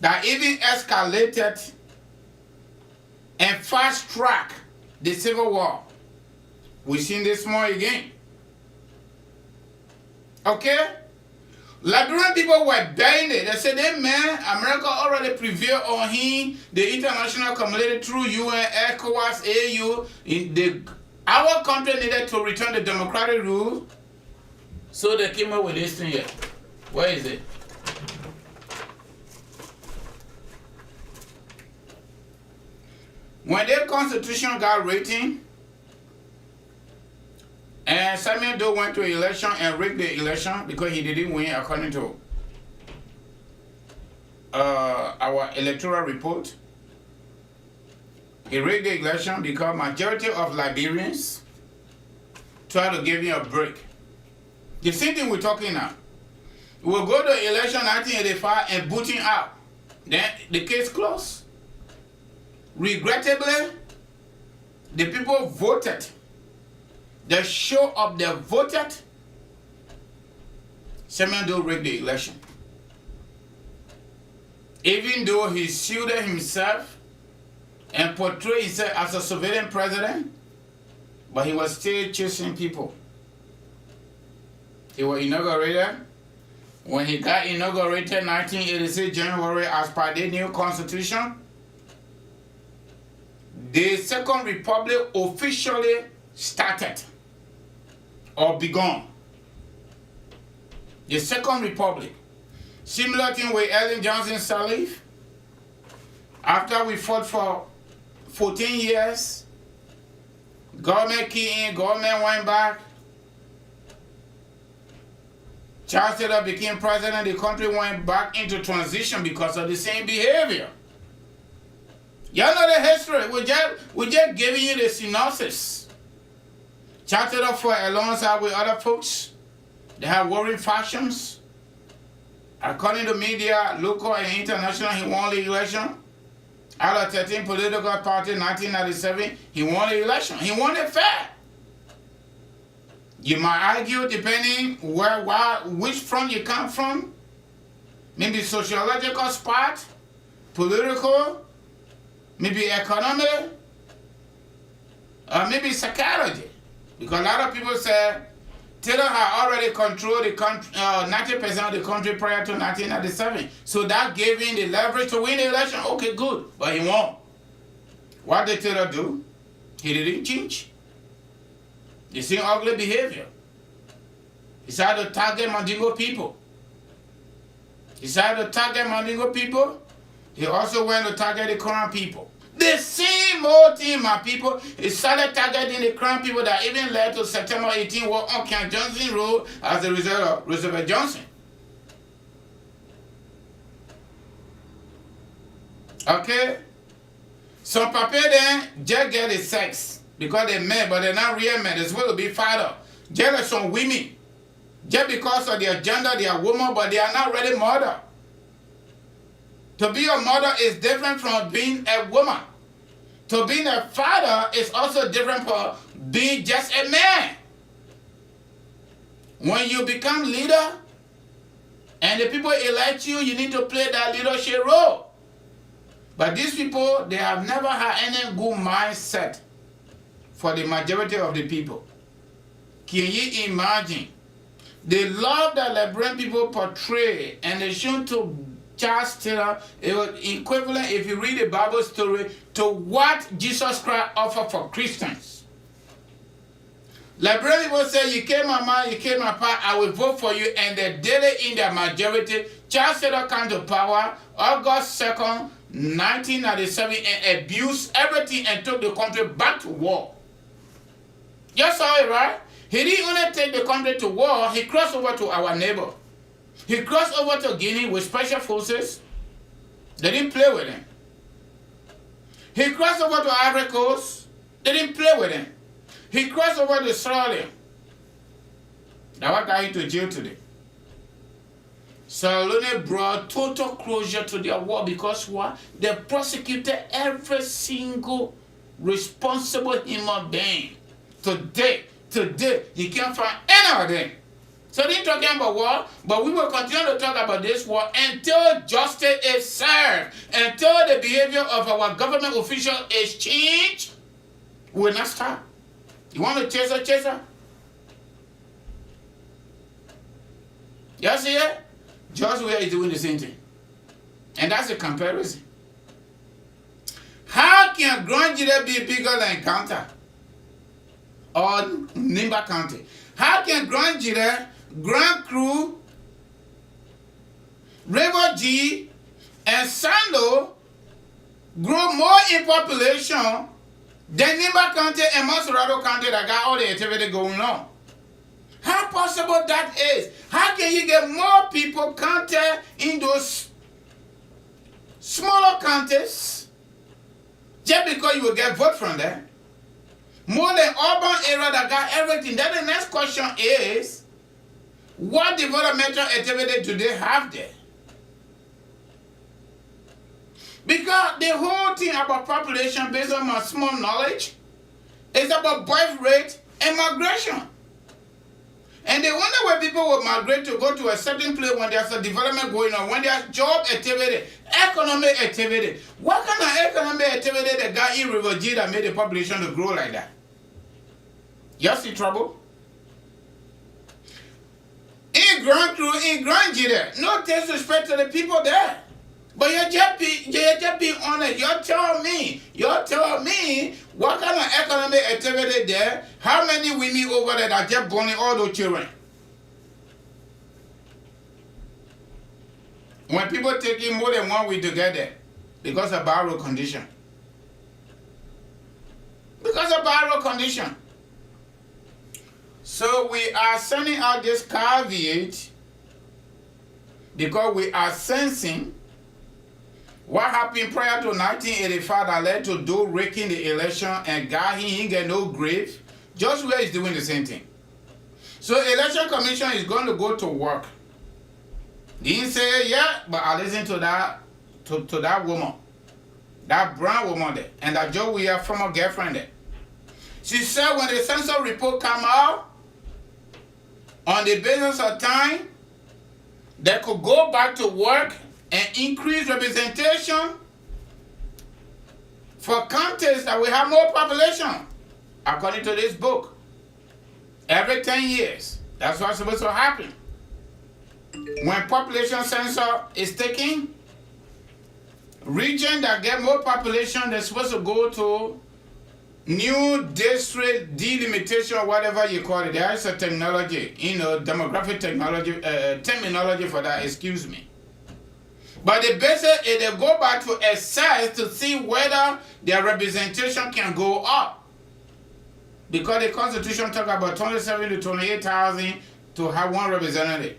that even escalated and fast-tracked the Civil War. We've seen this more again. Okay? Liberian people were buying it. They said, hey man, America already prevailed on him. The international community through UN, ECOWAS, AU. Our country needed to return the democratic rule. So they came up with this thing here. Where is it? When their constitution got written, and Samuel Doe went to election and rigged the election because he didn't win according to our electoral report. He rigged the election because majority of Liberians try to give him a break. The same thing we're talking now. We'll go to election 1985 and boot him out. Then the case closed. Regrettably, the people voted. They show up, they voted. Samuel Doe rigged the election. even though he shielded himself and portrayed himself as a civilian president, but he was still chasing people. He was inaugurated. When he got inaugurated 1986 January as per the new constitution, the Second Republic officially started or begun. The Second Republic. Similar thing with Ellen Johnson Sirleaf. After we fought for 14 years, government key in, government went back. Charles Taylor became president, the country went back into transition because of the same behavior. Y'all know the history. We just giving you the synopsis. Charles Taylor fought alongside with other folks. They have warring factions. According to media, local and international, he won the election. Out of 13 political parties in 1997, he won the election. He won it fair. You might argue, depending which front you come from, maybe sociological spot, political, maybe economic, or maybe psychology. Because a lot of people say Taylor had already controlled the country, 90% of the country prior to 1997. So that gave him the leverage to win the election. Okay, good, but he won. What did Taylor do? He didn't change. The same ugly behavior. He started to target Mandingo people. He also went to target the Crown people. The same old thing, my people. He started targeting the Crown people that even led to September 18 war on Camp Johnson Road as a result of Roosevelt Johnson. Okay? Some people then just get the sex because they're men, but they're not real men. They're supposed to be father. Just like some women. Just because of their gender, they are women, but they are not really mother. To be a mother is different from being a woman. To being a father is also different from being just a man. When you become leader and the people elect you, you need to play that leadership role. But these people, they have never had any good mindset for the majority of the people. Can you imagine the love that Liberian people portray and they shown to Charles Taylor? It was equivalent, if you read the Bible story, to what Jesus Christ offered for Christians. Liberian people say, you came my man, you came my pa, I will vote for you, and they did it in their majority. Charles Taylor came to power August 2nd, 1997, and abused everything and took the country back to war. You saw it, right? He didn't only take the country to war, he crossed over to our neighbor. He crossed over to Guinea with special forces. They didn't play with him. He crossed over to Ivory Coast. They didn't play with him. He crossed over to Sierra Leone. That's what got him to jail today. Sierra Leone brought total closure to their war because what? They prosecuted every single responsible human being. Today, you can't find any of them. So they're talking about war, but we will continue to talk about this war until justice is served, until the behavior of our government official is changed. We will not stop. You want to chase her? You see it? George Weah is doing the same thing. And that's a comparison. How can Grand Jira be bigger than Counter or Nimba County? How can Grand Jira, Grand Cru, River G, and Sando grow more in population than Nimba County and Monserrado County that got all the activity going on? How possible that is? How can you get more people counted in those smaller counties just because you will get vote from them? More than urban area that got everything. Then the next question is, what developmental activity do they have there? Because the whole thing about population based on my small knowledge is about birth rate and migration. And the only way people will migrate to go to a certain place when there's a development going on, when there's job activity, economic activity. What kind of economic activity the guy in River G that made the population to grow like that? You see trouble? In Grand G there, no disrespect to the people there. But you're just being honest. You tell me what kind of economic activity there, how many women over there that just born all those children? When people taking more than 1 week together because of bad road condition. Because of bad road condition. So we are sending out this caveat because we are sensing what happened prior to 1985 that led to Doe raking the election and God, he ain't get no grave. Just where is doing the same thing. So election commission is going to go to work. Didn't say yeah, but I listened to that to that woman, that brown woman there, and that Joe we have former girlfriend there. She said when the census report come out, on the basis of time, they could go back to work and increase representation for counties that will have more population, according to this book. Every 10 years, that's what's supposed to happen. When population census is taken, region that get more population, they're supposed to go to new district delimitation, or whatever you call it. There is a technology, demographic technology, terminology for that, excuse me. But the basic is they go back to assess to see whether their representation can go up. Because the Constitution talk about 27 to 28,000 to have one representative.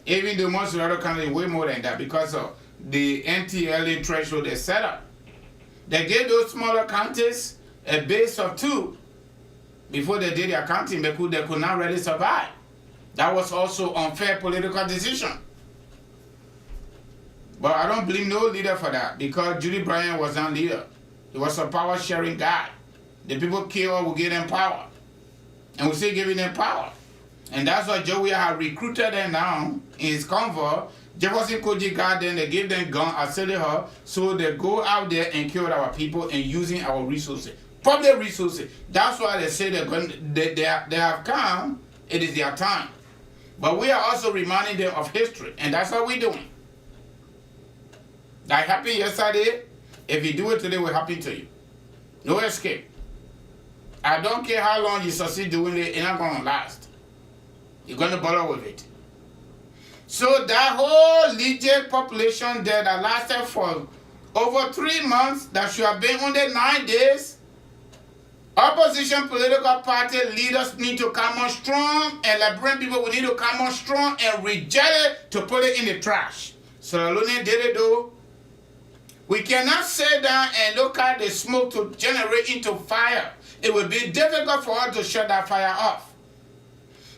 Even though most of the other countries way more than that because of the NTLA threshold they set up. They gave those smaller counties a base of 2 before they did their counting. They could not really survive. That was also unfair political decision. But I don't blame no leader for that because Judy Bryant was not leader. He was a power sharing guy. The people killed will give them power. And we still giving them power. And that's why Joey had recruited them now in his convoy. Jefferson Koji got them, they gave them gun, assaulted her, so they go out there and kill our people and using our resources. Public resources. That's why they say they have come, it is their time. But we are also reminding them of history, and that's what we're doing. That happened yesterday. If you do it today, it will happen to you. No escape. I don't care how long you succeed doing it, it's not going to last. You're going to bother with it. So that whole legion population there that lasted for over 3 months, that should have been only 9 days, opposition political party leaders need to come on strong, and Liberian people will need to come on strong and reject it to put it in the trash. So Lune did it though. We cannot sit down and look at the smoke to generate into fire. It will be difficult for us to shut that fire off.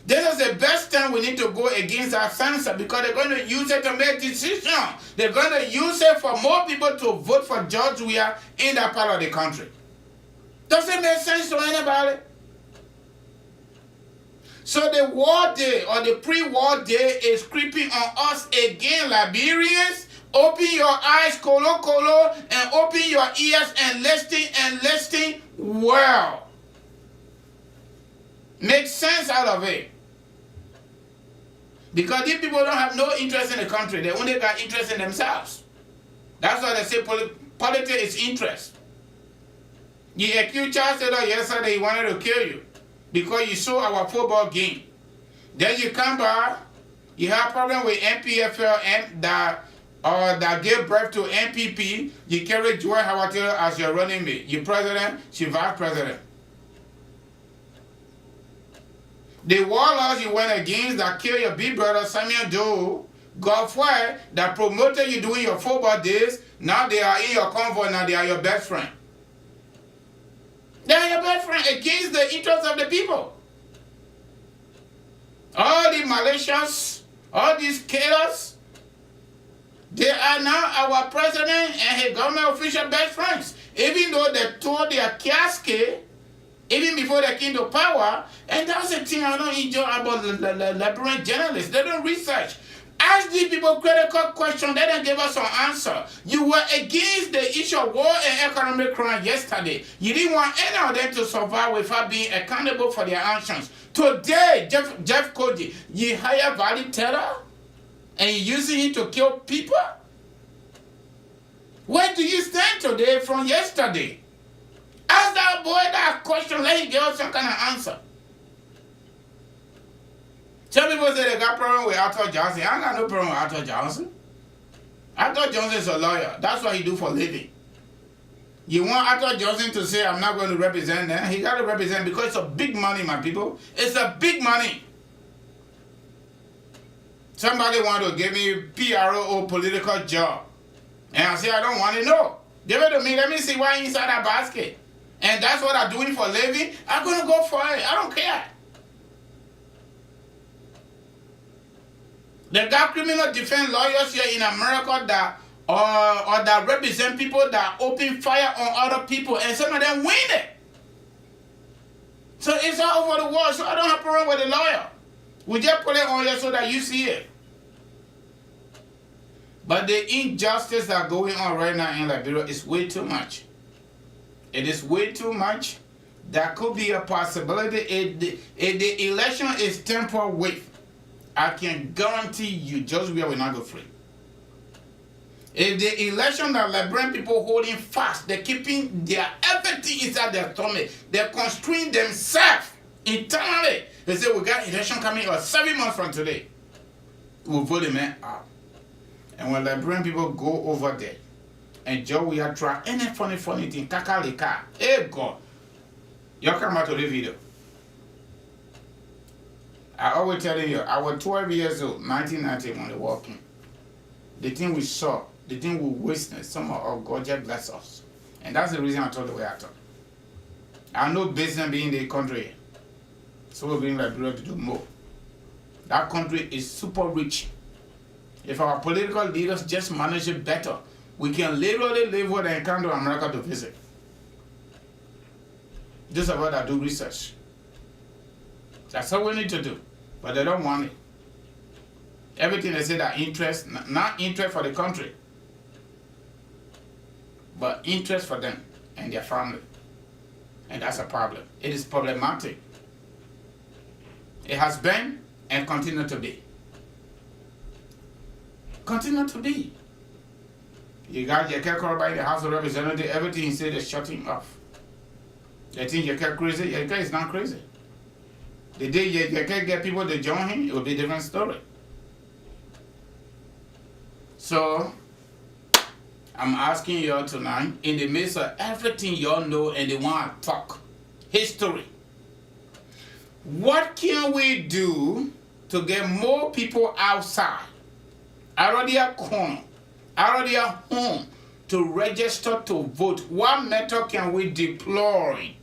This is the best time we need to go against our census because they're going to use it to make decisions. They're going to use it for more people to vote for George Weah in that part of the country. Does it make sense to anybody? So the war day or the pre-war day is creeping on us again, Liberians. Open your eyes, Kolo, and open your ears and listen well. Make sense out of it. Because these people don't have no interest in the country. They only got interest in themselves. That's why they say politics is interest. You accused Charles Taylor yesterday he wanted to kill you because you saw our football game. Then you come back, you have problem with MPFL that gave birth to MPP. You carry Joy Howard Taylor as your running mate. You president, she vice president. The warlords you went against that killed your big brother Samuel Doe, Godfrey, that promoted you doing your football days, now they are in your convoy, now they are your best friend. They are your best friend against the interests of the people. All the Malaysians, all these killers, they are now our president and his government official best friends. Even though they tore their casket even before they came to power. And that's the thing I don't enjoy about the Liberian journalists. They don't research. Ask these people critical questions, they don't give us an answer. You were against the issue of war and economic crime yesterday. You didn't want any of them to survive without being accountable for their actions. Today, Jeff Cody, you hire Valley Terror and you're using him to kill people? Where do you stand today from yesterday? Ask that boy that question, let him give us some kind of answer. Some people say they got problem with Arthur Johnson. I ain't got no problem with Arthur Johnson. Arthur Johnson is a lawyer. That's what he do for a living. You want Arthur Johnson to say, I'm not going to represent them? He got to represent because it's a big money, my people. It's a big money. Somebody want to give me PRO political job. And I say, I don't want to know. Give it to me. Let me see why inside that basket. And that's what I'm doing for a living. I'm going to go for it. I don't care. They got criminal defense lawyers here in America that or that represent people that open fire on other people, and some of them win it. So it's all over the world. So I don't have a problem with the lawyer. We just put it on here so that you see it. But the injustice that's going on right now in Liberia is way too much. It is way too much. That could be a possibility. If the election is tempered with, I can guarantee you, George Weah will not go free. If the election that Liberian people holding fast, they're keeping their everything inside their stomach, they're constraining themselves internally. They say, we got election coming 7 months from today. We'll vote the man out. And when Liberian people go over there, and Joe Weah try any funny thing, kakalika, hey God, you come out to the video. I always tell you, I was 12 years old, 1990 when they walked in. The thing we saw, the thing we witnessed, some of God just bless us. And that's the reason I talk the way I talk. I have no business being in the country. So we're being Liberia to do more. That country is super rich. If our political leaders just manage it better, we can literally live where they come to America to visit. This is what I do research. That's what we need to do. But they don't want it. Everything they say that interest, not interest for the country, but interest for them and their family. And that's a problem. It is problematic. It has been and continue to be. Continue to be. You got your car by the House of Representatives, everything he said is shutting off. They think your car crazy, your car is not crazy. The day you can get people to join him, it will be a different story. So, I'm asking y'all tonight, in the midst of everything y'all know and they want to talk, history, what can we do to get more people outside, out of their corner, out of their home, to register to vote? What method can we deploy?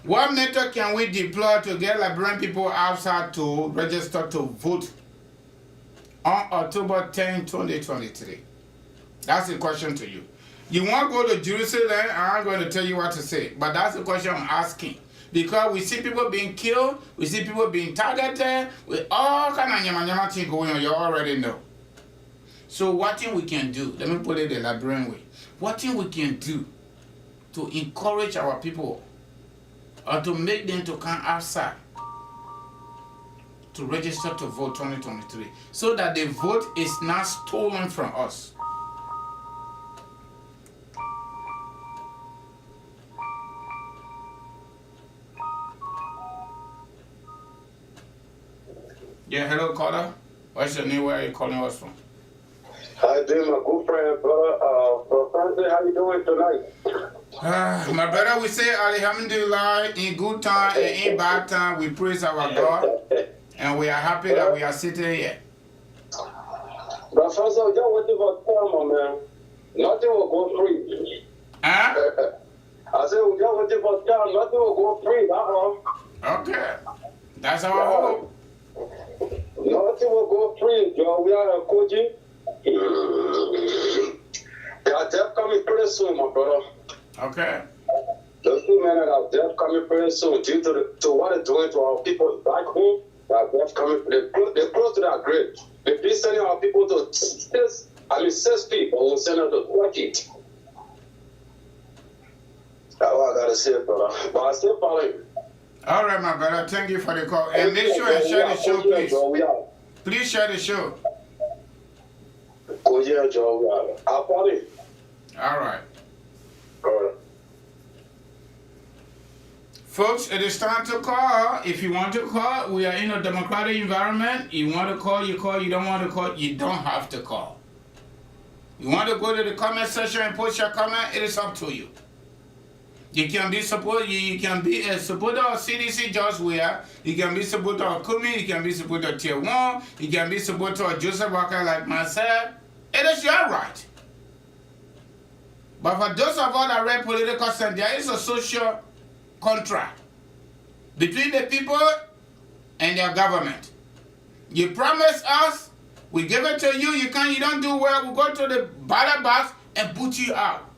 What method can we deploy to get Liberian people outside to register to vote on October 10, 2023? That's the question to you. You want to go to Jerusalem, I'm going to tell you what to say. But that's the question I'm asking. Because we see people being killed, we see people being targeted, with all kind of nyama thing going on, you already know. So what thing we can do, let me put it the Liberian way. What thing we can do to encourage our people or to make them to come outside to register to vote 2023 so that the vote is not stolen from us. Yeah, hello caller. What's your name? Where are you calling us from? Hi, Jim, my good friend, brother. Francis, how you doing tonight? My brother, we say Alhamdulillah, in good time and in bad time, we praise our God, and we are happy that we are sitting here. But Francis, just waiting for time, man. Nothing will go free. Huh? I said, we just waiting for time. Nothing will go free. Okay. That's our hope. Nothing will go free, Joe. We are coaching. Yeah, Jeff coming pretty soon, my brother. Okay. Those two men are Jeff coming. coming very soon due to what they're doing to our people back home. They're coming. They're close to that grave. They've been sending our people to 6 people. We'll send them to work it. That's what I gotta say, brother. But I still follow you. All right, my brother. Thank you for the call. And make sure and share the show, please. Please share the show. I'll follow you. All right. All right. Folks, it is time to call. If you want to call, we are in a democratic environment. You want to call, you call. You don't want to call, you don't have to call. You want to go to the comment section and post your comment, it is up to you. You can be you can be a supporter of CDC George Weah. You can be supporter of Kumi. You can be supporter of Tier 1. You can be supporter of Joseph Walker like myself. It is your right. But for those of us that read political science, there is a social contract between the people and their government. You promise us, we give it to you, you don't do well, we go to the ballot box and put you out.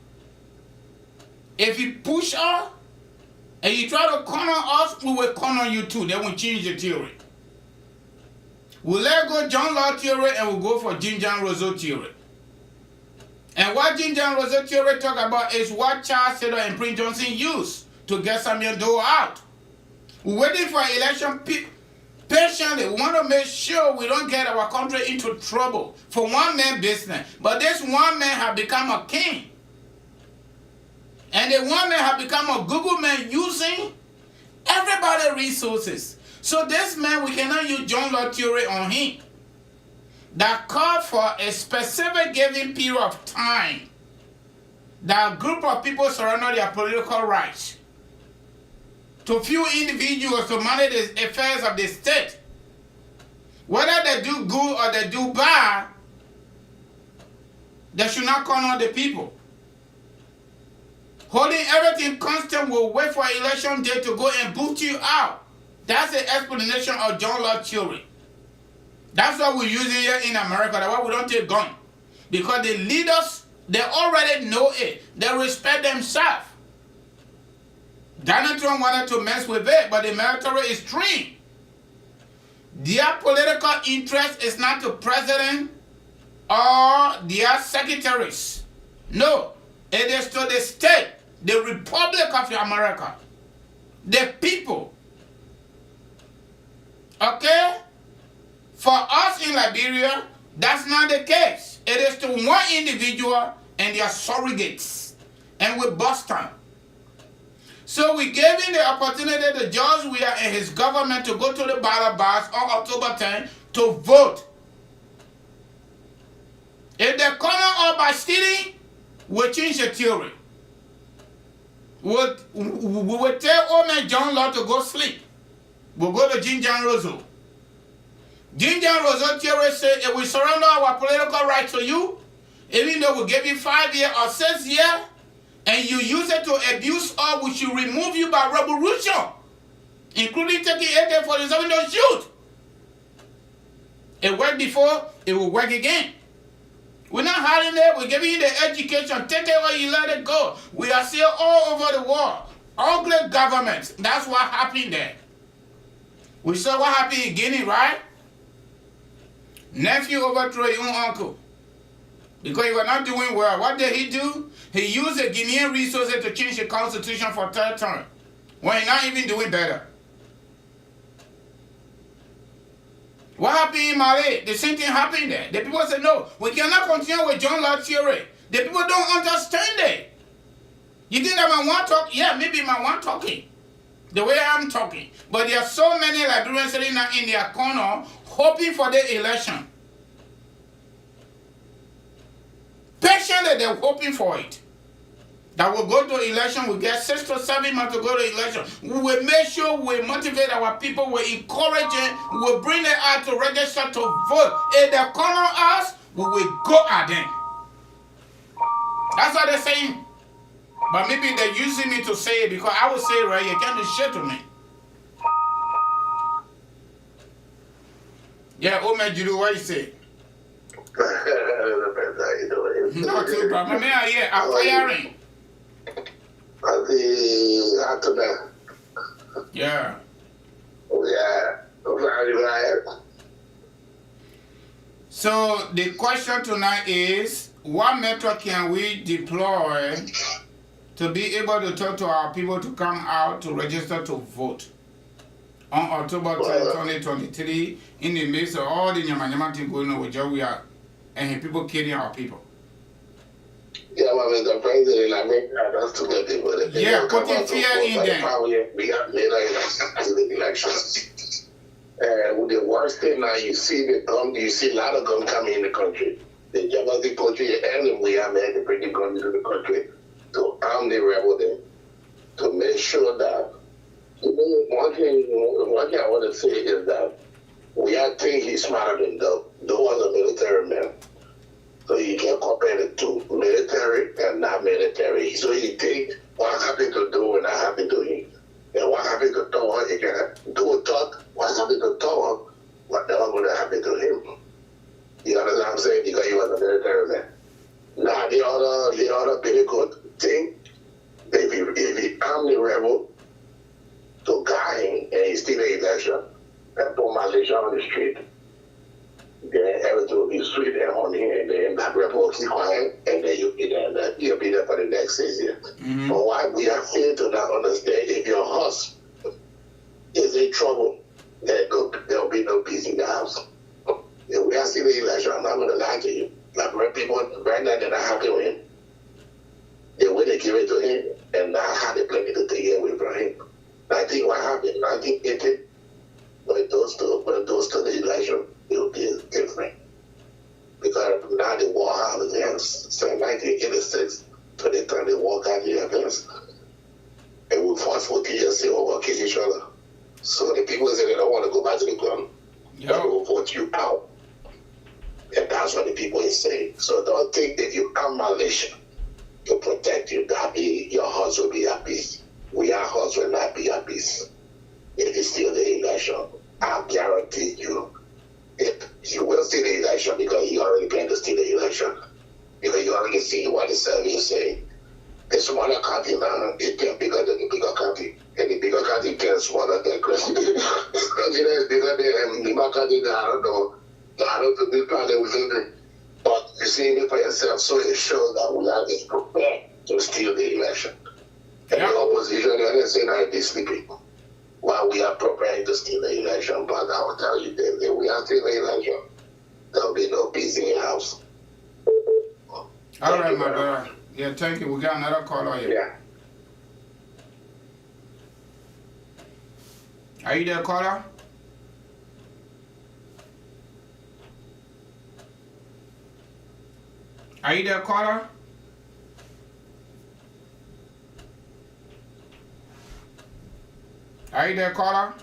If you push us and you try to corner us, we will corner you too. Then we change the theory. We'll let go John Law theory and we'll go for Ginger and Roseau theory. And what Ginger and Roseau theory talk about is what Charles Taylor and Prince Johnson used to get Samuel Doe out. We're waiting for election patiently. We want to make sure we don't get our country into trouble for one man business. But this one man has become a king. And the one man has become a Google man using everybody's resources. So this man, we cannot use John Law theory on him. That called for a specific given period of time that a group of people surrender their political rights to few individuals to manage the affairs of the state. Whether they do good or they do bad, they should not corner the people. Holding everything constant will wait for election day to go and boot you out. That's the explanation of John Law theory. That's what we're using here in America. That's why we don't take guns. Because the leaders, they already know it. They respect themselves. Donald Trump wanted to mess with it, but the military is trained. Their political interest is not the president or their secretaries. No, it is to the state, the Republic of America, the people. Okay? For us in Liberia, that's not the case. It is to one individual and their surrogates. And we bust them. So we gave him the opportunity to George Weah and his government to go to the ballot box on October 10 to vote. If they corner up by stealing, we'll change the theory. We will tell old man John Law to go sleep. We'll go to Ginger and Roseau. Ginger and Roseau theory says if we surrender our political rights to you, even though we give you 5 years or 6 years, and you use it to abuse us, we should remove you by revolution, including taking AK-47 to shoot. It worked before, it will work again. We're not hiding there, we're giving you the education, take it or you let it go. We are still all over the world. Ugly governments, that's what happened there. We saw what happened in Guinea, right? Nephew overthrew your own uncle. Because he was not doing well. What did he do? He used the Guinean resources to change the constitution for third term. When he's not even doing better. What happened in Mali? The same thing happened there. The people said, no, we cannot continue with John Law theory. The people don't understand it. You think that my one talk? Yeah, maybe my one talking. The way I'm talking. But there are so many Liberians sitting now in their corner hoping for the election. Patiently, they're hoping for it. That we'll go to election, we'll get 6 to 7 months to go to election. We will make sure we motivate our people, we encourage them, we will bring them out to register to vote. If they corner us, we will go at them. That's what they're saying. But maybe they're using me to say it because I will say it right, you can't do shit to me. Yeah, Omer Judo, what you say? No, too bad. My man, yeah, I'm firing. After that. Yeah. Yeah. So the question tonight is, what method can we deploy to be able to talk to our people to come out to register to vote on October 10, 2023 in the midst of all the Nyama thing going on with Jawia and people killing our people? Yeah, well, Mr. President, I mean, that's too many people. Yeah, putting fear in them. We got made the elections. And the worst thing now, you see a lot of guns coming in the country. The Jamaican country and we have had to bring the guns into the country to arm the rebel them, to make sure that, one thing I want to say is that we are thinking he's smarter than those are military men. So you can compare the two, military and not military. So you think what happened to do and not happened to him. And what happened to Thor, you can do a talk, what happened to Thor, whatever going to happen to him. You understand what I'm saying? Because he was a military man. Now the other very good thing, if he arm the rebel to guide him and he steal the election and put Malaysia on the street, then everything will be sweet and honey, and then that rebel will keep quiet, and then you'll be there for the next 6 years. Mm-hmm. But why we are failed to not understand, if your house is in trouble, there'll be no peace in the house. If we are still in the election, I'm not going to lie to you. Like when people right now that are happy with him, the way they give it to him, and now how they plan to take it away from him. I think what happened, 1980, when those two the election, it will be different. Because now the war has advanced. So in 1986, to the time the war got the advanced, and we fought 40 years, they will kill each other. So the people say they don't want to go back to the gun. They will vote you out. And that's what the people is saying. So don't think if you arm Malaysia to protect you, that your hearts will be at peace. Our hearts will not be at peace. If you steal the election, I guarantee you, you will steal the election because you already plan to steal the election. Because you already see what the survey is saying. The smaller country now, it can bigger than the bigger country. And the bigger country can smaller than the country. Country that is bigger than the country that I don't know. I don't think this country was in it. But you see it for yourself, so it shows that we are just prepared to steal the election. And the opposition, they're saying I'll be sleeping while we are preparing to steal the election. But I will tell you, if we are stealing the election, there will be no peace in your house. All right, my brother. Yeah, thank you. We got another caller here. Yeah. Are you there, caller? Are you there, caller? Are you there, caller?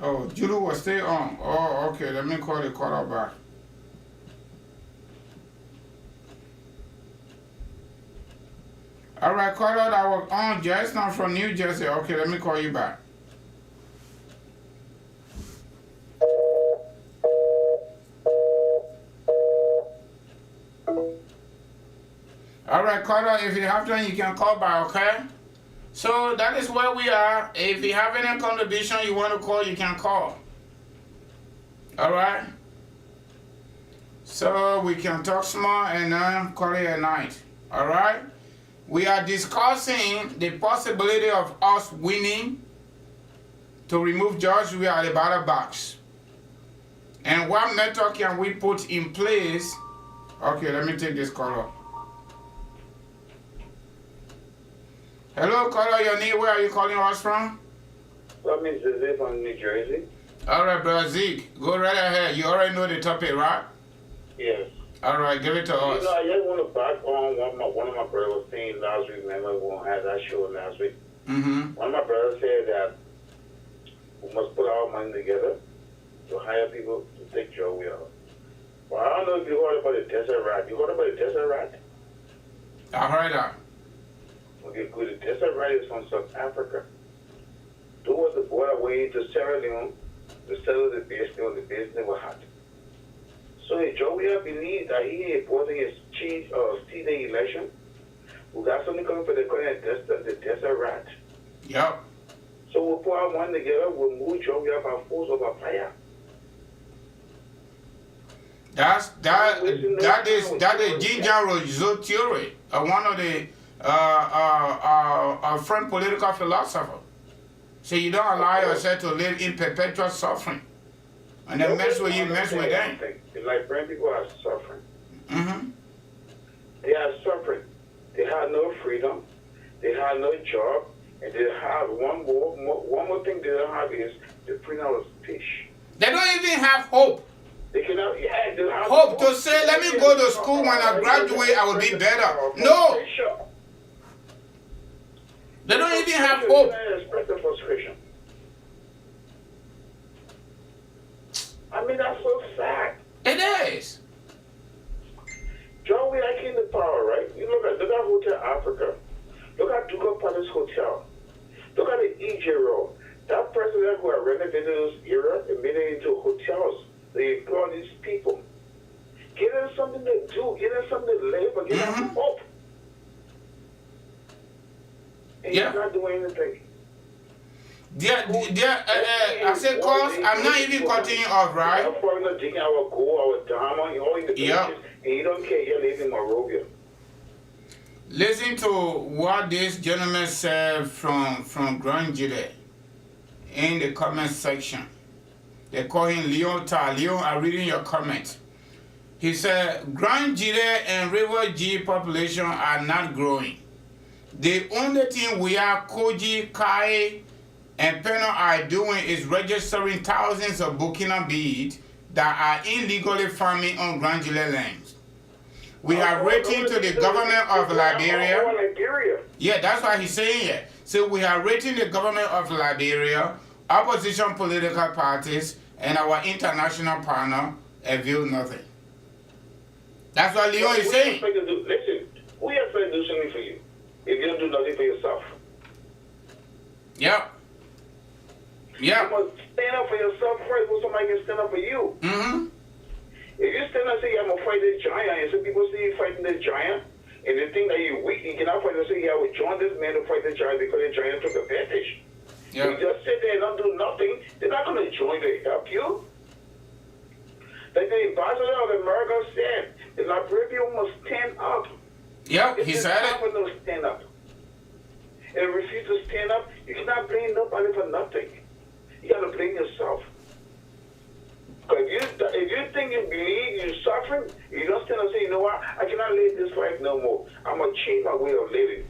Oh, Julu will stay on. Oh, okay. Let me call the caller back. All right, caller that was on just now from New Jersey. Okay, let me call you back. All right, caller, if you have time, you can call back, okay? So that is where we are. If you have any contribution you want to call, you can call. All right? So we can talk small and then call it a night. All right? We are discussing the possibility of us winning to remove George Weah at the ballot box. And what method can we put in place? Okay, let me take this caller. Hello, caller, your name, where are you calling us from? I'm Jose from New Jersey. All right, brother Zeke, go right ahead. You already know the topic, right? Yes. All right, give it to us. I just want to back on what one of my brothers was saying last week. Remember, we had that show last week. Mm-hmm. One of my brothers said that we must put our money together to hire people to take Joe Weah. Well, I don't know if you heard about the desert rat. You heard about the desert rat? I heard that. Okay, good. The desert rat is from South Africa. Towards the border way to Sierra Leone to settle the base on the base never had. So Joe Weah believed that he opposing his chief stealing election We got something coming for the current the desert rat. Yep. So we'll put our money together, we'll move John Weah by force over fire. That is Ginger Rousseau theory, one of the French political philosophers. So you don't allow yourself to live in perpetual suffering. And then mess with you, mess with them. The Liberian people are suffering. Mm-hmm. They are suffering. They have no freedom. They have no job. And they have one more thing they don't have is the freedom of speech. They don't even have hope. They cannot, yeah, they have hope to say, let me go to school when I graduate, I will be better. No. They don't even have hope. I mean, that's so sad. It is. John Weah came to power, right? You look at Hotel Africa. Look at Ducal Palace Hotel. Look at the EJ Road. That president who had renovated those era and made it into hotels. They employ these people. Give them something to do. Give them something to live and give them hope. And you're not doing anything. I said, cause I'm not even cutting you off, right? I'm foreigner taking our gold, our diamond, all in the places, and you don't care. You're living in Monrovia. Listen to what this gentleman said from Grand Jide in the comment section. They call him Leon Ta. Leon, I'm reading your comment. He said, Grand Jide and River G population are not growing. The only thing we are Koji, Kai, and Peno are doing is registering thousands of Burkina beads that are illegally farming on Grand Jide lands. We are written to the government of Liberia. Yeah, that's what he's saying here. So we are written the government of Liberia, opposition political parties, and our international partner avail nothing. That's what Leon is saying. Listen, we have to do something for you if you don't do nothing for yourself. Yep. Yep. You must stand up for yourself first before somebody can stand up for you. Mm-hmm. If you stand up and say, I'm going to fight this giant, and some people see you fighting this giant, and they think that you're weak, you cannot fight and say, yeah, I will join this man to fight the giant because the giant took advantage. If you just sit there and don't do nothing, they're not going to join to help you. Like the ambassador of America said, the Liberian people must stand up. Yep, he said it. If they stand up. And refuse to stand up, you cannot blame nobody for nothing. You got to blame yourself. Because if you think you believe you're suffering, you don't stand up and say, you know what, I cannot live this life no more. I'm going to change my way of living.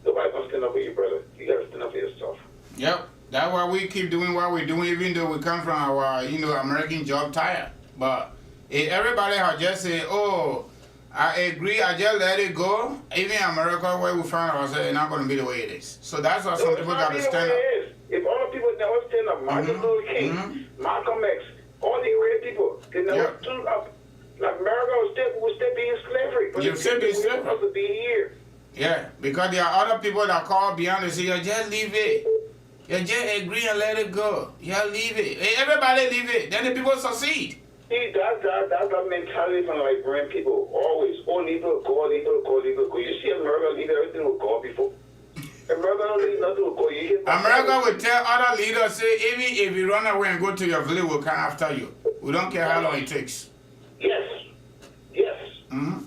Nobody can stand up for you, brother. You got to stand up for yourself. Yep, that's why we keep doing what we're doing, even though we come from our, American job tired. But if everybody had just said, oh, I agree, I just let it go, even in America where we find ourselves, it's not going to be the way it is. So that's why some people got to stand up. If all the people never stand up, Martin Luther King, Malcolm X, all the great people, they never stood up. Like America will still be in slavery. But you're still being slavery. Supposed to be here. Yeah, because there are other people that call beyond and say, you just leave it. You just agree and let it go. You leave it. Hey, everybody leave it. Then the people succeed. See, that's the mentality from like Liberian people. Always, leave it, go, leave it, go, leave it, go. You see America leave everything with God before. America don't leave nothing with God. America will tell other leaders, say, even if you run away and go to your village, we'll come after you. We don't care how long it takes. Yes. Yes. Mm-hmm.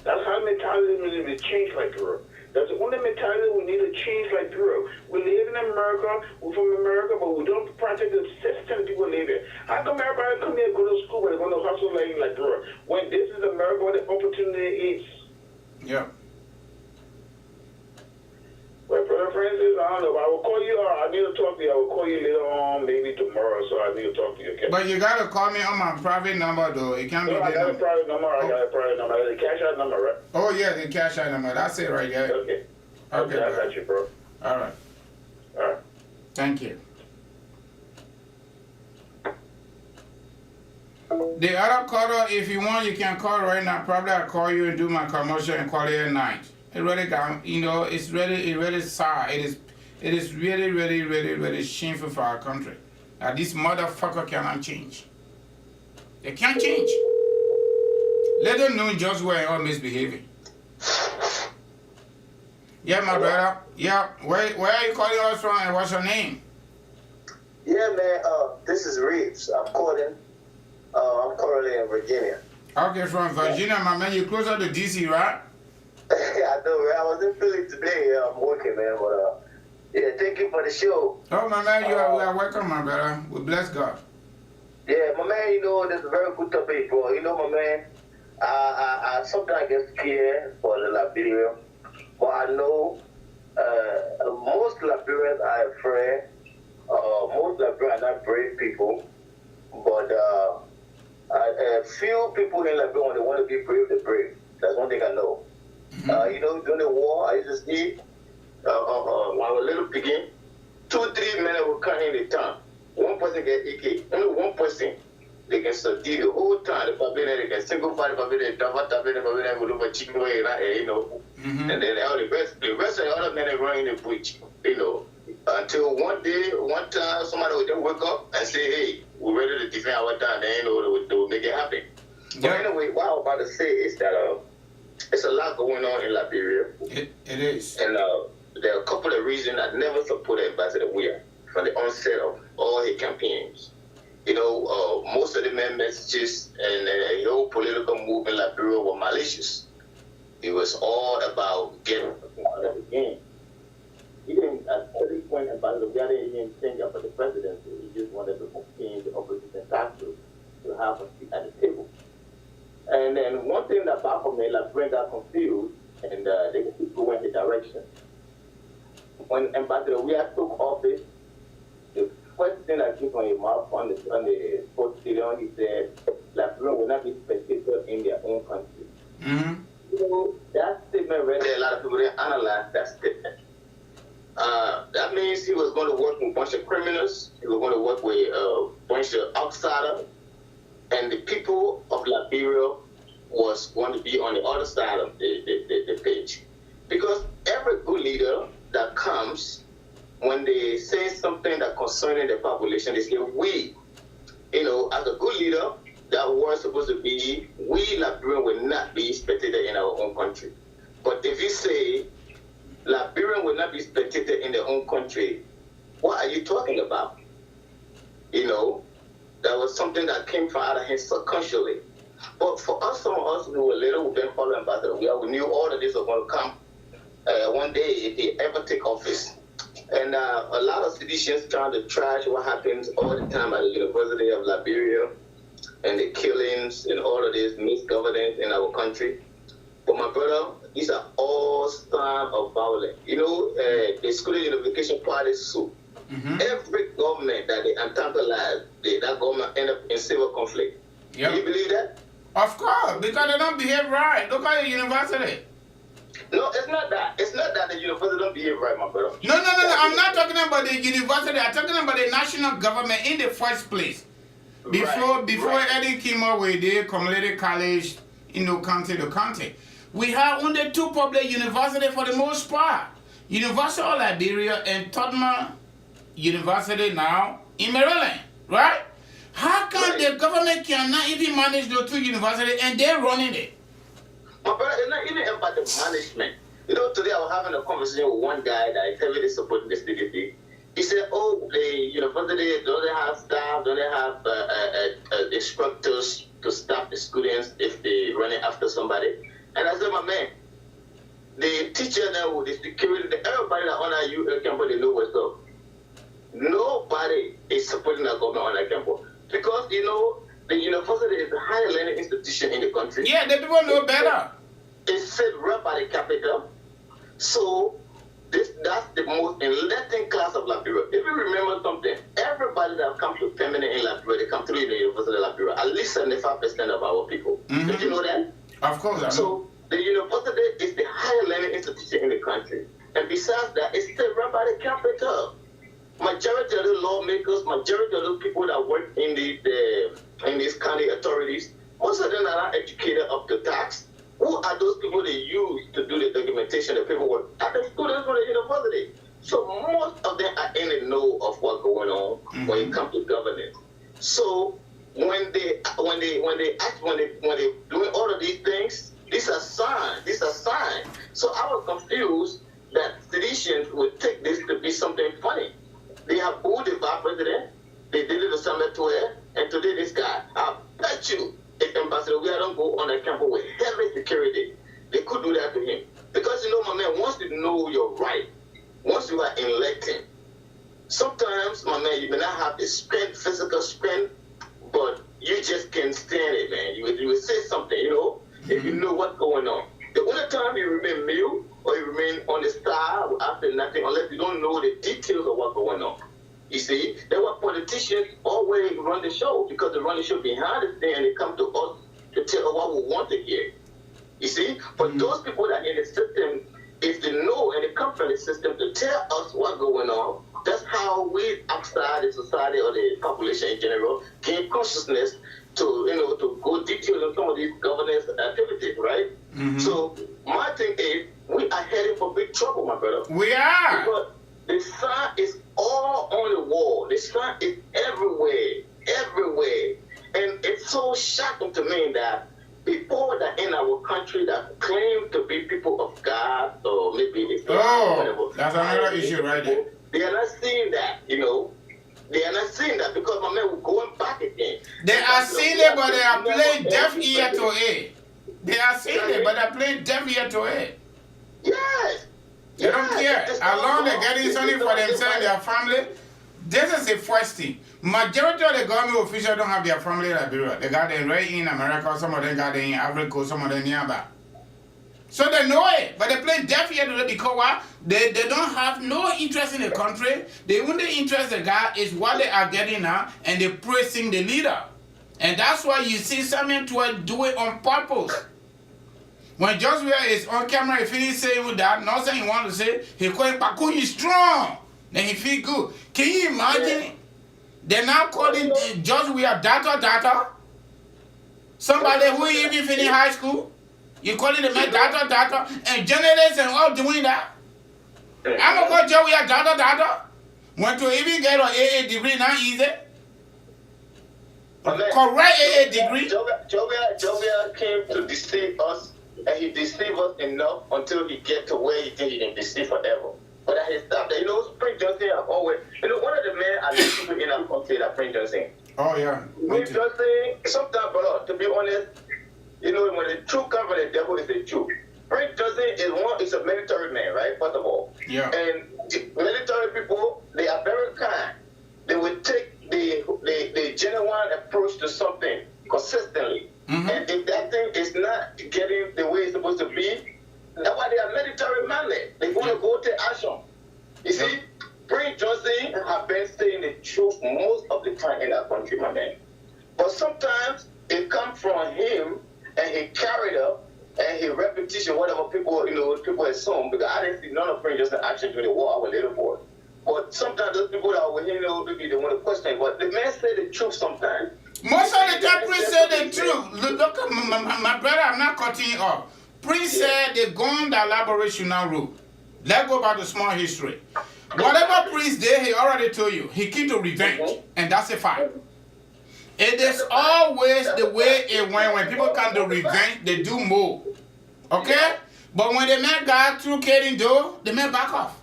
That's how mentality needs to be changed like Europe. That's the only mentality we need to change like Europe. We live in America, we're from America, but we don't practice the system people live in. How come everybody come here and go to school when they're going to hustle like Europe? When this is America, where the opportunity is. Yeah. Well, Brother Francis, I don't know. I will call you, or I need to talk to you. I will call you later on, maybe tomorrow, so I need to talk to you, okay? But you got to call me on my private number, though. It can't be I got a private number. I got a private number. The cash out number, right? Oh, yeah, the cash out number. That's it right there. Okay. Okay, I got you, bro. All right. All right. Thank you. The other caller, if you want, you can call right now. Probably I'll call you and do my commercial and call it at night. It really got, it's really sad. It is really, really, really, really shameful for our country that this motherfucker cannot change. They can't change. Let them know just where you're misbehaving. Yeah, my brother. Yeah. Where are you calling us from and what's your name? Yeah, man. This is Reeves. I'm currently in Virginia. Okay, from Virginia, my man. You closer to DC, right? I know, man. I was in Philly today. I'm working, man. But yeah, thank you for the show. Oh, my man, you are welcome, my brother. We bless God. Yeah, my man. You know, that's a very good topic, bro. You know, my man. I sometimes get scared for the Liberia, but I know most Liberians are afraid. Most Liberians are not brave people, but a few people in Liberia, when they want to be brave, they're brave. That's one thing I know. You know, during the war, I used to see when I was a little piggy, 2-3 men would come in the town. One person get AK, only one person. They can subdue the whole town. The Babylon, they can single fight the Babylon, Babylon, would over chicken away, you know. And then all the rest of the other men are running in the bush, you know. Until one time, somebody would then wake up and say, hey, we're ready to defend our town. They ain't know they would make it happen. But anyway, what I'm about to say is that it's a lot going on in Liberia. It is. And there are a couple of reasons I never supported Ambassador Weir from the onset of all his campaigns. You know, most of the main messages and the whole political movement in Liberia were malicious. It was all about getting out of the game. He didn't, at every point, Ambassador Weir didn't even think about the presidency. He just wanted to obtain the opposition council to have a seat at the table. And then one thing that baffled me, Liberians got confused, and they keep going the direction. When Ambassador Weir took office, the first thing that came from his mouth on the sports stadium, he said, Liberians will not be spectators in their own country. So that statement, right there, a lot of people didn't analyze that statement. That means he was going to work with a bunch of criminals, he was going to work with a bunch of outsiders, and the people of Liberia was going to be on the other side of the page. Because every good leader that comes, when they say something that concerning the population, they say, we, you know, as a good leader, that was supposed to be, we Liberians will not be spectated in our own country. But if you say, Liberians will not be spectated in their own country, what are you talking about? You know, that was something that came from out of him subconsciously. But for us, some of us who were little, we've been following Ambassador Weir, we knew all of this was going to come one day if they ever take office. And a lot of seditionists trying to trash what happens all the time at the University of Liberia and the killings and all of this misgovernance in our country. But my brother, these are all signs of violence. You know, the School Unification Party suit. Every government that they antagonize, that government end up in civil conflict. Yep. Do you believe that? Of course, because they don't behave right. Look at the university. No, it's not that. It's not that the university don't behave right, my brother. No. I'm not talking about the university. I'm talking about the national government in the first place. Before Eddie came up with the community college, you know, county to county. We have only 2 public universities for the most part. University of Liberia and Tottenham University now in Maryland, right? How come the government cannot even manage those 2 universities and they're running it? My brother, it's not even about the management. You know, today I was having a conversation with one guy that is heavily supporting the CDC. He said, oh, the university doesn't have staff, doesn't have instructors to stop the students if they're running after somebody. And I said, my man, the teacher now, the security, everybody that on our campus, they know what's up. Nobody is supporting the government on that campus. Because, you know, the university is the higher learning institution in the country. Yeah, the people know better. It's set right by the capital. So, that's the most enlightening class of Liberia. If you remember something, everybody that comes to permanent in Liberia, they come through the University of Liberia. At least 75% of our people. Did you know that? Of course, I know. So, the university is the higher learning institution in the country. And besides that, it's set right by the capital. Majority of the lawmakers, majority of the people that work in these county authorities, most of them are not educated up to tax. Who are those people they use to do the documentation, the paperwork? Are the students from the university. So most of them are in the know of what's going on when it comes to governance. So when they doing all of these things, these are signs. So I was confused that seditions would take this to be something funny. They have booed the vice president. They did it to Summit Tour, and today this guy, I bet you, if Ambassador we don't go on a campus with heavy security, they could do that to him. Because my man, once you know your right, once you are elected, sometimes, my man, you may not have the strength, physical strength, but you just can't stand it, man. You will say something, if you know what's going on. The only time you remain mute or you remain on the side after nothing, unless you don't know the details of what's going on. You see, that's why politicians always run the show, because they run the show behind the thing and they come to us to tell us what we want to hear. You see, for those people that in the system, if they know and they come from the system to tell us what's going on, that's how we outside the society or the population in general gain consciousness to to go detail on some of these governance activities, right? So my thing is, we are heading for big trouble, my brother. We are. Because the sign is all on the wall. The sign is everywhere, everywhere. And it's so shocking to me that people that in our country that claim to be people of God, or maybe whatever, that's another issue right there. They are not seeing that, They are not seeing that because my man, we're going back again. They are seeing it, but they are playing deaf ear to it. They are seeing it, but they are playing deaf ear to it. Yes. They don't care. As long as they're getting something for themselves and their family, this is the first thing. Majority of the government officials don't have their family in Liberia. They got them right in America, some of them got them in Africa, some of them nearby. So they know it, but they play deaf ear to it because why? They don't have no interest in the country. The only interest they got is what they are getting now, and they're praising the leader. And that's why you see Samuel Twain do it on purpose. When Joshua is on camera, if he saying that, nothing he want to say, he calling Paku, he's strong. Then he feel good. Can you imagine? They're now calling Joshua data. Somebody who even finished high school. You calling the man data, and journalists and all doing that. I'm gonna call Joshua data. Want to even get an AA degree, not easy. Correct AA degree. Joshua came to deceive us. And he deceived us enough until he get to where he think he can deceive forever. But that he stopped. Spring Johnson have always, one of the men I like people in our country that Spring Johnson. Oh yeah. Spring Johnson, sometimes, brother, to be honest, when the truth comes from the devil, is the truth. Spring Johnson is a military man, right? First of all. Yeah. And military people, they are very kind. They will take the genuine approach to something consistently. And if that thing is not getting the way it's supposed to be, that's why they are military minded. They want to go to action. You see, Prince Johnson have been saying the truth most of the time in that country, my man. But sometimes it comes from him and he carried up and he repetition whatever people assume, because I didn't see none of Prince Johnson action during the war. I was little boy. But sometimes those people that were here, maybe they want to question. But the man say the truth sometimes. Most of the time, Prince said the truth. Look, my brother, I'm not cutting you off. Prince said the gun that elaboration now rule. Let's go back to small history. Whatever Prince did, he already told you. He came to revenge, and that's a fact. It is always the way it went. When people come to revenge, they do more. Okay? But when the man got through Kaden Doe, the man back off.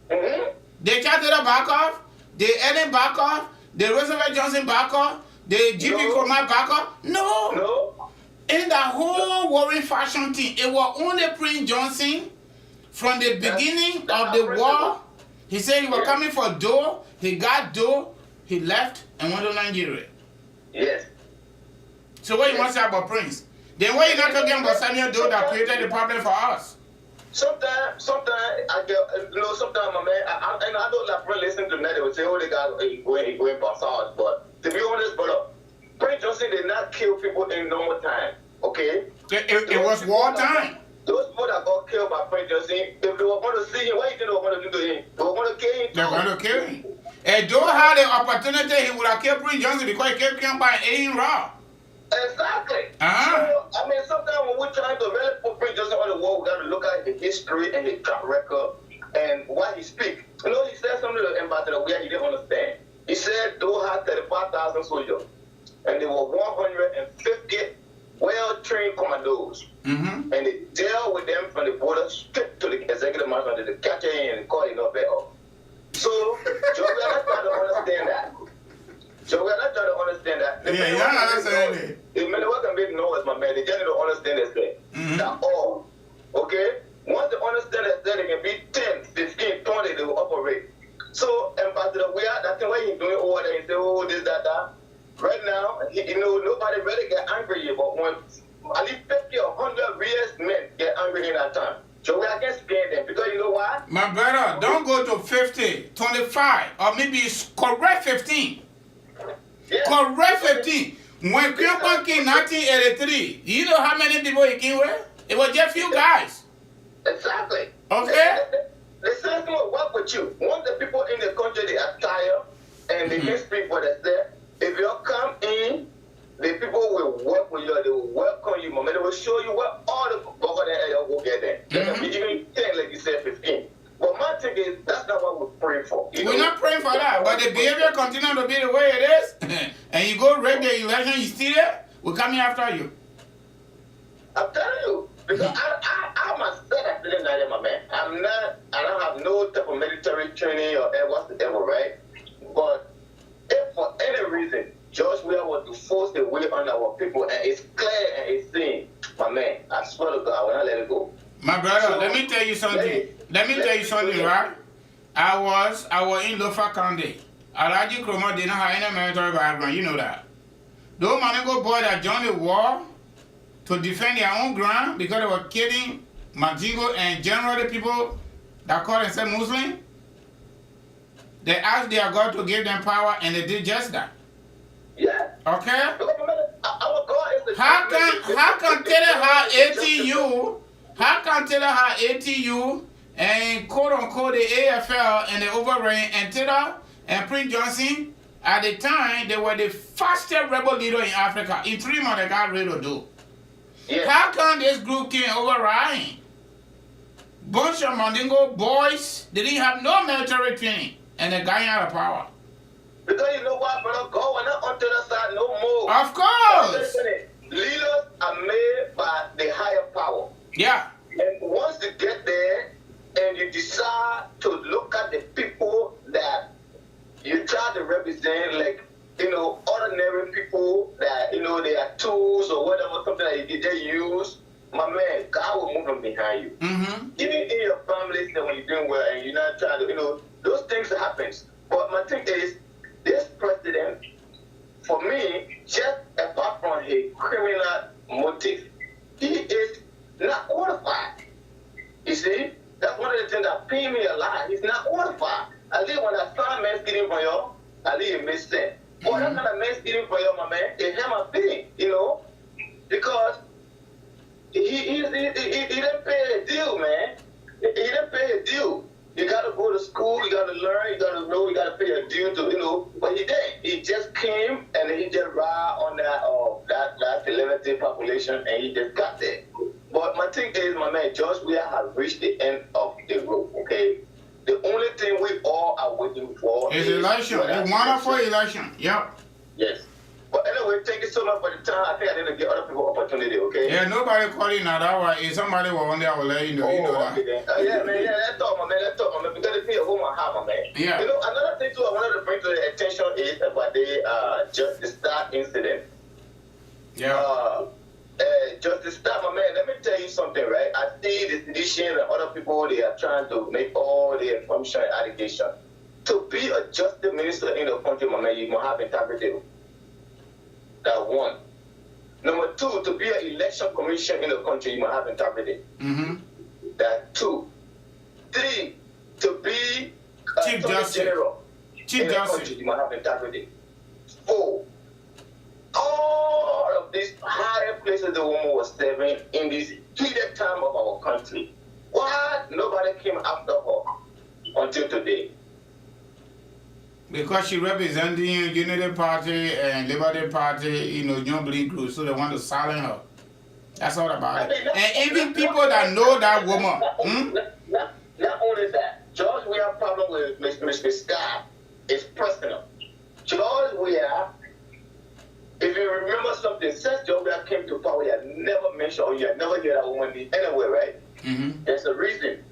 They chatted back off. They Ellen back off. The Roosevelt Johnson back off. The Jimmy Coleman back off. No. In the whole Warren fashion thing, it was only Prince Johnson from the beginning of the war. He said he was coming for Doe. He got Doe. He left and went to Nigeria. Yes. So what you want to say about Prince? Then why you not talking about Samuel Doe that created the problem for us? Sometimes I get, sometimes my man, I don't like really listen to that. They would say, oh, they got going passage. But to be honest, brother, Prince Johnson did not kill people in normal time. Okay? It was war time. Those people that got killed by Prince Johnson, if they were going to see him, what do you think they were going to do to him? They were going to kill him. They were going to kill him. And Doe had the opportunity, he would have killed Prince Johnson because he killed him by A.M. Raw. Exactly. Uh-huh. So, sometimes when we're trying to really put Prince Johnson on the wall, we got to look at his history and his track record and why he speaks. He said something to the ambassador where he didn't understand. He said Doe had 35,000 soldiers, and there were 150 well-trained commandos. And they dealt with them from the border straight to the executive much money to catch her in and call it not better. So, Joe, we are not trying to understand that. So we are not trying to understand that. The yeah, man understand it. The man who can make noise, my man, they just don't understand that thing. That's all. Okay? Once they understand that thing, they can be 10, 15, 20, they will operate. So, and by the way, that's why he's doing all that. He say, oh, this, that. Right now, you know, nobody really get angry here, but when at least 50 or 100 real men get angry in that time. So we are against scare them because you know why? My brother, don't go to 50, 25, or maybe correct 15. Yeah. Correct 15. When Kyokon came in 1983, you know how many people he came with? It was just few guys. Exactly. Okay? The system will work with you. Once the people in the country, they are tired and they can speak for themselves, if you come in, the people will work with you, they will welcome you, man. They will show you what all the people that will get there. They can be even 10, like you said, 15. But my thing is, that's not what we're praying for. We're not praying for that, but the behavior continues to be the way it is, and you go rig the election, you still there, we're coming after you. I'm telling you, because I myself am feeling that, my man. I don't have no type of military training or whatever, right? But if for any reason, George Weah was to force the way on our people, and it's clear and it's seen, my man, I swear to God, I will not let it go. My brother, so, let me tell you something. Let me tell you something, right? I was in Lofa County. Alaji Kroma did not have any military background, you know that. Those Manigo boys that joined the war to defend their own ground because they were killing Majigo and generally people that call themselves Muslim, they asked their God to give them power and they did just that. Yeah. Okay? Our God is the how can tell how ATU, how can tell how ATU and quote unquote the AFL and the overreign and Taylor and Prince Johnson at the time they were the fastest rebel leader in Africa. In 3 months they got rid of do. Yeah. How can this group can override? Bunch of Mandingo boys, they didn't have no military training and they got out of power. Because you know what, brother, God will not unto the side no more. Of course. Leaders are made by the higher power. Yeah. And once you get there and you decide to look at the people that you try to represent, like, you know, ordinary people that, you know, they are tools or whatever, something that they use, my man, God will move them behind you. Even in your family, when you're doing well and you're not trying to, you know, those things happens. But my thing is, this president, for me, just apart from his criminal motive, he is not qualified. You see, that's one of the things that pain me a lot. He's not qualified. At least when I saw a man getting for you, at least it makes sense. But that's not a man getting for you, my man. It's him a thing, you know, because he didn't pay a deal, man. He didn't pay a deal. You gotta go to school, you gotta learn, you gotta know, you gotta pay a due to, you know. But he didn't. He just came and he just ride on that limited population and he just got there. But my thing is, my man, George Weah has reached the end of the road, okay? The only thing we all are waiting for is election. A wonderful election. Yep. Yes. But anyway, thank you so much for the time. I think I didn't give other people opportunity, okay? Yeah, nobody calling now that way. If somebody was on there, I will let you know. You know that. Okay, yeah, man, yeah, let's talk, my man. Because it's here, home and half, my man. Yeah. You know, another thing too I wanted to bring to the attention is about the Justice Start incident. Yeah. Justice Start, my man, let me tell you something, right? I see the sedition and other people, they are trying to make all the information and allegations. To be a justice minister in the country, my man, you must have integrity. That one. Number two, to be an election commission in the country, you must have integrity. That two. Three, to be a Chief Justice General in the country, you must have integrity. Four, all of these higher places the woman was serving in this heated time of our country. Why nobody came after her until today? Because she representing Unity Party and Liberty Party, you know, jubilee group, so they want to silence her. That's all about it. And even people that know that woman. Not only that, George Weah problem with Ms. Scott is personal. George Weah, if you remember something, since George Weah came to power, you had never mentioned or you had never heard that woman anywhere, right? There's a reason.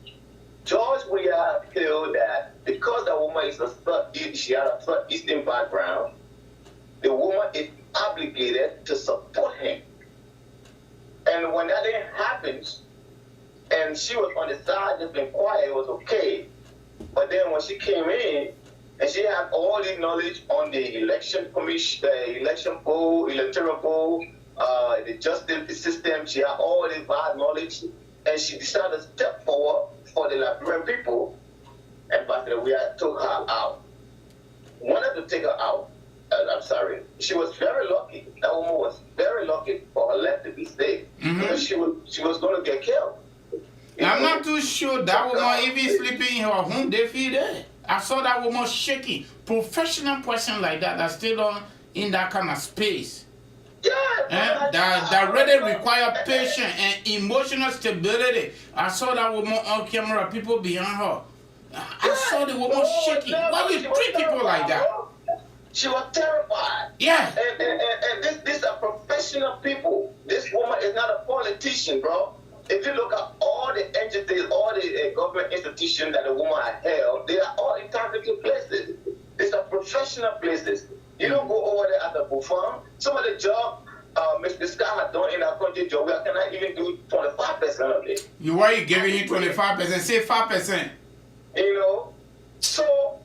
George feel that because the woman is she had a Southeastern background, the woman is obligated to support him. And when that didn't happen, and she was on the side just being quiet, it was okay. But then when she came in, and she had all the knowledge on the election commission, the election poll, electoral poll, the justice system, she had all the bad knowledge, and she decided to step forward for the Liberian people, and Pastor we took her out. Wanted to take her out. I'm sorry. She was very lucky. That woman was very lucky for her life to be saved. Because she was going to get killed. I'm not too sure that woman even sleeping in her home, they feel there. I saw that woman shaking. Professional person like that still on in that kind of space. Yeah. That really require patience and emotional stability. I saw that woman on camera, people behind her. I saw the woman shaking. Why you treat people like that? She was terrified. Yeah. And these are professional people. This woman is not a politician, bro. If you look at all the entities, all the government institutions that the woman has held, they are all in targeted places. These are professional places. You don't go over there as a buffoon. Some of the job Mr. Scott has done in our country, Joe, we cannot even do 25% of it. Why are you giving him 25%? Say 5%. You know? So,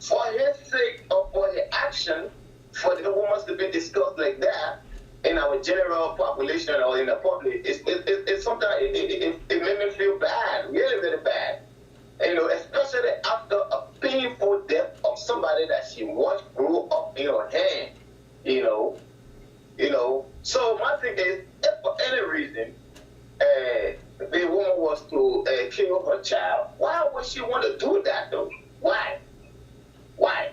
for his sake or for his action, for the woman to be discussed like that in our general population or in the public, it's sometimes it made me feel bad, really, really bad. You know, especially after a painful death of somebody that she once grew up in her hand. You know. So my thing is, if for any reason the woman was to kill her child, why would she want to do that though? Why? Why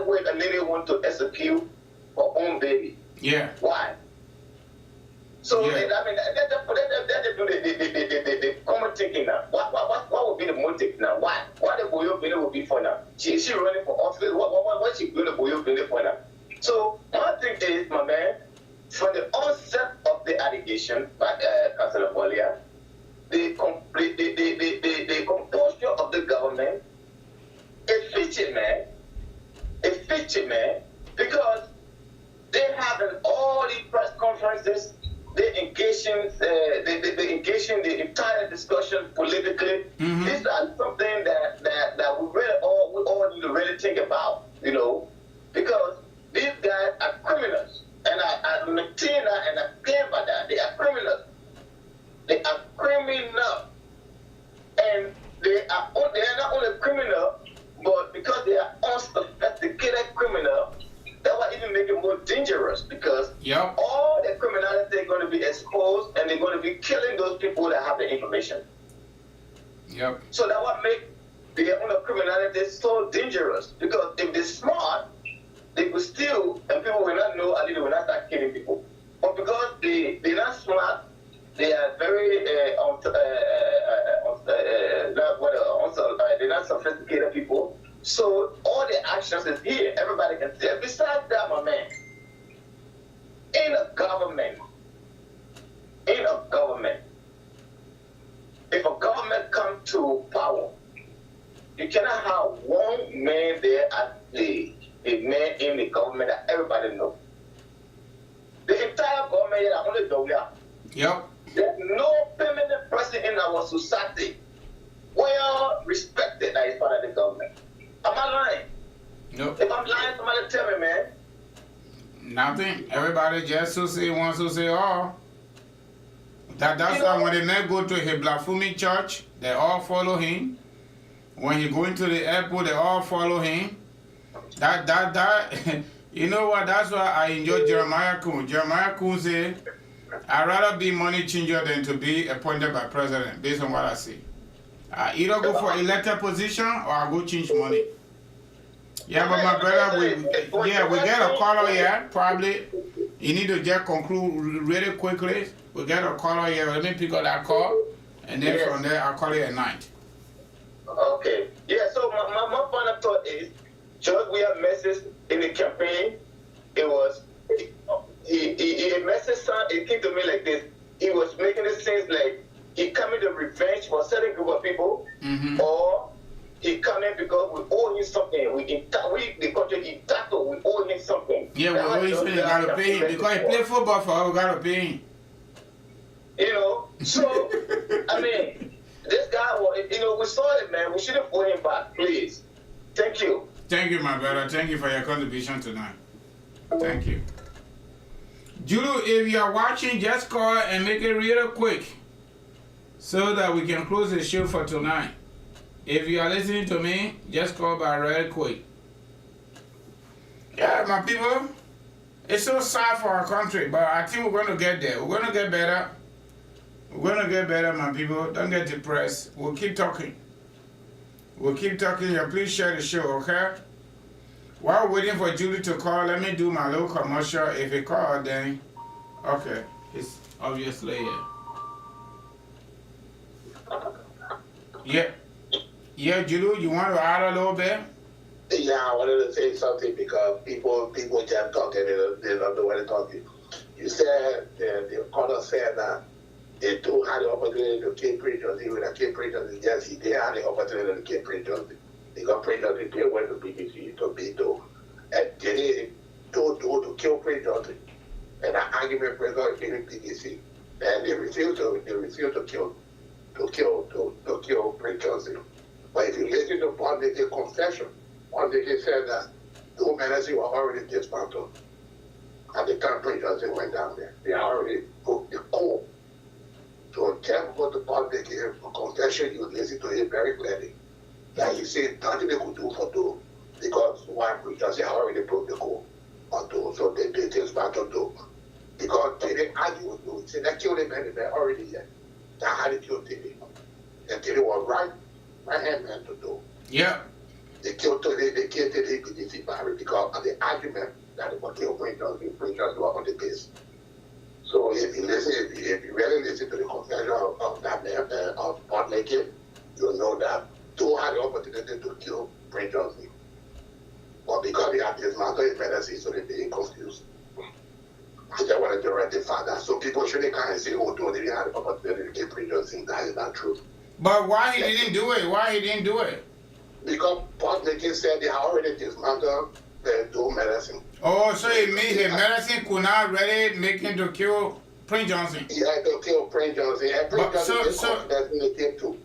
would a lady want to execute her own baby? Yeah. Why? So I mean, that's the common thinking now. What would be the motive now? Why the Boyo Bene would be for now? She running for office. What she doing the Boyo Bene for now? So my thing is, my man, from the onset of the allegation by Councillor Bolia, the composure of the government is fidgety, man. It's fidgety, man, because they having all these press conferences. They engage in the entire discussion politically. These are something that we all need to really think about, you know, because these guys are criminals, and I maintain that and I stand by that. They are criminals. They are criminal, and they are not only criminal, but because they are unsophisticated criminal. That will even make it more dangerous because all the criminality is going to be exposed and they're going to be killing those people that have the information. Yep. So that will make the own criminality so dangerous because if they're smart, they will steal and people will not know and they will not start killing people. But because they're not smart, they are very they're not sophisticated people. So all the actions is here. Everybody can see it. Besides that, my man, in a government, if a government comes to power, you cannot have one man there as the man in the government that everybody knows. The entire government is only the Yep. There's no permanent person in our society well respected that is part of the government. Am I lying? Nope. If I'm lying, somebody tell me, man. Nothing. Everybody just to say wants to say all. That's why when the man go to his Blafumi church, they all follow him. When he go into the airport, they all follow him. That you know what? That's why I enjoy Jeremiah Kuhn. Jeremiah Kuhn said, I'd rather be money changer than to be appointed by president, based on what I see. I either go for elected position or I go change money. Yeah, but my brother, we get a caller here. Probably you need to just conclude really quickly. We get a caller here. Let me pick up that call, and then from there I'll call you at night. Okay. Yeah. So my final thought is, George, we have messages in the campaign. It was he message. It came to me like this. He was making it seem like he coming to revenge for a certain group of people, or he because we owe him something. The country entitled, we owe him something. Yeah, we owe him something. We gotta pay him because he played football for us. We gotta pay him. You know, so I mean, this guy, we saw it, man. We should have put him back, please. Thank you. Thank you, my brother. Thank you for your contribution tonight. Thank you. Julu, if you are watching, just call and make it real quick so that we can close the show for tonight. If you are listening to me, just call by real quick. Yeah, my people, it's so sad for our country, but I think we're going to get there. We're going to get better. We're going to get better, my people. Don't get depressed. We'll keep talking. We'll keep talking here. Please share the show, okay? While waiting for Julie to call, let me do my little commercial. If he called, then, okay, it's obviously here. Yeah. Yeah, Julie, you want to add a little bit? Yeah, I wanted to say something because people just talking, they don't know what they're talking. You said, the caller said that they do have the opportunity to kill preachers, even the kill preachers, yes, they had the opportunity to kill preachers. They got preachers, they went to BBC, to Beto, and they to kill preachers. And the argument breaks out in BBC. And they refuse to kill preachers. But if you listen to Paul Dickey's confession, Paul Dickey said that two ministries were already dismantled. At the time preachers went down there. They already broke the core. So just go to Paul Dickey's confession, you listen to it very clearly. That he said nothing they could do for two, because one preachers they already broke the core on two, so they dismantled two. Because they didn't argue with two. See, they killed him and they're already here. That's how they killed Tilly. And Tilly was right hand man to do. Yeah. They killed Tilly, they killed Tilly because of the argument that they were killed preachers were on the base. So if you really listen to the confession of that man, of Paul Dickey, you'll know that two had the opportunity to kill Prince Johnson. But because they had dismantled his medicine, so they're being confused. I just wanted to rectify that. So people shouldn't come and say, oh, no, they didn't have the opportunity to kill Prince Johnson. That is not true. But why he didn't do it? Why he didn't do it? Because Paul Dickey said they already dismantled the two medicine. Oh, so it means the medicine could not really make him to kill Prince Johnson. Yeah, to kill Prince Johnson. And Prince Johnson that's in the came too.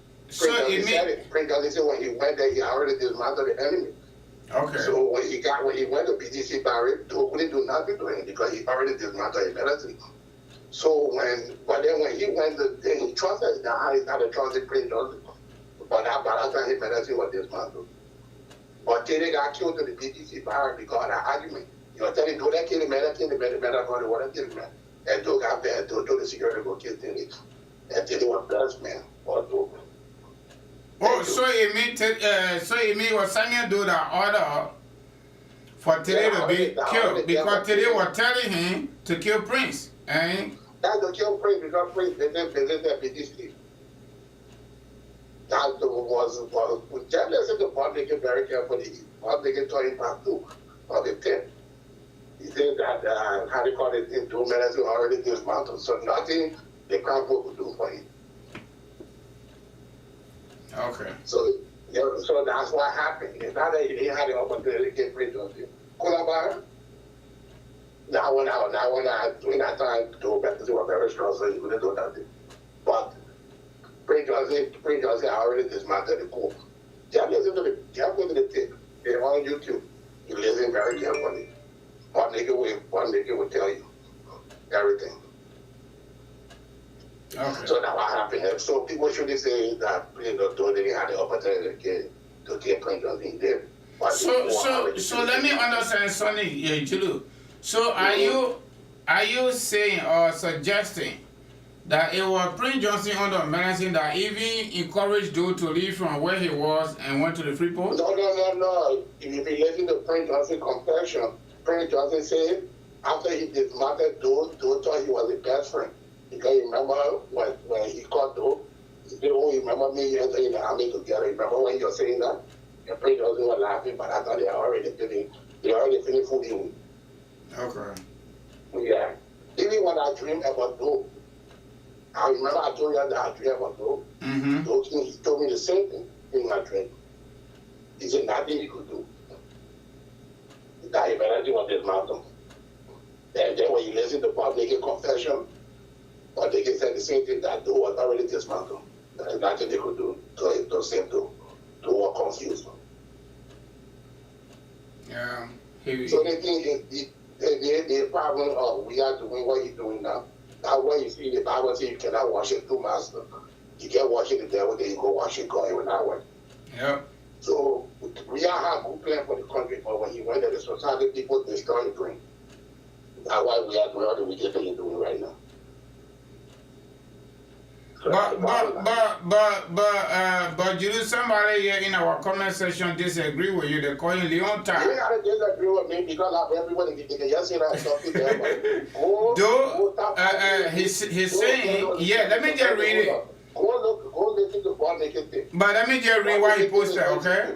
Prince Johnson said when he went there, he already dismantled the enemy. Okay. So when he went to BTC Barrett, they couldn't do nothing to him because he already dismantled his medicine. So but then when he went, he trusted that he's not a trusted Prince Johnson. But that time his medicine was dismantled. But then they got killed to the BTC Barrett because of that argument. You know, telling do that kill the man, God, they want to kill the man. And they got there, told the security to go kill Tilly. And Tilly was blessed, man. Oh, so it means what Samuel do the order for Tilly to be killed because Tilly was telling him to kill Prince. And that's to kill Prince because Prince didn't BTC. That was just listen to Paul Dickey very carefully. Paul Dickey told him back to on the 10th. He said that how they call it in 2 minutes were already dismantled. So nothing the crown could do for him. Okay. So that's what happened. It's not that he didn't have the opportunity to get rid of him. Collaborate. Now when I during that time to because they were very strong, so he couldn't do nothing. But Prince Johnson already dismantled the coup. Just listen to the tape. They're on YouTube. You listen very carefully. One nigga will tell you everything. Okay. So that's what happened. So people shouldn't say that they didn't have the opportunity to get Prince Johnson there. So let me understand, Sonny, Julu. So are you saying or suggesting that it was Prince Johnson under medicine that even encouraged Joe to leave from where he was and went to the free port? No. If you listen to Prince Johnson's confession, Prince Johnson said after he dismantled Joe thought he was his best friend. Because you remember when he caught Joe, he said, oh, you remember me and in the army together. Remember when you were saying that? And Prince Johnson was laughing, but I thought they already finished fooling. Okay. Yeah. Even when I dream about Joe, I remember I told you that I dream about Joe. Mm-hmm. He told me the same thing in my dream. He said nothing he could do. That he better do what dismount him. And then when you listen to Paul making confession, or they can say the same thing that Doe was already dismantled. There's nothing they could do to seem to walk confused. Yeah. So the thing is, the problem of we are doing what he's doing now. That's why you see the Bible says you cannot worship two masters. You can't worship the devil, then you go worship God. It will not work. Yep. So we are have a good plan for the country, but when he went to the society, people destroy the brain. That's why we are doing all the wicked thing you're doing right now. But you know somebody here in our comment section disagree with you. They call you Leon Tar. You gotta disagree with me because everybody can just say that stuff to them. He's saying, yeah, let me just read it. Go listen to Paul making thing. But let me just read what he posted, okay?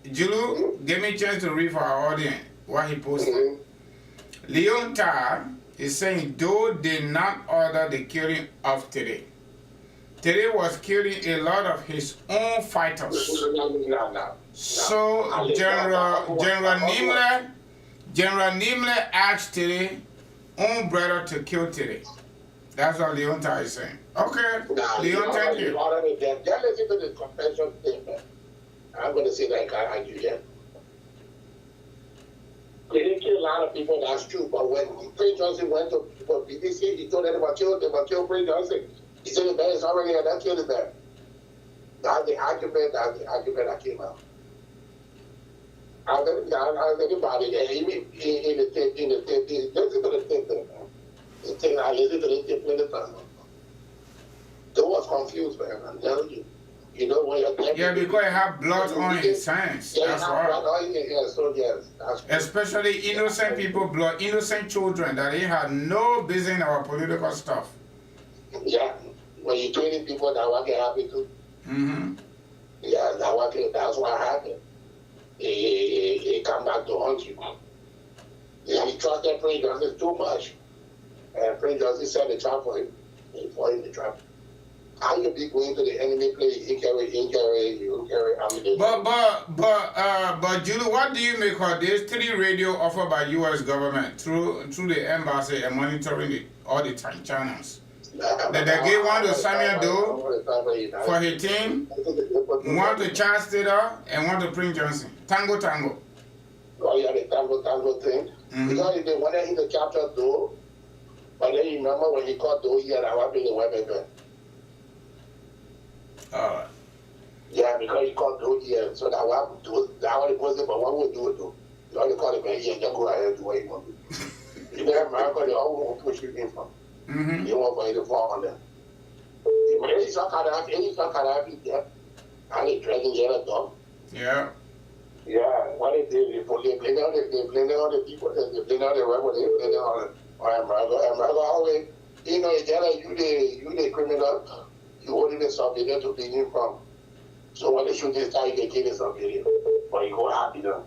Julu, give me a chance to read for our audience what he posted. Leon Tar is saying, Doe did not order the killing of today. Today was killing a lot of his own fighters. So General Nimle asked today own brother to kill today. That's what Leon Tar is saying. Okay, Leon, thank you. Just listen to the confession statement. I'm going to say that I can't argue yet. They didn't kill a lot of people, that's true. But when Prince Johnson went to BBC, he told them they were killed Prince Johnson. He said the bear is already here, that killed the bear. That's the argument that came out. As anybody there, even in the tape, listen to the tape there, man. The thing I listened to the tape many times. They was confused, man, I'm telling you. You know when you're yeah, because it have blood on his hands. Yeah, that's why. Blood on your hands, so yes. Especially innocent people, blood, innocent children that they had no business in our political stuff. Yeah, when you're training people, that's what can happen too. Yeah, that's what happened. He come back to haunt you. Yeah, he trusted Prince Johnson too much. And Prince Johnson set the trap for him. He fought in the trap. How you be going to the enemy place? You carry ammunition. But Julie, what do you make of this 3 radio offered by U.S. government through the embassy and monitoring all the channels? That they gave one to Samuel Doe for his team, one to Charles Taylor, and one to Prince Johnson. Tango. Oh yeah, the tango thing. Because they wanted him to capture Doe, but then you remember when he caught Doe, he had a weapon in weapon. Alright. Yeah, because he caught Doe here, so that what it was, but what would do it though? You only call him here, just go ahead and do what you want to do. You never America, they all want to push you in from. They want for you to fall on them. Any some kind of there, and they dragging the dog. Yeah. Yeah, what they did, they blame all the people, they blame all the rebels, they blame all America always, you know, you the criminal, you holding the surveillance to be in from. So when they shoot this guy, they kill the surveillance, but you go happy though.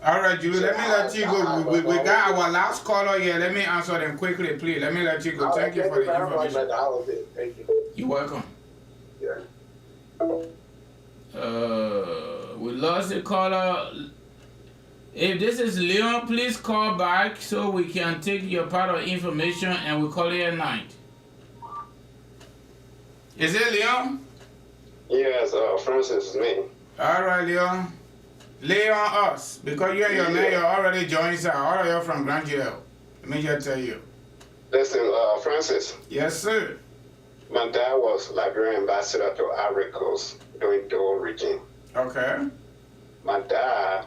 All right, Julie, let me let you go. We got our last caller here. Let me answer them quickly, please. Let me let you go. Thank you for the information. Thank you. You're welcome. Yeah. We lost the caller. If this is Leon, please call back so we can take your part of information and we call it at night. Is it Leon? Yes, Francis is me. All right, Leon. Lay on us, because you and your man, you're already joined, sir. All of you from Grand Jail. Let me just tell you. Listen, Francis. Yes, sir. My dad was Liberian ambassador to Ivory Coast during the old regime. Okay. My dad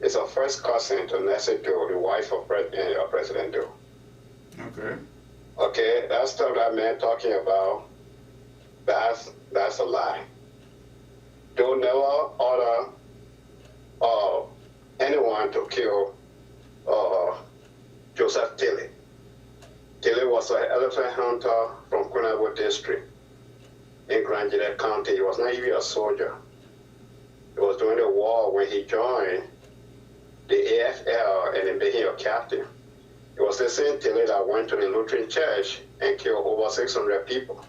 is a first cousin to Nessie Doe, the wife of President Doe. Okay. Okay, that stuff that man talking about, that's a lie. Doe never ordered anyone to kill Joseph Tilly. Tilly was an elephant hunter from Kunabo district in Grand Jail County. He was not even a soldier. It was during the war when he joined the AFL and he became a captain. It was the same Tilly that went to the Lutheran church and killed over 600 people.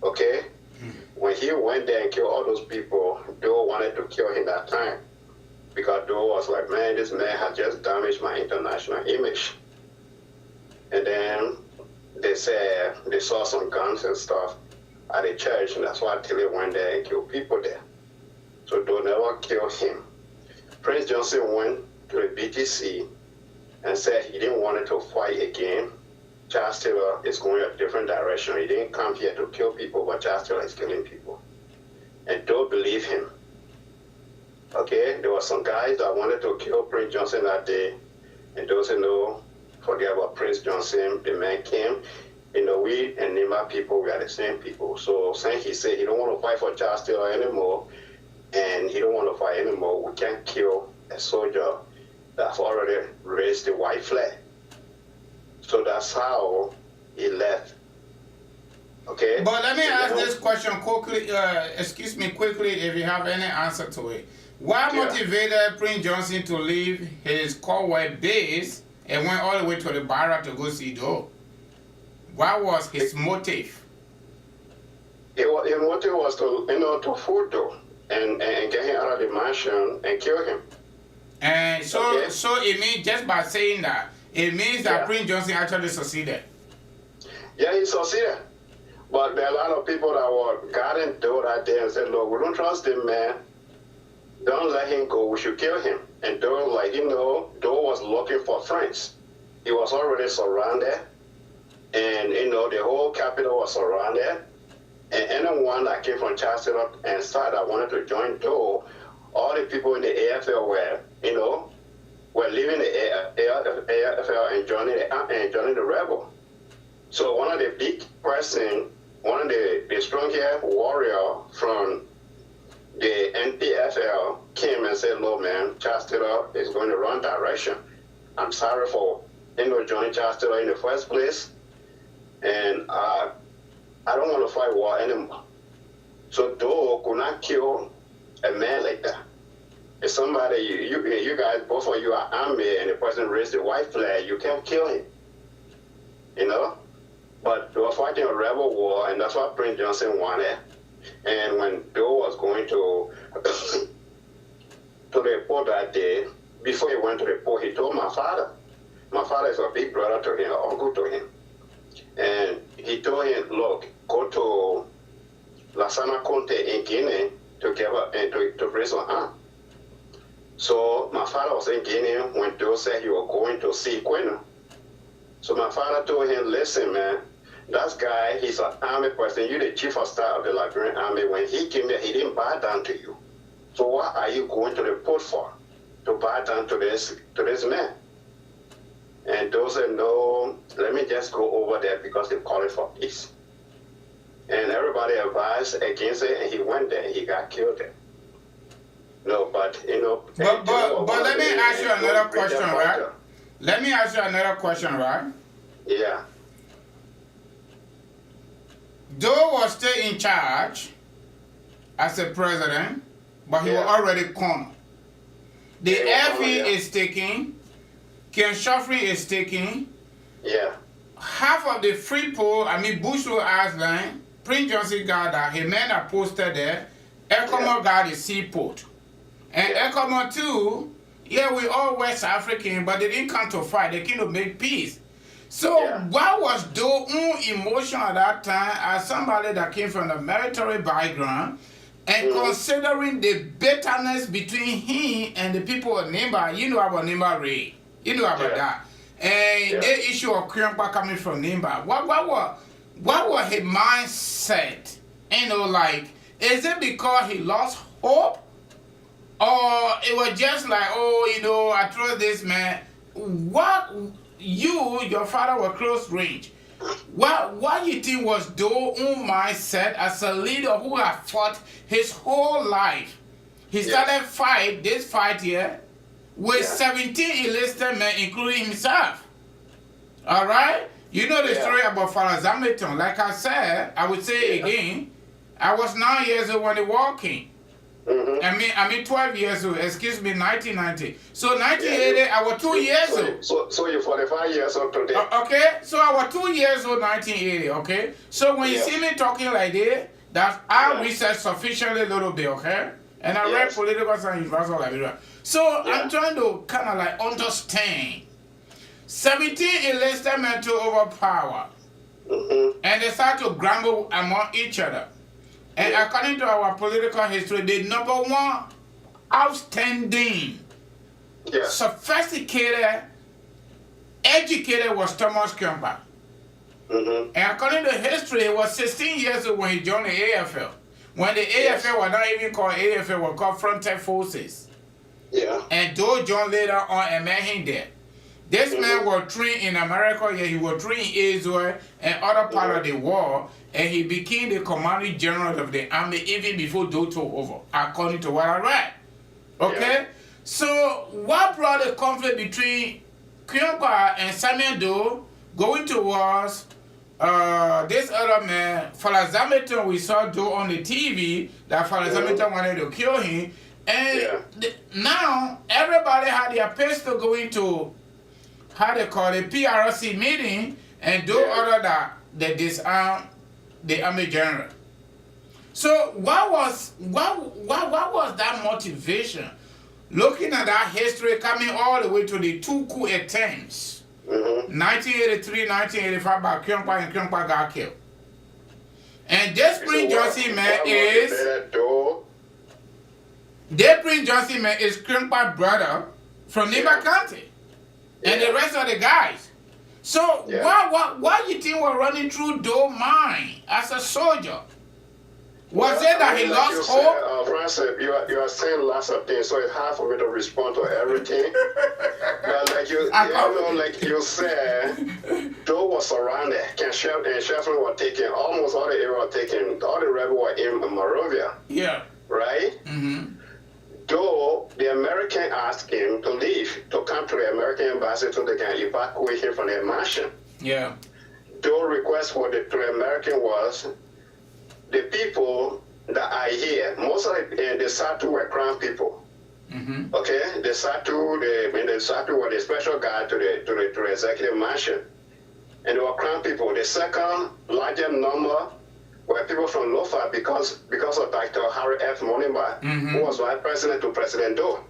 Okay? when he went there and killed all those people, Doe wanted to kill him that time. Because Doe was like, man, this man has just damaged my international image. And then they said they saw some guns and stuff at the church, and that's why Tilly went there and killed people there. So Doe never killed him. Prince Johnson went to the BTC and said he didn't want to fight again. Charles Taylor is going a different direction. He didn't come here to kill people, but Charles Taylor is killing people. And Doe believed him. Okay, there were some guys that wanted to kill Prince Johnson that day, and Doe said, no, forget about Prince Johnson. The man came. You know, we and Nima people, we are the same people. So since he said he don't want to fight for Charles Taylor anymore, and he don't want to fight anymore, we can't kill a soldier that's already raised the white flag. So that's how he left. Okay? But let me ask this question quickly, quickly, if you have any answer to it. What motivated Prince Johnson to leave his Cornwall base and went all the way to the barrack to go see Doe? What was his motive? His motive was to fool Doe and get him out of the mansion and kill him. And so it means, just by saying that, it means that Prince Johnson actually succeeded. Yeah, he succeeded. But there are a lot of people that were guarding Doe that day and said, look, we don't trust him, man. Don't let him go. We should kill him. And Doe, like, Doe was looking for friends. He was already surrounded. And, the whole capital was surrounded. And anyone that came from Charles Taylor and started that wanted to join Doe, all the people in the AFL were, were leaving the AFL and joining the rebel. So one of the big person, one of the strong-haired warrior from the NPFL came and said, look, man, Charles Taylor is going the wrong direction. I'm sorry for joining Charles Taylor in the first place, and I don't want to fight war anymore. So Doe could not kill a man like that. If somebody, you guys, both of you are army, and the person raised the white flag, you can't kill him. But they were fighting a rebel war, and that's what Prince Johnson wanted. And when Doe was going to the port that day, before he went to the port, he told my father. My father is a big brother to him, an uncle to him. And he told him, look, go to Lassana Conte in Guinea to raise an arm. So my father was in Guinea when Doe said he was going to see Quena. So my father told him, listen, man, that guy, he's an army person. You're the chief of staff of the Liberian army. When he came here, he didn't bow down to you. So what are you going to the port for? To bow down to this man? And Doe said, no, let me just go over there because they're calling for peace. And everybody advised against it, and he went there and he got killed there. No, but But let me ask you another question, right? Let me ask you another question, right? Yeah. Doe was still in charge as a president, but he was already gone. The FE is taking, Ken Shoffrey is taking. Yeah. Half of the Freeport, Bush Road Island, Prince Johnson got that. He men are posted there. Ecomo got the seaport. And Ecomo too, we all West African, but they didn't come to fight. They came to make peace. So what was Doe's own emotion at that time as somebody that came from a military background and considering the bitterness between him and the people of Nimba? You know about Nimba Ray. You know about that. And the issue of Kriompa coming from Nimba. What was his mindset? Is it because he lost hope? Or it was just like, I trust this man. Your father was close range. What you think was Doe's own mindset as a leader who had fought his whole life? He started this fight here with 17 enlisted men, including himself. All right? You know the story about Father Zambeton. Like I said, I would say again, I was 9 years old when the war came. I mean 12 years old, 1990. So 1980, I was 2 years old. So you're 45 years old today. Okay, so I was 2 years old, 1980, okay? So when you see me talking like this, that I researched sufficiently a little bit, okay? And I read political science in University of Liberia. So I'm trying to kind of like understand. 17 enlisted men took over power. And they started to grumble among each other. And according to our political history, the number one outstanding, sophisticated, educated was Thomas Kemper. And according to history, he was 16 years old when he joined the AFL. When the AFL was not even called AFL, was called Frontier Forces. And Joe joined later on and met him there. This man was trained in America, he was trained in Israel and other part of the world, and he became the commanding general of the army even before Joe took over, according to what I read. Okay? So, what brought the conflict between Kyompa and Samuel Doe going towards this other man, Falazameton? We saw Joe on the TV that Falazameton wanted to kill him, and now everybody had their pistol going to how they call it, PRC meeting, and do other that they disarm the army general. So what was that motivation? Looking at that history coming all the way to the two coup attempts, 1983, 1985 by Kyompa, and Kyompa got killed. And this Prince Johnson man is Kyompa's brother from Niba County. And the rest of the guys. So why you think we're running through Doe's mind as a soldier? Was it that he lost hope? Francis, you are saying lots of things, so it's hard for me to respond to everything. But like you said, Doe was surrounded. And Sheffield was taken, almost all the area was taken. All the rebels were in Monrovia. Right? Though the American asked him to leave, to come to the American embassy so they can evacuate him from the mansion. Though request for the American was the people that are here, most of the Satu were crown people. Okay, the Satu were the special guard to the executive mansion, and they were crown people. The second largest number were people from Lofa because of Dr. Harry F. Monimba, who was vice president to President Doe.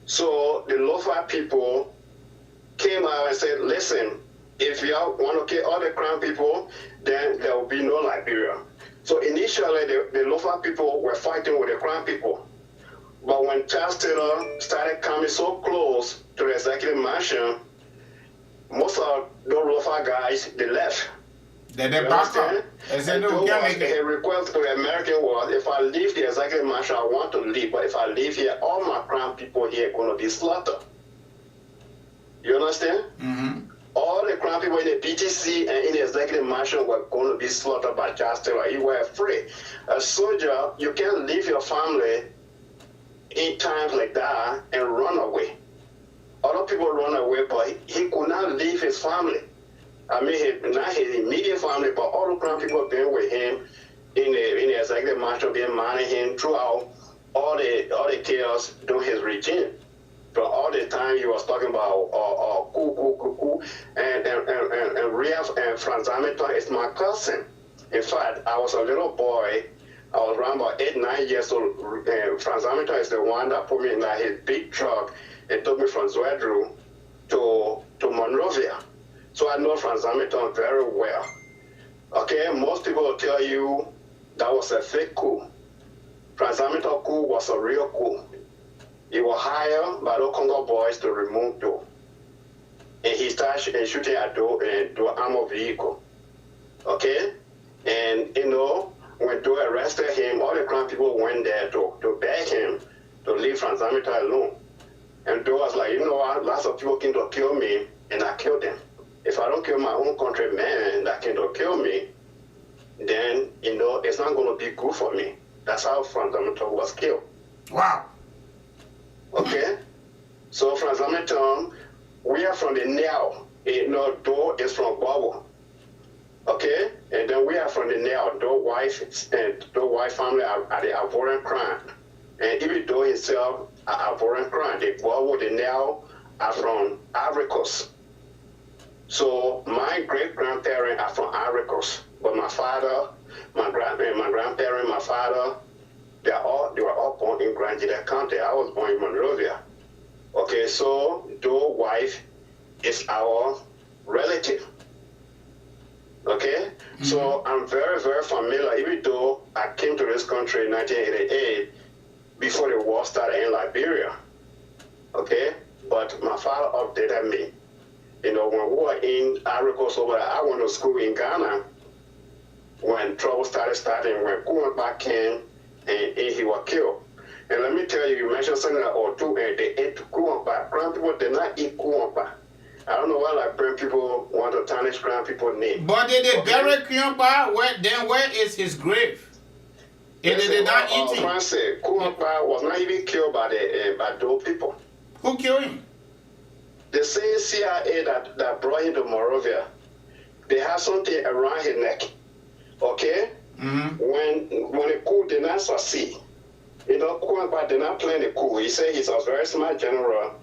So the Lofa people came out and said, listen, if you want to kill all the crown people, then there will be no Liberia. So initially, the Lofa people were fighting with the crown people. But when Charles Taylor started coming so close to the executive mansion, most of those Lofa guys, they left. Then they back up. His request to the American was, if I leave the executive mansion, I want to leave. But if I leave here, all my crown people here are going to be slaughtered. You understand? All the crown people in the BTC and in the executive mansion were going to be slaughtered by Charles Taylor. You were afraid. A soldier, you can't leave your family in times like that and run away. Other people run away, but he could not leave his family. I mean, not his immediate family, but all the crown people been with him in the executive mansion, been manning him throughout all the chaos during his regime. But all the time he was talking about coup, and Riaf and Franz Hamilton is my cousin. In fact, I was a little boy. I was around about 8, 9 years old. Franz Hamilton is the one that put me in his big truck and took me from Zwedru to Monrovia. So I know Franz Hamilton very well. Okay, most people will tell you that was a fake coup. Franz Hamilton coup was a real coup. He was hired by the Congo boys to remove Doe. And he started shooting at Doe and to an armored vehicle. Okay? And, you know, when Doe arrested him, all the crown people went there to beg him to leave Franz Hamilton alone. And Doe was like, you know what, lots of people came to kill me, and I killed them. If I don't kill my own countrymen that came to kill me, then, you know, it's not going to be good for me. That's how Franz Hamilton was killed. Wow. Okay? So Franz Hamilton, we are from the Nile. You know, Doe is from Bobo. Okay? And then we are from the Nile. Doe wife and Doe wife family are the Ivorian crown. And even Doe himself are Ivorian crown. The Bobo, the Nile are from Ivory Coast. So my great-grandparents are from Ivory Coast. But my father my grandparents, my father, they were all born in Grand Junction County. I was born in Monrovia. Okay, so Doe's wife is our relative. Okay, so I'm very, very familiar. Even though I came to this country in 1988, before the war started in Liberia. Okay, but my father updated me. You know, when we were in Ivory Coast over there, I went to school in Ghana when trouble started, when Kuwamba came and he was killed. And let me tell you, you mentioned something or two, and they ate Kuwamba. Grand people did not eat Kuwamba. I don't know why Liberian people want to tarnish Grand people's name. But did they bury Kuwamba? Where is his grave? If they did not eat him. Francis, Kuwamba was not even killed by those people. Who killed him? The same CIA that brought him to Monrovia, they had something around his neck. Okay? When the coup did not succeed, you know, Kuwamba did not plan the coup. He said he's a very smart general,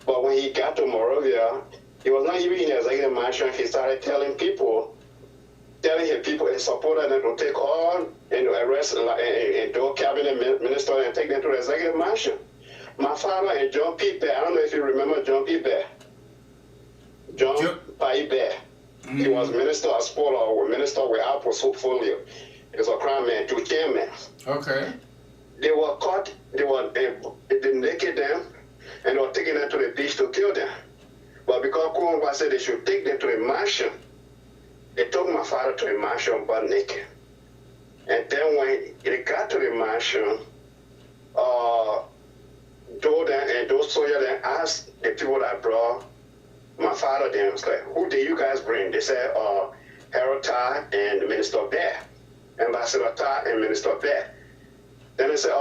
but when he got to Monrovia, he was not even in the executive mansion. He started telling his people, his supporters, to take all and arrest and do cabinet ministers and take them to the executive mansion. My father and John P. Bear, I don't know if you remember John P. Bear. John P. Bear. He was minister of sport or minister with our portfolio. He was a crime man, two chairmen. Okay. They were caught, they naked them, and they were taken them to the beach to kill them. But because Kuwamba said they should take them to the mansion, they took my father to the mansion butt naked. And then when they got to the mansion, those soldiers then asked the people that brought my father then, was like, who did you guys bring? They said, Harold Ty and Minister Bear, Ambassador Ty and Minister Bear. Then they said,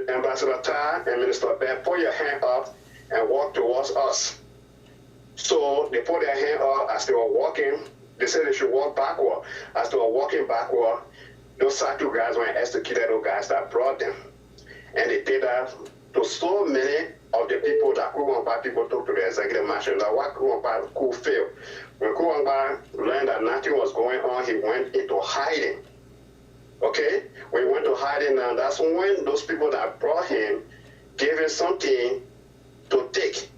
Ambassador Ty and Minister Bear, put your hand up and walk towards us. So they put their hand up as they were walking. They said they should walk backward. As they were walking backward, those SATU guys went and executed those guys that brought them. And they did that to so many of the people that Kuwamba people took to the executive mansion. That why Kuwamba coup failed. When Kuwamba learned that nothing was going on, he went into hiding. Okay? When he went to hiding, now that's when those people that brought him gave him something to take.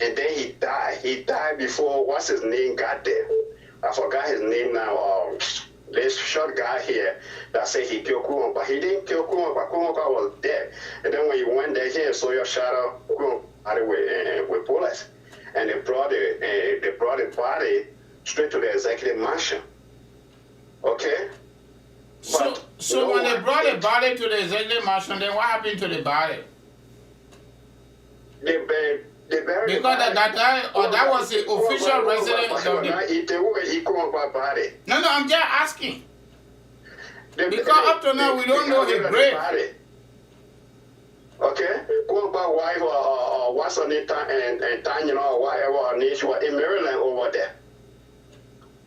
And then he died. He died before, what's his name, got there. I forgot his name now. This short guy here that said he killed Kuwamba. He didn't kill Kuwamba. Kuwamba was dead. And then when he went there, he saw your shadow with bullets. And they brought the body straight to the executive mansion. Okay? So when they brought the body to the executive mansion, then what happened to the body? They buried because that was the official residence of the body. No, I'm just asking. Because up to now we don't know his grave. Okay? Kuwamba wife or what's her name and Tanya or whatever, she was in Maryland over there.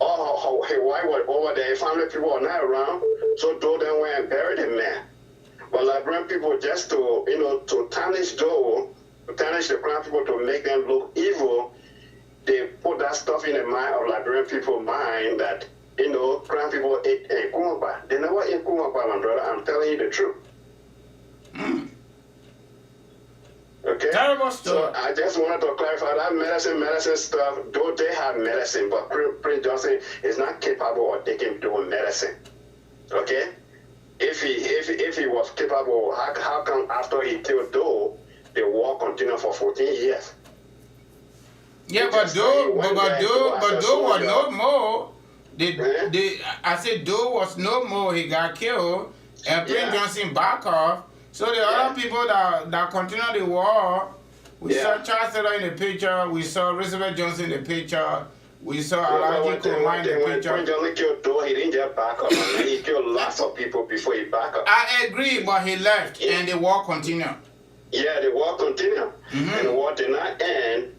Or her wife was over there, family people were not around, so Doe then went and buried him there. But Liberian people just to tarnish Doe, to tarnish the Crown people to make them look evil, they put that stuff in the mind of Liberian people's mind that, Crown people ate Kuwamba. They never ate Kuwamba, my brother. I'm telling you the truth. Okay? Terrible stuff. So I just wanted to clarify that medicine stuff, though they have medicine, but Prince Johnson is not capable of taking doing medicine. Okay? If he was capable, how come after he killed Doe, the war continued for 14 years? Yeah, but Doe was no more. I said Doe was no more. He got killed, and Prince Johnson back off. So the other people that continued the war, we saw Charles Taylor in the picture, we saw Roosevelt Johnson in the picture, we saw Alaji Kuma in the picture. Prince Johnson killed Doe, he didn't just back up. He killed lots of people before he back up. I agree, but he left, and the war continued. Yeah, the war continued. And the war did not end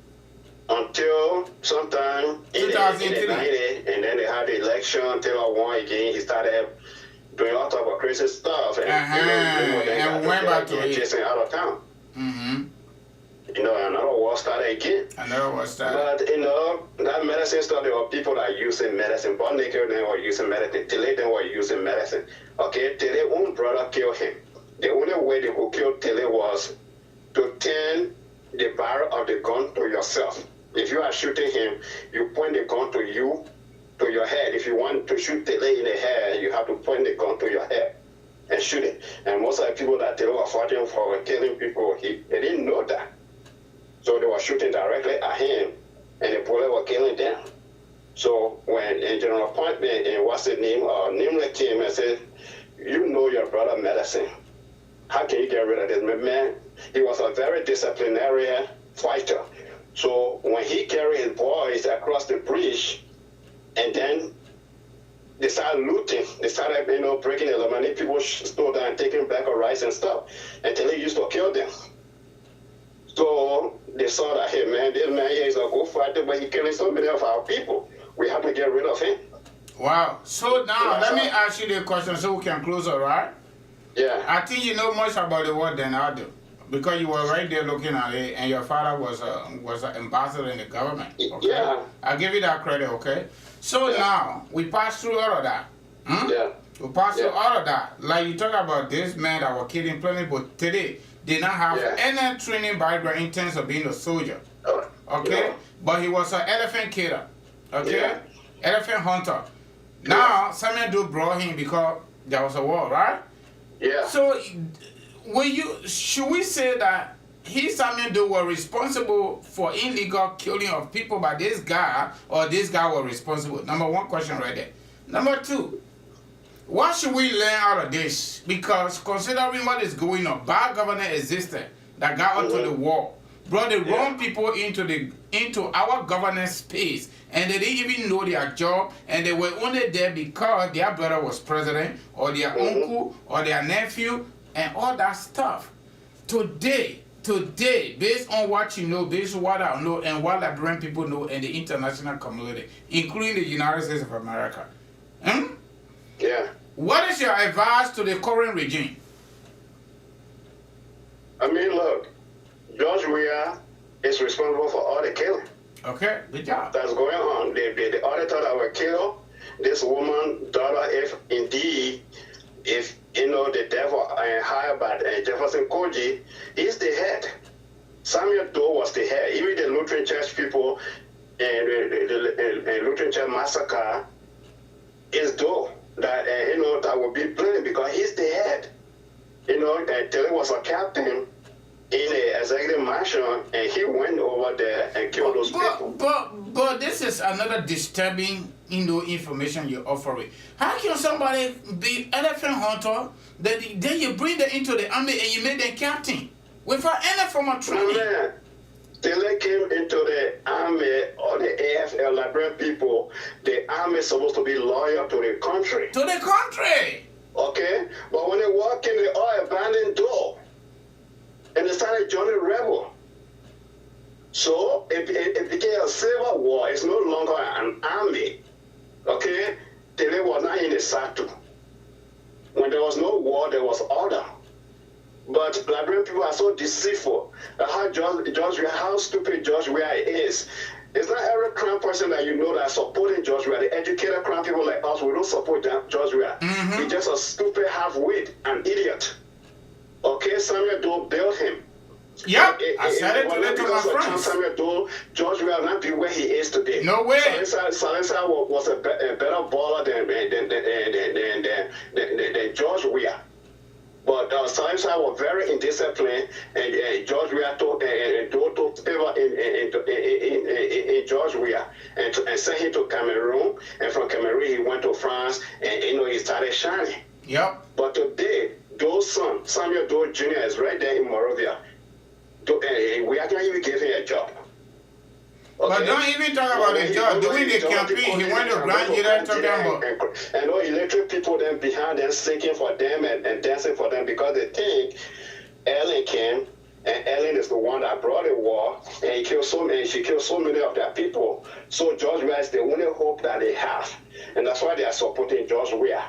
until sometime in the 90s, and then they had the election. Taylor won again. He started doing all type of crazy stuff, and and went back to chasing out of town. You know, another war started again. Another war started. But, you know, that medicine stuff, there were people that are using medicine. Born naked, they were using medicine. Tele, they were using medicine. Okay, Tele, own brother killed him. The only way they could kill Tele was to turn the barrel of the gun to yourself. If you are shooting him, you point the gun to you, to your head. If you want to shoot Tele in the head, you have to point the gun to your head and shoot it. And most of the people that Tele were fighting for killing people, they didn't know that. So they were shooting directly at him, and the police were killing them. So when General Appointment and what's his name, Nimrod came and said, you know your brother medicine. How can you get rid of this man? He was a very disciplinary fighter. So when he carried his boys across the bridge, and then they started looting, they started, you know, breaking the money, people stole down, taking back of rice and stuff, until he used to kill them. So they saw that, hey man, this man here is a good fighter, but he's killing so many of our people. We have to get rid of him. Wow. So now, let me ask you the question so we can close, all right? Yeah. I think you know much about the war than I do, because you were right there looking at it, and your father was an ambassador in the government. Okay? Yeah. I'll give you that credit, okay? So now, we passed through all of that. Yeah. We passed through all of that. Like you talk about this man that were killing plenty, but today, did not have any training background in terms of being a soldier. Okay? Yeah. But he was an elephant killer. Okay? Yeah. Elephant hunter. Now, Samuel Doe brought him because there was a war, right? Yeah. So, should we say that Samuel Doe were responsible for illegal killing of people by this guy, or this guy was responsible? Number one question right there. Number two, what should we learn out of this? Because considering what is going on, bad governance existed that got onto the wall, brought the wrong people into our governance space, and they didn't even know their job, and they were only there because their brother was president, or their uncle, or their nephew, and all that stuff. Today, based on what you know, based on what I know, and what Liberian people know, and the international community, including the United States of America, yeah. What is your advice to the current regime? I mean, look, George Weah is responsible for all the killing. Okay, good job. That's going on. The auditor that were killed, this woman, daughter, if you know the devil hired by Jefferson Koji, is the head. Samuel Doe was the head. Even the Lutheran Church people and the Lutheran Church massacre is Doe. That you know, that will be blamed because he's the head. You know, Tele was a captain in the executive mansion, and he went over there and killed those people. But this is another disturbing, you know, information you're offering. How can somebody be elephant hunter, then you bring them into the army and you make them captain without any form of training? Man, Tele came into the army or the AFL Liberian people. The army is supposed to be loyal to the country. To the country! Okay? But when they walk in the oil abandoned door, and they started joining rebel. So it became a civil war. It's no longer an army. Okay? Tele was not in the saddle. When there was no war, there was order. But Liberian people are so deceitful. How stupid George Weah is. It's not every crown person that you know that supporting George Weah. The educated crown people like us, we don't support George Weah. He's just a stupid half-wit, an idiot. Okay, Samuel Doe built him. Yep, I said it to my friends. Samuel Doe, George will not be where he is today. No way. Salisa was a better baller than George Weah. But Salisa was very indisciplined, and George Weah took favor in George Weah and sent him to Cameroon. And from Cameroon, he went to France, and you know he started shining. Yep. But today, Doe's son, Samuel Doe Jr., is right there in Moravia. We are going to even give him a job. Okay? But don't even talk about the job. Doing the campaign, he went to Grand Jira talking about. And all electric people then behind them singing for them and dancing for them because they think Ellen came, and Ellen is the one that brought the war, and she killed so many of their people. So George Weah is the only hope that they have. And that's why they are supporting George Weah.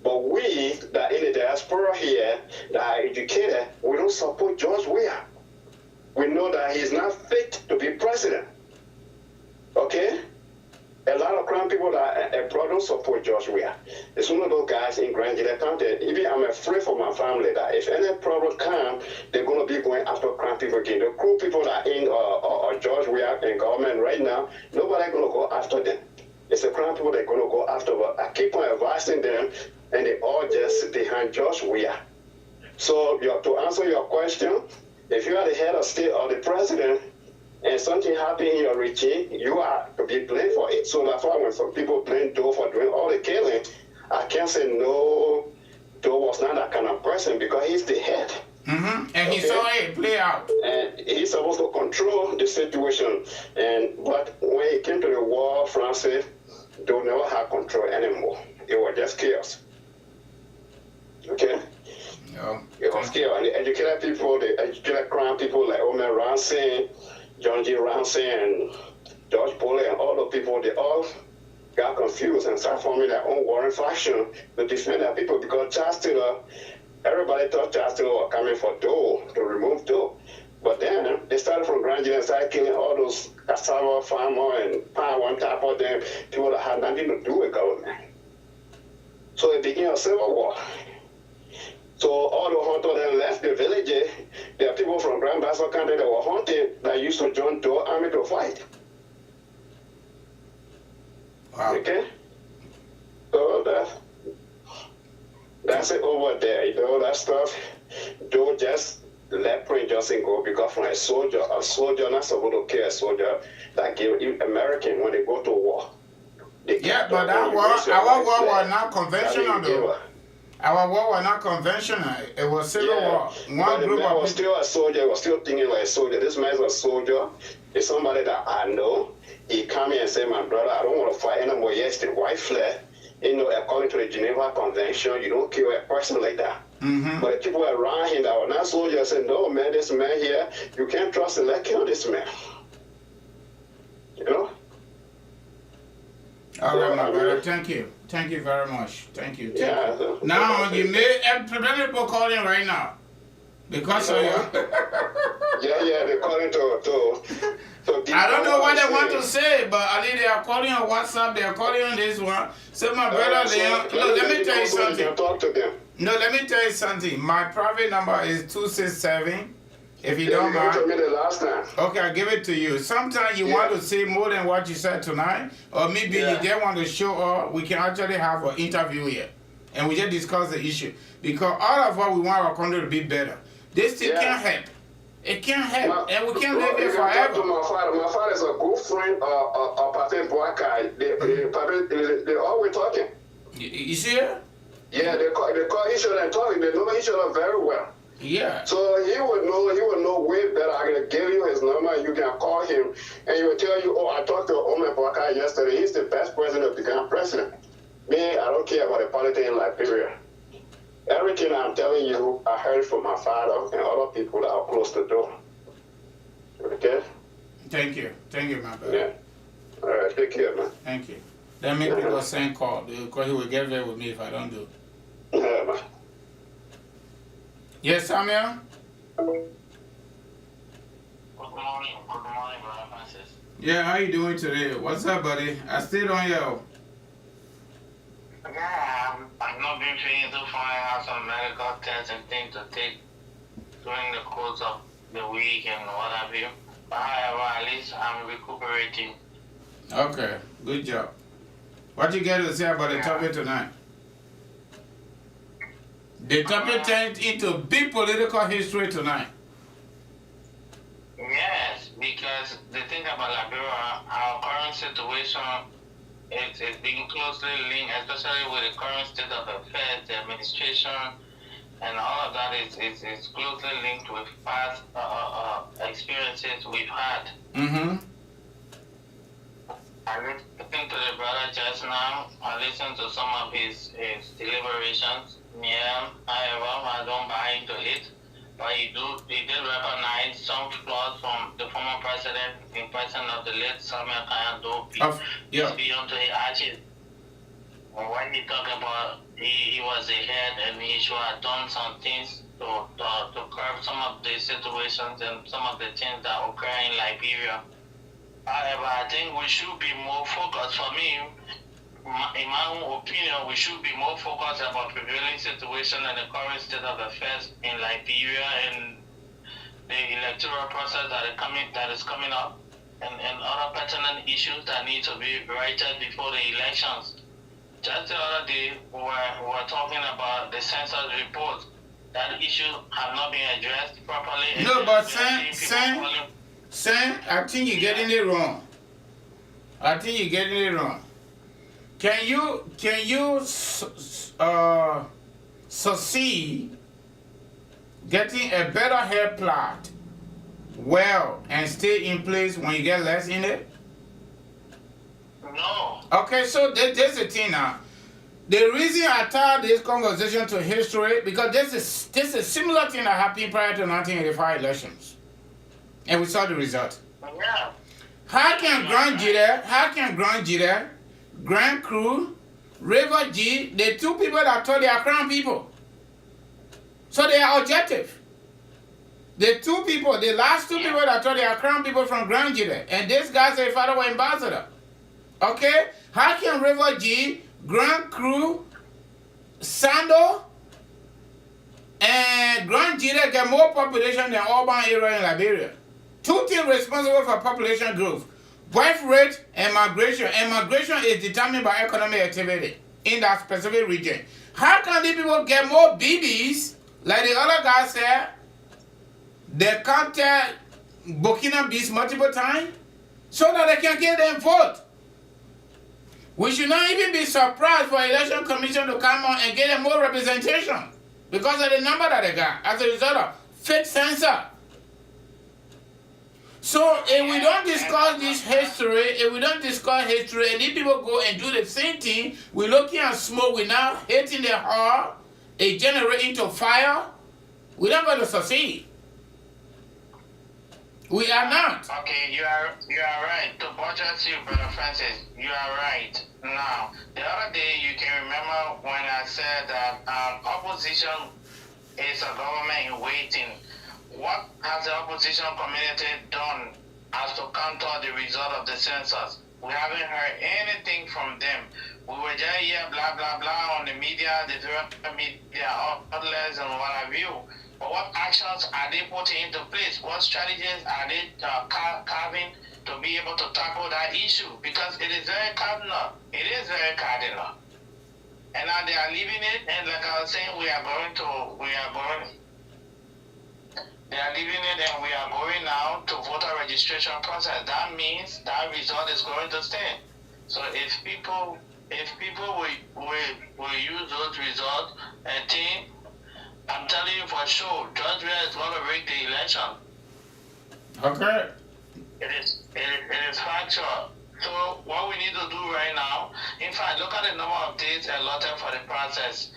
But we that in the diaspora here, that are educated, we don't support George Weah. we know that he's not fit to be president. Okay? A lot of Crown people that abroad don't support George Weah. It's one of those guys in Grand Junction County. Even I'm afraid for my family that if any problem comes, they're going to be going after Crown people again. The Crow people that are in George Weah in government right now, nobody going to go after them. It's the Crown people they're going to go after. But I keep on advising them, and they all just behind George Weah. So to answer your question, if you are the head of state or the president, and something happened in your regime, you are to be blamed for it. So that's why when some people blame Doe for doing all the killing, I can't say no, Doe was not that kind of person because he's the head. And he saw it play out. And he's supposed to control the situation. But when it came to the war, Francis, Doe never had control anymore. It was just chaos. Okay? It was chaos. And the educated people, the educated Crown people like Omer Ramsey, John G. Ramsey and George Bulley and all the people, they all got confused and started forming their own warring faction to defend their people because Charles Taylor, everybody thought Charles Taylor was coming for Doe, to remove Doe. But then they started from Grand Junction and started killing all those cassava farmers and palm one type of them, people that had nothing to do with government. So it became a civil war. So all the hunters then left the village. There are people from Grand Bassa County that were hunting that used to join Doe army to fight. Wow. Okay? So that's it over there. You know, that stuff, Doe just let Prince Johnson go because from a soldier not supposed to kill a soldier that give American when they go to war. Yeah, but that war, our war was not conventional though. Our war was not conventional. It was civil war. One group of was still a soldier. Was still thinking like a soldier. This man's a soldier. It's somebody that I know. He come in and say, "My brother, I don't want to fight anymore." Yes, the white flag. You know, according to the Geneva Convention, you don't kill a person like that. But the people around him that were not soldiers said, "No, man, this man here, you can't trust him. Let's kill this man." You know. All right, my brother. Thank you. Thank you very much. Thank you. Thank you. Now, you may people calling right now. Because of you. Yeah, they're calling to I don't know what they want to say, but Ali, they are calling on WhatsApp, they are calling on this one. So my brother, let me tell you something. Talk to them. No, let me tell you something. My private number is 267. If you don't mind. You gave it to me the last time. Okay, I'll give it to you. Sometimes you want to say more than what you said tonight, or maybe you just want to show up. We can actually have an interview here, and we just discuss the issue. Because all of us, we want our country to be better. This thing can't help. It can't help, and we can't live here forever. My father is a good friend of Patrick Boakai. They always talking. You see it? Yeah, they call each other and talking. They know each other very well. Yeah. So he would know way better. I'm gonna give you his number. You can call him, and he will tell you, "Oh, I talked to Omer Boakai yesterday. He's the best president to become president." Me, I don't care about the politics in Liberia. Everything I'm telling you, I heard from my father and other people that are close to do. Okay? Thank you, my brother. Yeah. All right, take care, man. Thank you. That makes people send call because he will get there with me if I don't do. Yeah, man. Yes, Samuel? Good morning, Brother Francis. Yeah, how you doing today? What's up, buddy? I stayed on you. Yeah, I've not been feeling too fine. I have some medical tests and things to take during the course of the week and what have you. But however, at least I'm recuperating. Okay, good job. What you got to say about the topic tonight? The topic turned into big political history tonight. Yes, because the thing about Liberia, our current situation, it's being closely linked, especially with the current state of affairs, the administration, and all of that is closely linked with past experiences we've had. I listened to the brother just now. I listened to some of his deliberations. Yeah, however, I don't buy into it. But he did recognize some flaws from the former president in person of the late Samuel Kayando. Peace be unto his ashes. When he talked about he was a head and he should have done some things to curb some of these situations and some of the things that occur in Liberia. However, I think we should be more focused. For me, in my own opinion, we should be more focused about prevailing situation and the current state of affairs in Liberia and the electoral process that is coming up, and other pertinent issues that need to be righted before the elections. Just the other day, we were talking about the census report. That issue have not been addressed properly. No, but Sam, I think you're getting it wrong. Can you succeed getting a better hair plot well and stay in place when you get less in it? No. Okay, so there's the thing now. The reason I tie this conversation to history, because this is a similar thing that happened prior to 1985 elections. And we saw the result. Yeah. How can Grand Jida, Grand Crew, River G, the two people that told they are crown people? So they are objective. The last two people that told they are crown people from Grand Jida, and this guy said father was ambassador. Okay? How can River G, Grand Crew, Sando, and Grand Jida get more population than urban area in Liberia? Two things responsible for population growth: birth rate and migration. And migration is determined by economic activity in that specific region. How can these people get more BBs, like the other guy said? They counted Burkina Faso multiple times so that they can get them vote. We should not even be surprised for election commission to come on and get them more representation because of the number that they got as a result of fake census. So if we don't discuss this history, and if people go and do the same thing, we're looking at smoke, we're now hitting the heart, it generates into fire, we're not going to succeed. We are not. Okay, you are right. To budget you, Brother Francis, you are right. Now, the other day you can remember when I said that opposition is a government in waiting. What has the opposition community done as to counter the result of the census? We haven't heard anything from them. We were just here, blah, blah, blah, on the media, the different media outlets and what have you. But what actions are they putting into place? What strategies are they carving to be able to tackle that issue? Because it is very cardinal. It is very cardinal. And now they are leaving it, and like I was saying, they are leaving it, and we are going now to voter registration process. That means that result is going to stay. So if people will use those results and think, I'm telling you for sure, George Weah is going to rig the election. Okay. It is factual. So what we need to do right now, in fact, look at the number of days allotted for the process.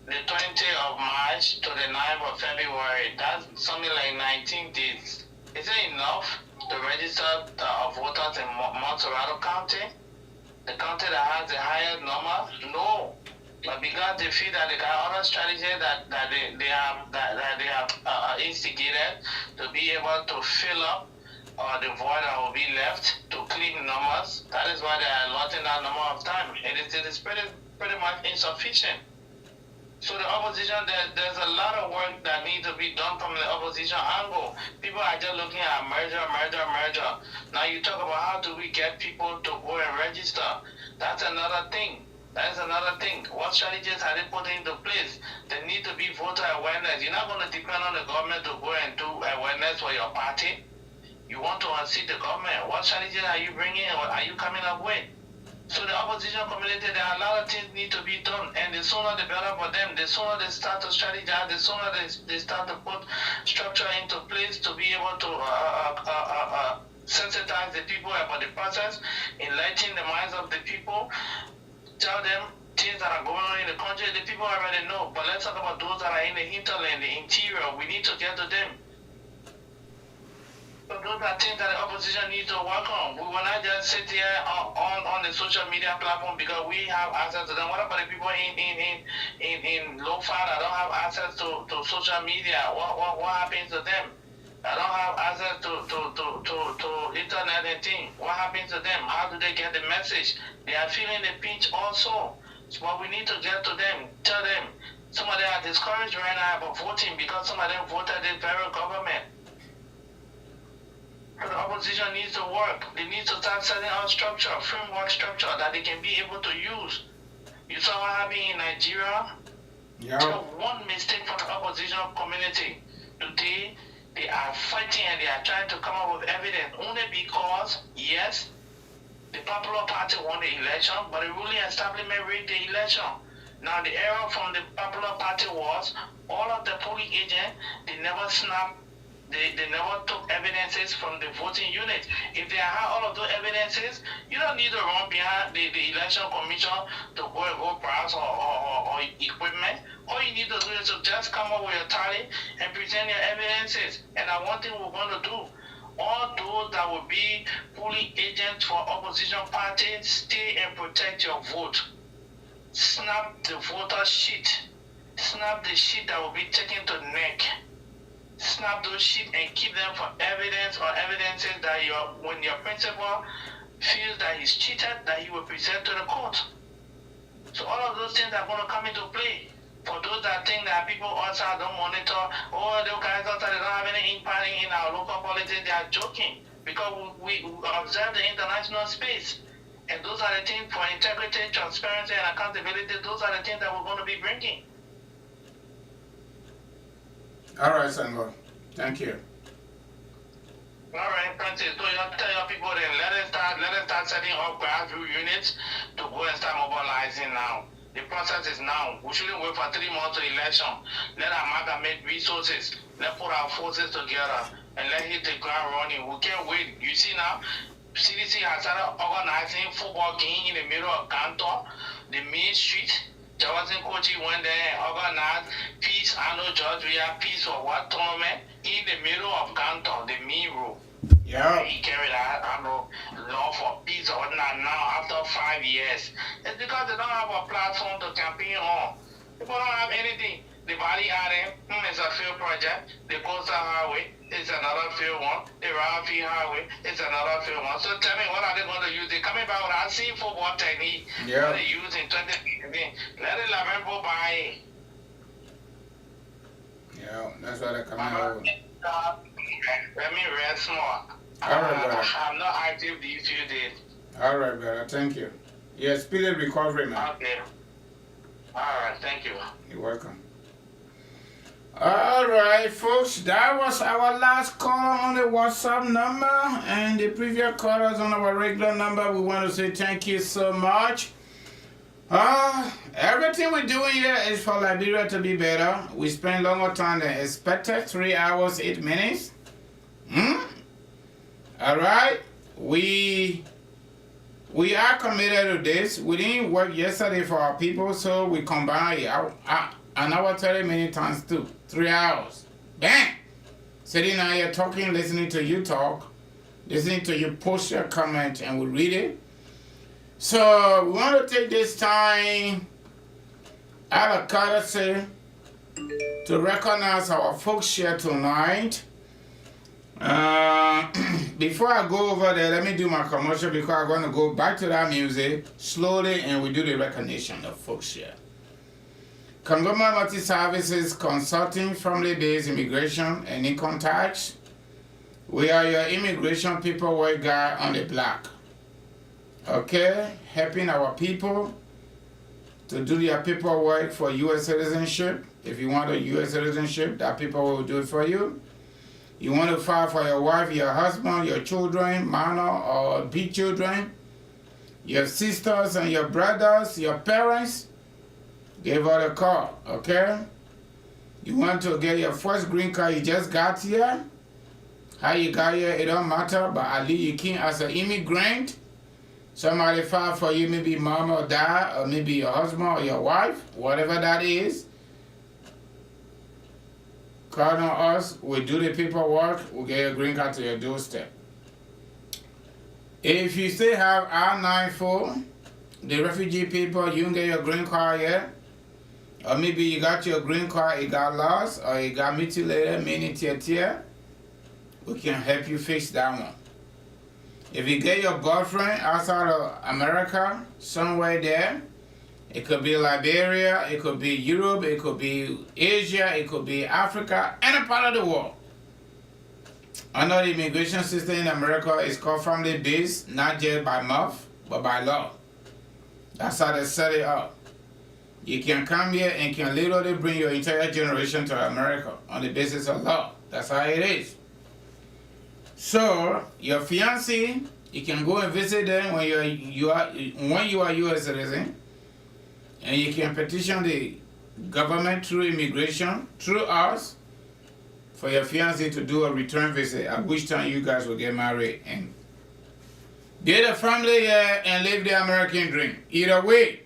The 20th of March to the 9th of February, that's something like 19 days. Is it enough to register voters in Montserrado County? The county that has the highest number? No. But because they feel that they got other strategies that they have instigated to be able to fill up the void that will be left to clean numbers, that is why they are allotting that number of time. It is pretty much insufficient. So the opposition, there's a lot of work that needs to be done from the opposition angle. People are just looking at merger. Now you talk about how do we get people to go and register. That's another thing. What strategies are they putting into place? There need to be voter awareness. You're not going to depend on the government to go and do awareness for your party. You want to unseat the government. What strategies are you bringing? What are you coming up with? So the opposition community, there are a lot of things need to be done, and the sooner the better for them. The sooner they start to strategize, the sooner they start to put structure into place to be able to sensitize the people about the process, enlighten the minds of the people, tell them things that are going on in the country. The people already know, but let's talk about those that are in the hinterland, the interior. We need to get to them. So those are things that the opposition needs to work on. We will not just sit here on the social media platform because we have access to them. What about the people in low fat that don't have access to social media? What happens to them? That don't have access to internet and things. What happens to them? How do they get the message? They are feeling the pinch also. So what we need to get to them, tell them. Some of them are discouraged right now about voting because some of them voted the federal government. The opposition needs to work. They need to start setting out structure, framework structure that they can be able to use. You saw what happened in Nigeria? Yeah. Just one mistake from the opposition community. Today, they are fighting and they are trying to come up with evidence only because, yes, the Popular Party won the election, but the ruling establishment rigged the election. Now, the error from the Popular Party was all of the polling agents, they never snapped. They never took evidences from the voting unit. If they have all of those evidences, you don't need to run behind the election commission to go and go browse or equipment. All you need to do is to just come up with your tally and present your evidences. And one thing we're going to do, all those that will be polling agents for opposition parties, stay and protect your vote. Snap the voter sheet. Snap the sheet that will be taken to the neck. Snap those sheets and keep them for evidence or evidences that when your principal feels that he's cheated, that he will present to the court. So all of those things are going to come into play. For those that think that people outside don't monitor, those guys outside they don't have any impact in our local politics, they are joking because we observe the international space. And those are the things for integrity, transparency, and accountability. Those are the things that we're going to be bringing. All right, Senghor. Thank you. All right, Francis. So you tell your people then let us start setting up grassroots units to go and start mobilizing now. The process is now. We shouldn't wait for 3 months to election. Let amalgamate resources. Let's put our forces together and let hit the ground running. We can't wait. You see now, CDC has started organizing football game in the middle of Canton, the main street. Jawazin Kochi went there and organized peace, annual judge, we have peace for what tournament in the middle of Canton, the main road. Yeah. He carried out law for peace or whatnot now after 5 years. It's because they don't have a platform to campaign on. People don't have anything. The Valley Island is a field project. The Coastal Highway is another field one. The Roundfield Highway is another field one. So tell me, what are they going to use? They're coming back with that same football technique that they used in 2015. Let it Lavembo buy it. Yeah, that's why they're coming out. Let me rest more. All right, brother. I'm not active these few days. All right, brother. Thank you. Yeah, speedy recovery, man. Okay. All right, thank you. You're welcome. All right, folks, that was our last call on the WhatsApp number, and the previous callers on our regular number. We want to say thank you so much. Everything we're doing here is for Liberia to be better. We spend longer time than expected, 3 hours, 8 minutes. All right, we are committed to this. We didn't work yesterday for our people, so we combine an hour 30 minutes times 2, 3 hours. Bang! Sitting out here talking, listening to you talk, listening to you post your comment, and we read it. So we want to take this time out of courtesy to recognize our folks here tonight. Before I go over there, let me do my commercial because I'm going to go back to that music slowly and we do the recognition of folks here. Conglomerate Multi-Services Consulting, Family-Based Immigration and Income Tax. We are your immigration paperwork guy on the block. Okay, helping our people to do their paperwork for U.S. citizenship. If you want a U.S. citizenship, that paperwork will do it for you. You want to file for your wife, your husband, your children, minor or big children, your sisters and your brothers, your parents, give her a call, okay? You want to get your first green card, you just got here. How you got here, it don't matter, but at least you can as an immigrant. Somebody filed for you, maybe mom or dad, or maybe your husband or your wife, whatever that is. Call on us, we do the paperwork, we'll get your green card to your doorstep. If you still have I-94, the refugee people, you can get your green card yet. Or maybe you got your green card, it got lost, or it got mutilated, meaning tear. We can help you fix that one. If you get your boyfriend outside of America, somewhere there, it could be Liberia, it could be Europe, it could be Asia, it could be Africa, any part of the world. I know the immigration system in America is called family-based, not just by mouth, but by law. That's how they set it up. You can come here and can literally bring your entire generation to America on the basis of law. That's how it is. So, your fiancé, you can go and visit them when you are U.S. citizen, and you can petition the government through immigration, through us, for your fiancé to do a return visit, at which time you guys will get married and get a family here and live the American dream. Either way,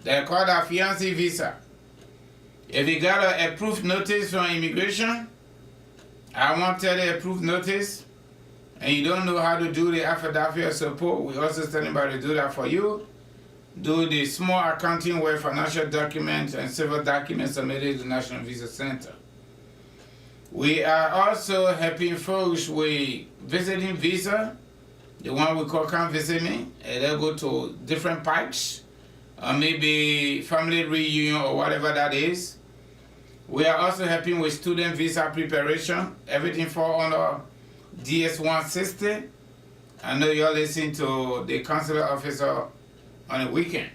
they call that fiancé visa. If you got an approved notice from immigration, I want to tell you approved notice, and you don't know how to do the affidavit of support, we also standing by to do that for you. Do the small accounting work, financial documents, and civil documents submitted to the National Visa Center. We are also helping folks with visiting visa, the one we call Come Visit Me, and they'll go to different parks, or maybe family reunion or whatever that is. We are also helping with student visa preparation. Everything fall under DS-160. I know you're listening to the consular officer on the weekend.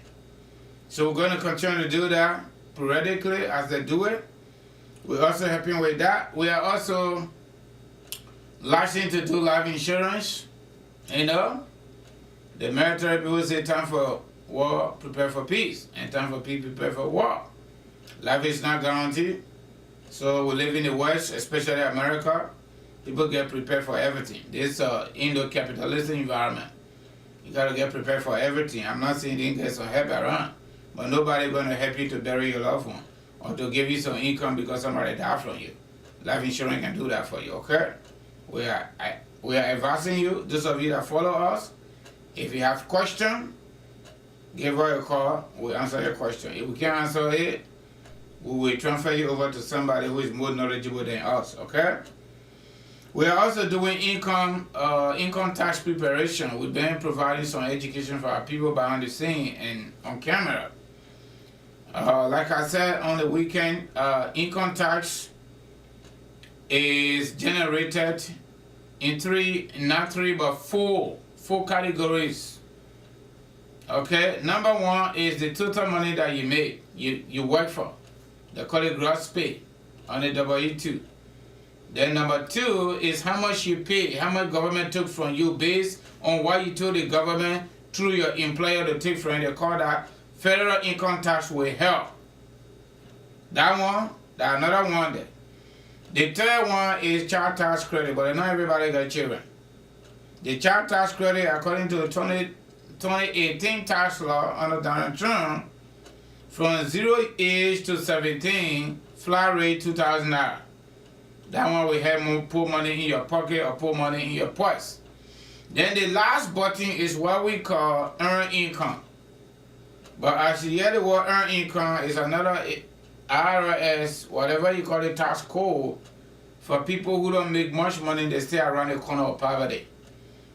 So we're going to continue to do that periodically as they do it. We're also helping with that. We are also licensed to do life insurance. You know, the military people say time for war, prepare for peace, and time for peace, prepare for war. Life is not guaranteed. So we live in the West, especially America. People get prepared for everything. This is an Indo-capitalist environment. You gotta get prepared for everything. I'm not saying you didn't get some help around, but nobody's gonna help you to bury your loved one or to give you some income because somebody died from you. Life insurance can do that for you, okay? We are advising you, those of you that follow us, if you have questions, give her a call, we'll answer your question. If we can't answer it, we will transfer you over to somebody who is more knowledgeable than us, okay? We are also doing income tax preparation. We've been providing some education for our people behind the scene and on camera. Like I said on the weekend, income tax is generated in four categories. Okay, number one is the total money that you make, you work for. They call it gross pay on the W-2. Then number two is how much you pay, how much government took from you based on what you told the government through your employer to take from you. They call that federal income tax withheld. That one, that another one there. The third one is child tax credit, but not everybody got children. The child tax credit, according to the 2018 tax law under Donald Trump, from 0 age to 17, flat rate $2,000. That one will help you put money in your pocket or put money in your purse. Then the last button is what we call earned income. But as you hear the word earned income is another IRS, whatever you call it, tax code for people who don't make much money, they stay around the corner of poverty.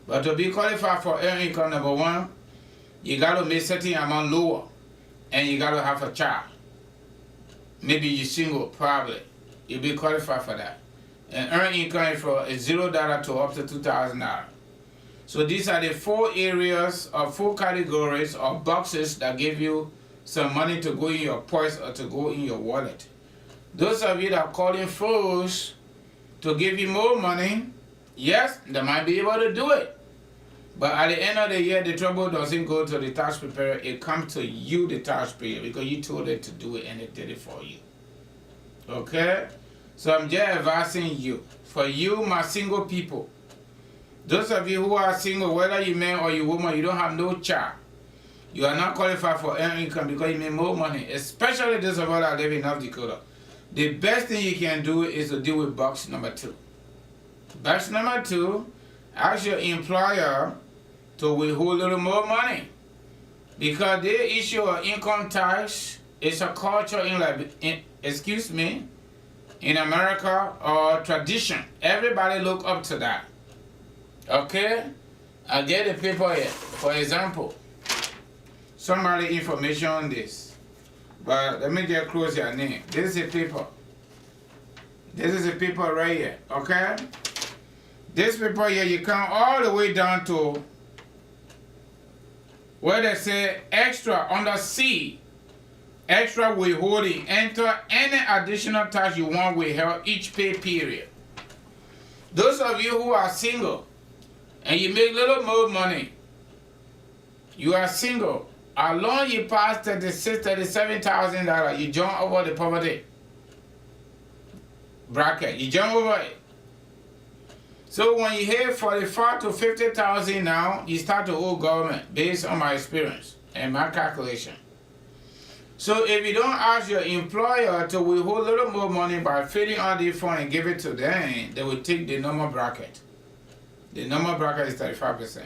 But to be qualified for earned income, number one, you got to make certain amount lower, and you got to have a child. Maybe you're single, probably. You'll be qualified for that. And earned income from $0 to up to $2,000. So these are the four areas or four categories or boxes that give you some money to go in your purse or to go in your wallet. Those of you that are calling folks to give you more money, yes, they might be able to do it. But at the end of the year, the trouble doesn't go to the tax preparer. It comes to you, the taxpayer, because you told it to do it and it did it for you. Okay? So I'm just advising you, for you, my single people, those of you who are single, whether you man or you woman, you don't have no child, you are not qualified for earned income because you make more money, especially those of us that live in North Dakota. The best thing you can do is to deal with box number 2. Box number 2, ask your employer to withhold a little more money. Because the issue of income tax is a culture in America, or tradition. Everybody look up to that. Okay? I get the paper here. For example, somebody information on this. But let me get close your name. This is a paper. This is a paper right here. Okay? This paper here, you come all the way down to where they say extra under C. Extra withholding. Enter any additional tax you want withheld each pay period. Those of you who are single and you make little more money, you are single, as long as you pass $36,000, $37,000, you jump over the poverty bracket. You jump over it. So when you hit 45 to 50,000 now, you start to owe government based on my experience and my calculation. So if you don't ask your employer to withhold a little more money by filling out the form and give it to them, they will take the normal bracket. The normal bracket is 35%.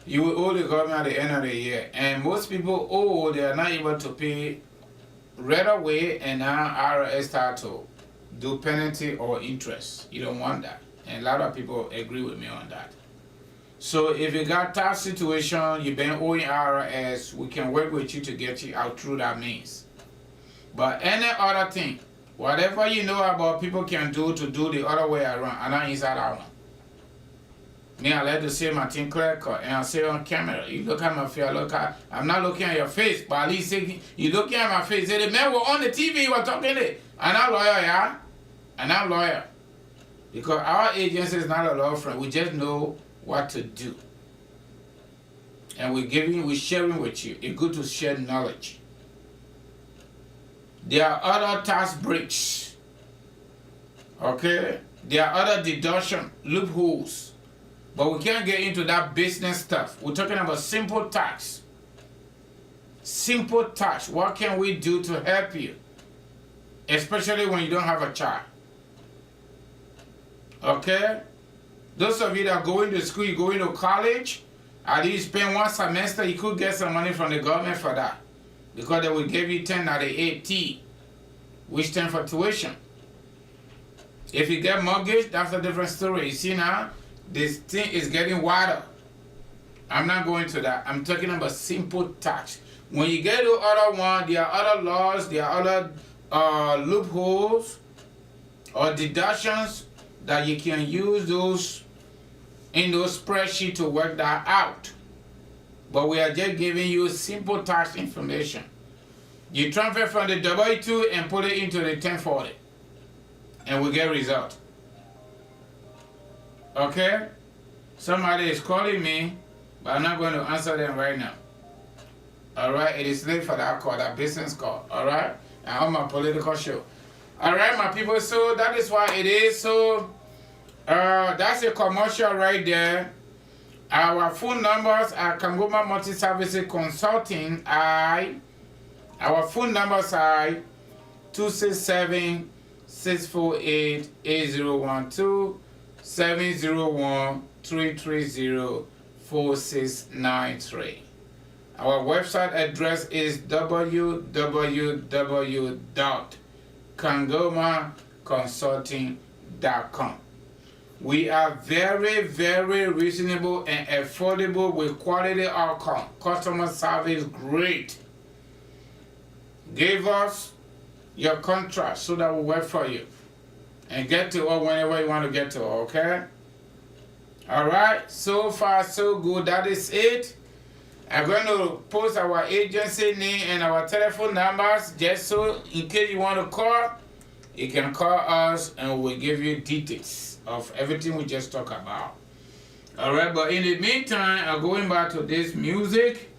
You will owe the government at the end of the year. And most people owe, they are not able to pay right away, and now IRS start to do penalty or interest. You don't want that. And a lot of people agree with me on that. So if you got tough situation, you've been owing IRS, we can work with you to get you out through that means. But any other thing, whatever you know about people can do to do the other way around, I'm not inside that one. Me, I like to say my thing clear cut, and I say on camera, you look at my face, I'm not looking at your face, but at least you looking at my face. Say, the man was on the TV, he was talking it. I'm not lawyer, yeah? I'm not lawyer. Because our agency is not a law firm, we just know what to do. And we're sharing with you. It's good to share knowledge. There are other tax breaks. Okay? There are other deduction loopholes. But we can't get into that business stuff. We're talking about simple tax. Simple tax. What can we do to help you? Especially when you don't have a child. Okay? Those of you that are going to school, you're going to college, at least spend one semester, you could get some money from the government for that. Because they will give you 10 out of 8T, which stands for tuition. If you get mortgage, that's a different story. You see now, this thing is getting wider. I'm not going to that. I'm talking about simple tax. When you get to other one, there are other laws, there are other loopholes or deductions that you can use those in those spreadsheets to work that out. But we are just giving you simple tax information. You transfer from the W-2 and put it into the 1040, and we get result. Okay? Somebody is calling me, but I'm not going to answer them right now. Alright? It is late for that call, that business call. Alright? I'm on my political show. Alright, my people, so that is why it is. So, that's a commercial right there. Our phone numbers are Kangoma Multi-Services Consulting. Our phone numbers are 267-648-8012, 701-330-4693. Our website address is www.kangomaconsulting.com. We are very, very reasonable and affordable with quality outcome. Customer service great. Give us your contract so that we work for you. And get to us whenever you want to get to us, okay? Alright, so far so good. That is it. I'm going to post our agency name and our telephone numbers just so in case you want to call, you can call us and we'll give you details of everything we just talked about. Alright, but in the meantime, I'm going back to this music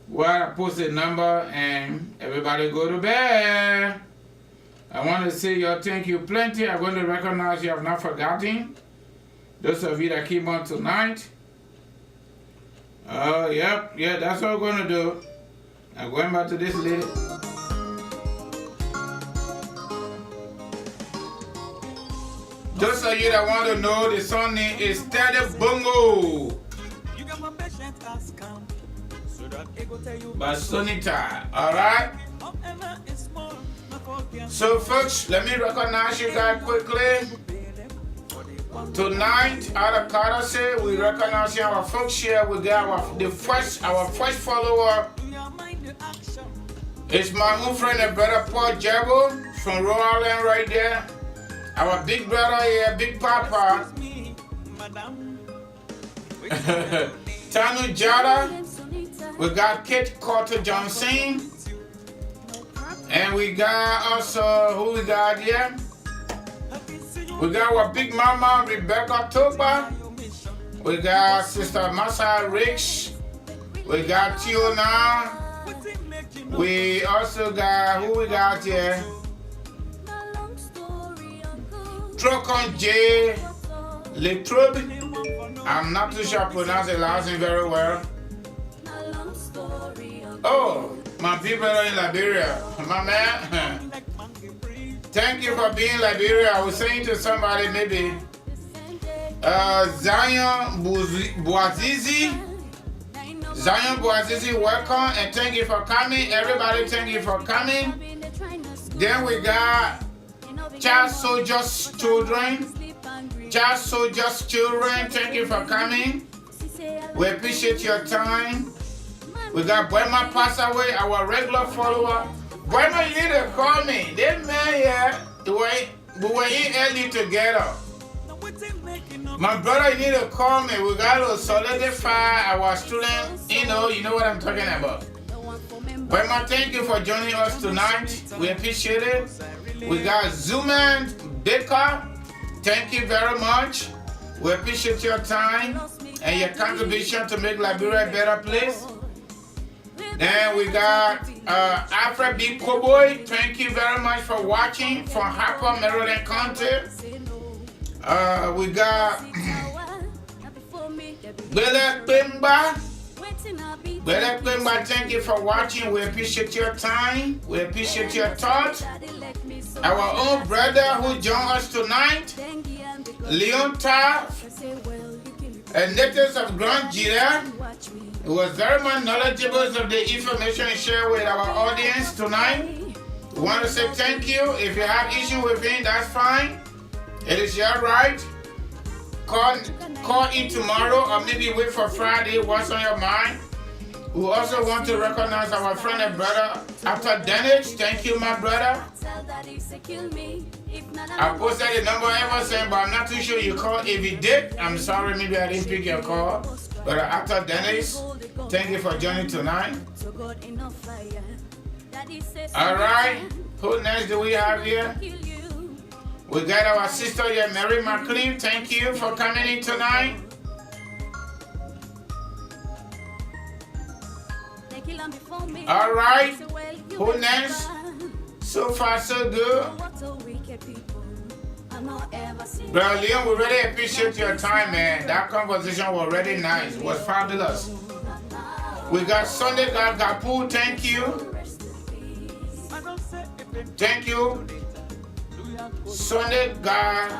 where I post a number and everybody go to bed. I want to say your thank you plenty. I'm going to recognize you have not forgotten. Those of you that came on tonight. Oh, yep, yeah, that's what we're going to do. I'm going back to this lady. Those of you that want to know, the song name is Steady Bongo by Sonita. Alright? So folks, let me recognize you guys quickly. Tonight, out of courtesy, we recognize our folks here. We got our first follower. It's my own friend and brother Paul Jabo from Rhode Island right there. Our big brother here, Big Papa. Tanu Jada. We got Kate Carter Johnson. And we got also, who we got here? We got our big mama, Rebecca Toba. We got Sister Masa Rich. We got Tiona. We also got, who we got here? Trocon J. Letrub. I'm not too sure I pronounce the last name very well. Oh, my people in Liberia. My man. Thank you for being in Liberia. I was saying to somebody maybe, Zion Boazizi. Zion Boazizi, welcome and thank you for coming. Everybody, thank you for coming. Then we got Child Soldiers Children. Child Soldiers Children, thank you for coming. We appreciate your time. We got Boyma passed away, our regular follower. Boyma, you need to call me. This man here, we were in early together. My brother, you need to call me. We got to solidify our students. You know what I'm talking about. Boyma, thank you for joining us tonight. We appreciate it. We got Zuman Baker. Thank you very much. We appreciate your time and your contribution to make Liberia a better place. Then we got Alfred B. Cowboy. Thank you very much for watching from Harper, Maryland County. We got Bele Pemba. Bele Pemba, thank you for watching. We appreciate your time. We appreciate your thoughts. Our own brother who joined us tonight, Leon Taff, a native of Grand Gira. He was very much knowledgeable of the information shared with our audience tonight. We want to say thank you. If you have issue with him, that's fine. It is your right. Call in tomorrow or maybe wait for Friday. What's on your mind? We also want to recognize our friend and brother, After Dennis. Thank you, my brother. I posted the number ever sent, but I'm not too sure you called. If you did, I'm sorry, maybe I didn't pick your call. But After Dennis, thank you for joining tonight. All right, who next do we have here? We got our sister here, Mary McLean. Thank you for coming in tonight. All right, who next? So far, so good. Brother Leon, we really appreciate your time, man. That conversation was really nice. It was fabulous. We got Sunday God Gapu. Thank you. Thank you. Sunday God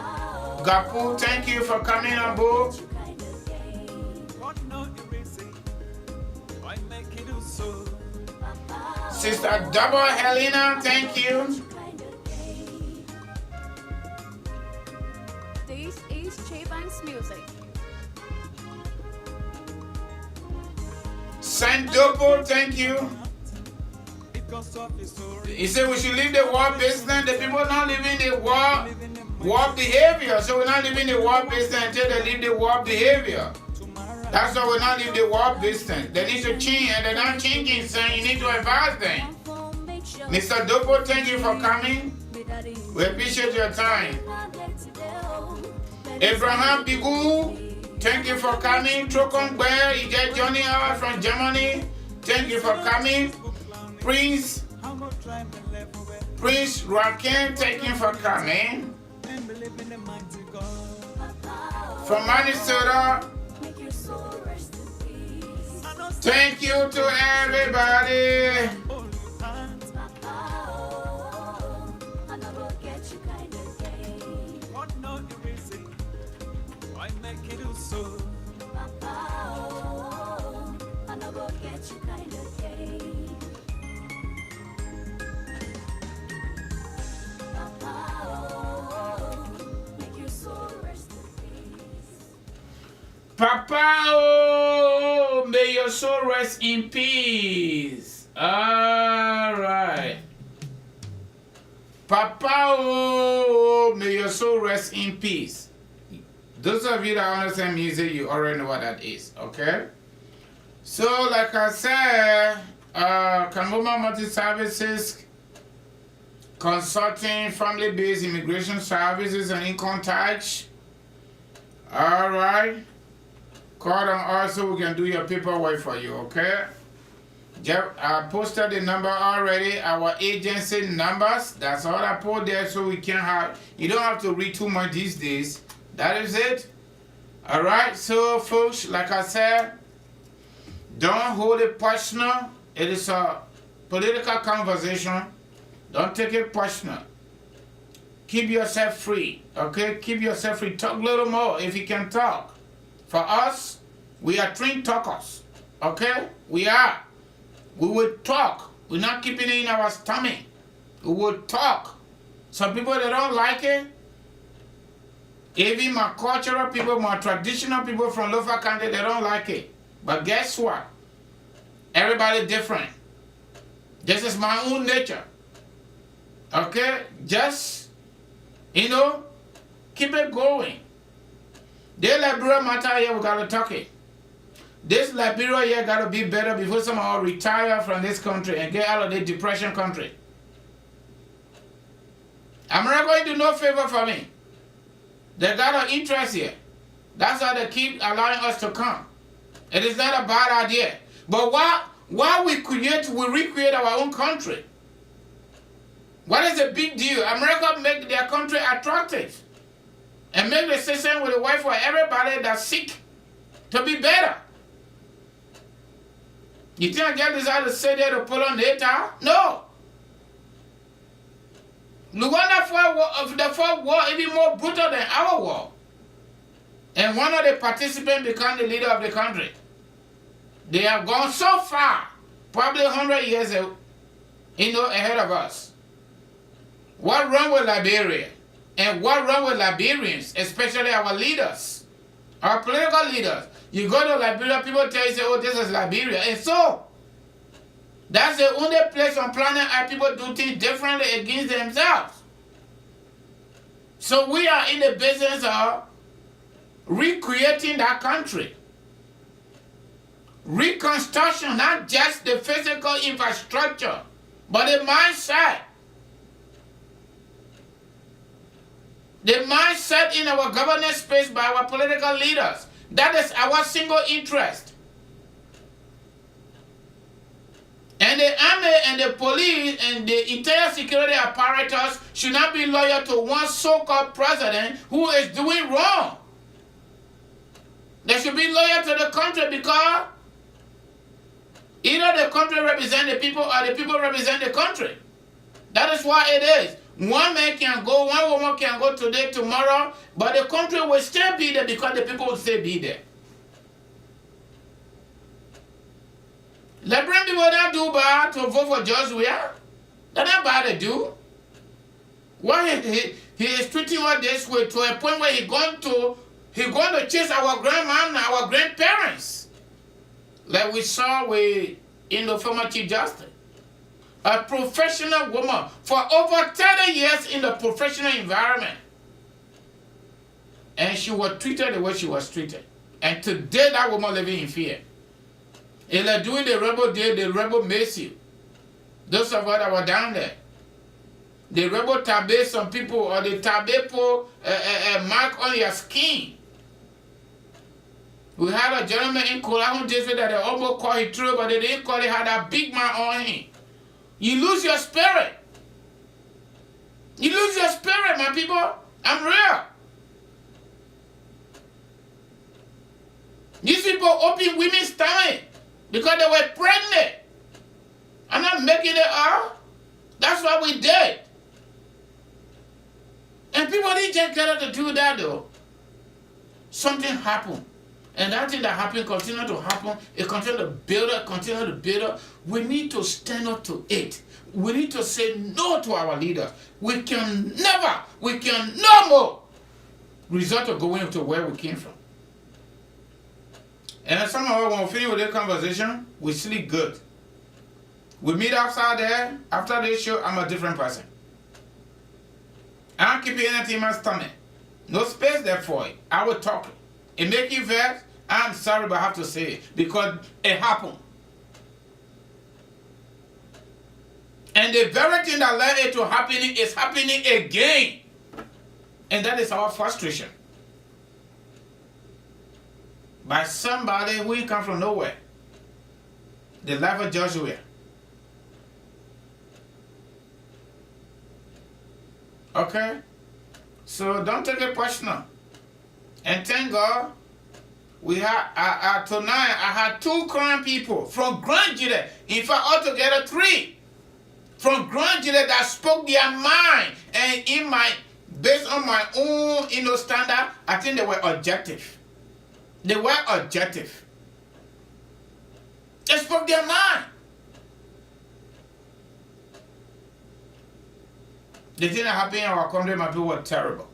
Gapu. Thank you for coming on board. Sister Double Helena, thank you. This is Chevans Music. Saint Dopo, thank you. He said we should leave the war business. The people not living the war behavior. So we're not living the war business until they leave the war behavior. That's why we're not leaving the war business. They need to change, and they're not changing, so you need to advise them. Mr. Dopo, thank you for coming. We appreciate your time. Abraham Bigu, thank you for coming. Trokong Bear, you get Johnny out from Germany. Thank you for coming. Prince Raken, thank you for coming. From Minnesota, thank you to everybody. so. Papa, oh, I no go get you kind of day. Papa, oh, make your soul rest in peace. Papa, oh, may your soul rest in peace. All right. Papa, oh, may your soul rest in peace. Those of you that understand music, you already know what that is, okay? So, like I said, Kangoma Multi-Services, consulting, family-based immigration services, and income tax. All right. Call them also, we can do your paperwork for you, okay? I posted the number already, our agency numbers. That's all I put there so we can have, you don't have to read too much these days. That is it. All right, so folks, like I said, don't hold it personal. It is a political conversation. Don't take it personal. Keep yourself free, okay? Keep yourself free. Talk a little more if you can talk. For us, we are trained talkers, okay? We are. We will talk. We're not keeping it in our stomach. We will talk. Some people, they don't like it. Even my cultural people, my traditional people from local country, they don't like it. But guess what? Everybody different. This is my own nature. Okay? Just, you know, keep it going. The Liberia matter here, we gotta talk it. This Liberia here gotta be better before someone retire from this country and get out of the depression country. America going to do no favor for me. They got an interest here. That's why they keep allowing us to come. It is not a bad idea. But why we recreate our own country? What is the big deal? America make their country attractive and make the system with the way for everybody that's sick to be better. You think I get this out to say there to pull on data? No. Rwanda fought war even more brutal than our war. And one of the participants became the leader of the country. They have gone so far, probably 100 years ahead of us. What wrong with Liberia? And what wrong with Liberians, especially our leaders, our political leaders? You go to Liberia, people tell you, say, oh, this is Liberia. And so, that's the only place on planet Earth people do things differently against themselves. So we are in the business of recreating that country. Reconstruction, not just the physical infrastructure, but the mindset. The mindset in our governance space by our political leaders. That is our single interest. And the army and the police and the entire security apparatus should not be loyal to one so-called president who is doing wrong. They should be loyal to the country because either the country represents the people or the people represent the country. That is why it is. One man can go, one woman can go today, tomorrow, but the country will still be there because the people will still be there. Liberian people don't do bad to vote for George Weah. They're not bad to do. Why he is treating us this way to a point where he's going to chase our grandma and our grandparents. Like we saw in the former Chief Justice. A professional woman for over 30 years in the professional environment. And she was treated the way she was treated. And today that woman living in fear. It's like doing the rebel day, the rebel miss you. Those of us that were down there. The rebel tabe some people, or the tabe put a mark on your skin. We had a gentleman in Kolahun district that they almost called it true, but they didn't call it, had a big mark on him. You lose your spirit. You lose your spirit, my people. I'm real. These people open women's stomach because they were pregnant. I'm not making it up. That's what we did. And people didn't just get out to do that though. Something happened. And that thing that happened continue to happen. It continue to build up, continue to build up. We need to stand up to it. We need to say no to our leaders. We can no more resort to going to where we came from. And some of us, when we finish with this conversation, we sleep good. We meet outside there. After this show, I'm a different person. I don't keep anything in my stomach. No space there for it. I will talk it. It make you vex. I'm sorry, but I have to say it because it happened. And the very thing that led it to happening is happening again. And that is our frustration. By somebody who come from nowhere. The life of Joshua. Okay? So don't take it personal. And thank God, we had tonight I had 2 crying people from Grand Judah. In fact, altogether 3 from Grand Judah that spoke their mind. And based on my own standard, I think they were objective. They were objective. They spoke their mind. The thing that happened in our country, my people, were terrible.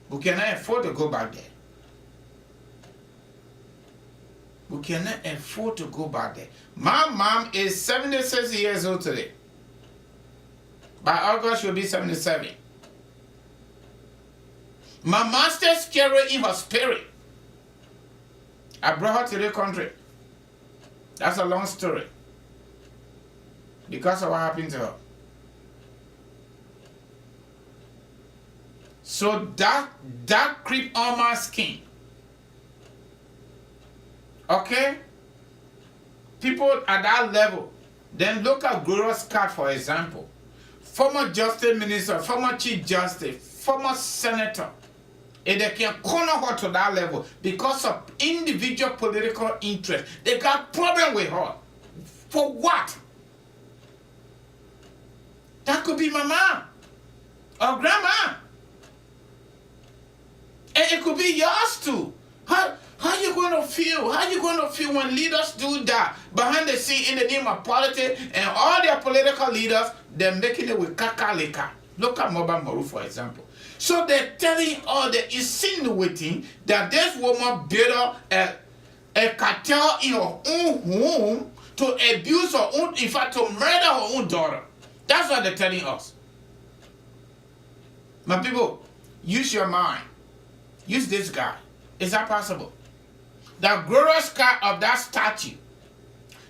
We cannot afford to go back there. We cannot afford to go back there. My mom is 76 years old today. By August, she'll be 77. My master carried in her spirit. I brought her to the country. That's a long story. Because of what happened to her. So that creep on my skin. Okay? People at that level. Then look at Gloria Scott, for example. Former Justice Minister, former Chief Justice, former Senator. And they can corner her to that level because of individual political interest. They got problem with her. For what? That could be my mom or grandma. And it could be yours too. How you going to feel? How you going to feel when leaders do that behind the scene in the name of politics and all their political leaders, they're making it with kakalika. Look at Moba Moru, for example. So they're telling or they're insinuating that this woman built a cartel in her own home to abuse her own, in fact, to murder her own daughter. That's what they're telling us. My people, use your mind. Use this guy. Is that possible? The glorious car of that statue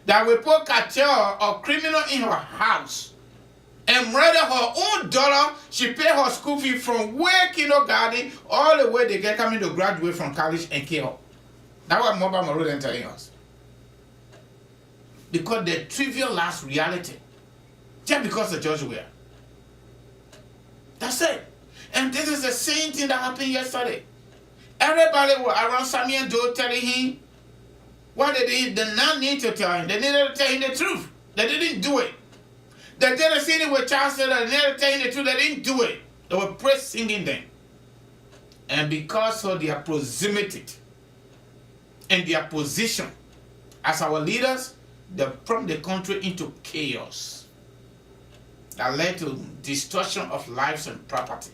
that will put cartel or criminal in her house and murder her own daughter. She pay her school fee from way kindergarten all the way they get coming to graduate from college and kill her. That's what Moba Moru is telling us. Because the trivialized reality. Just because of Joshua. That's it. And this is the same thing that happened yesterday. Everybody was around Sammy and Joe telling him what they did not need to tell him. They needed to tell him the truth. They didn't do it. They didn't see it with Charles Taylor. They needed to tell him the truth. They didn't do it. They were praise singing them. And because of their proximity and their position as our leaders, they brought the country into chaos that led to destruction of lives and property.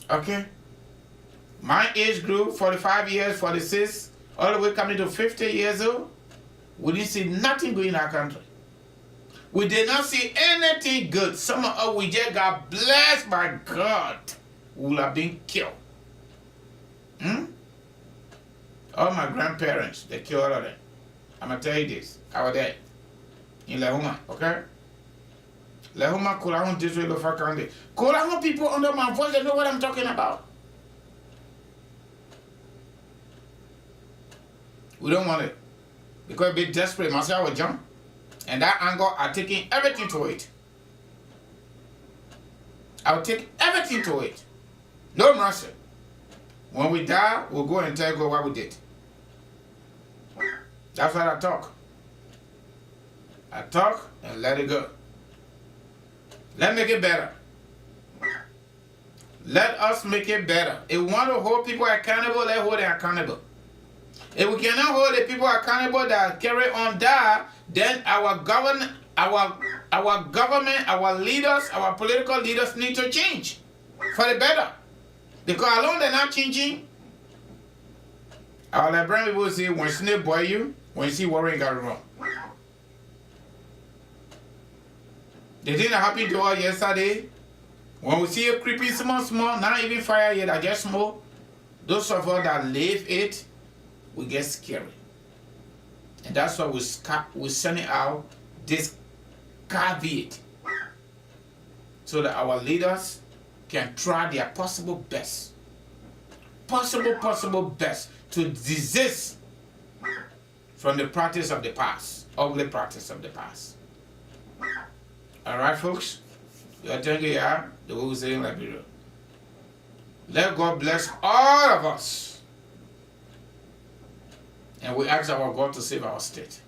Okay? My age group, 45 years, 46, all the way coming to 50 years old, we didn't see nothing good in our country. We did not see anything good. Some of us, we just got blessed by God. We will have been killed. All my grandparents, they killed all of them. I'm going to tell you this. I was there in Lehuma, okay? Lehuma, Kulahun, District of Fakande. Kulahun people under my voice, they know what I'm talking about. We don't want it. Because be desperate, myself will jump. And that anger, I'm taking everything to it. I'll take everything to it. No mercy. When we die, we'll go and tell God what we did. That's what I talk. I talk and let it go. Let's make it better. Let us make it better. If we want to hold people accountable, let's hold them accountable. If we cannot hold the people accountable that carry on that, then our government, our leaders, our political leaders need to change for the better. Because alone they're not changing. Our Liberian people say, when snake boil you, when you see worrying, got it wrong. The thing that happened to us yesterday, when we see a creeping small, not even fire yet, I just smoke, those of us that live it, we get scary. And that's why we send it out, this caveat, so that our leaders can try their possible best to desist from the practice of the past, ugly practice of the past. All right, folks? You're thinking, yeah, the way we say in Liberia. Let God bless all of us. And we ask our God to save our state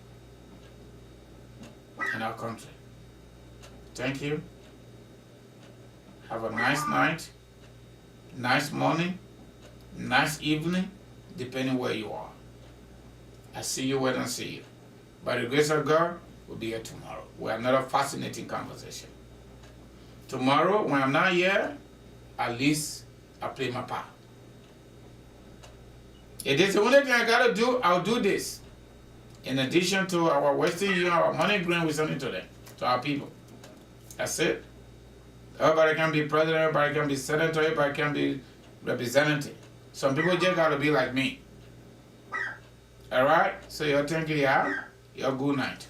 and our country. Thank you. Have a nice night, nice morning, nice evening, depending where you are. I see you when I see you. By the grace of God, we'll be here tomorrow. We have another fascinating conversation. Tomorrow, when I'm not here, at least I play my part. If it's the only thing I gotta do, I'll do this. In addition to our Western Union, our money grant, we send it to them, to our people. That's it. Everybody can be president, everybody can be senator, everybody can be representative. Some people just gotta be like me. All right? So you're thinking, yeah? You're good night.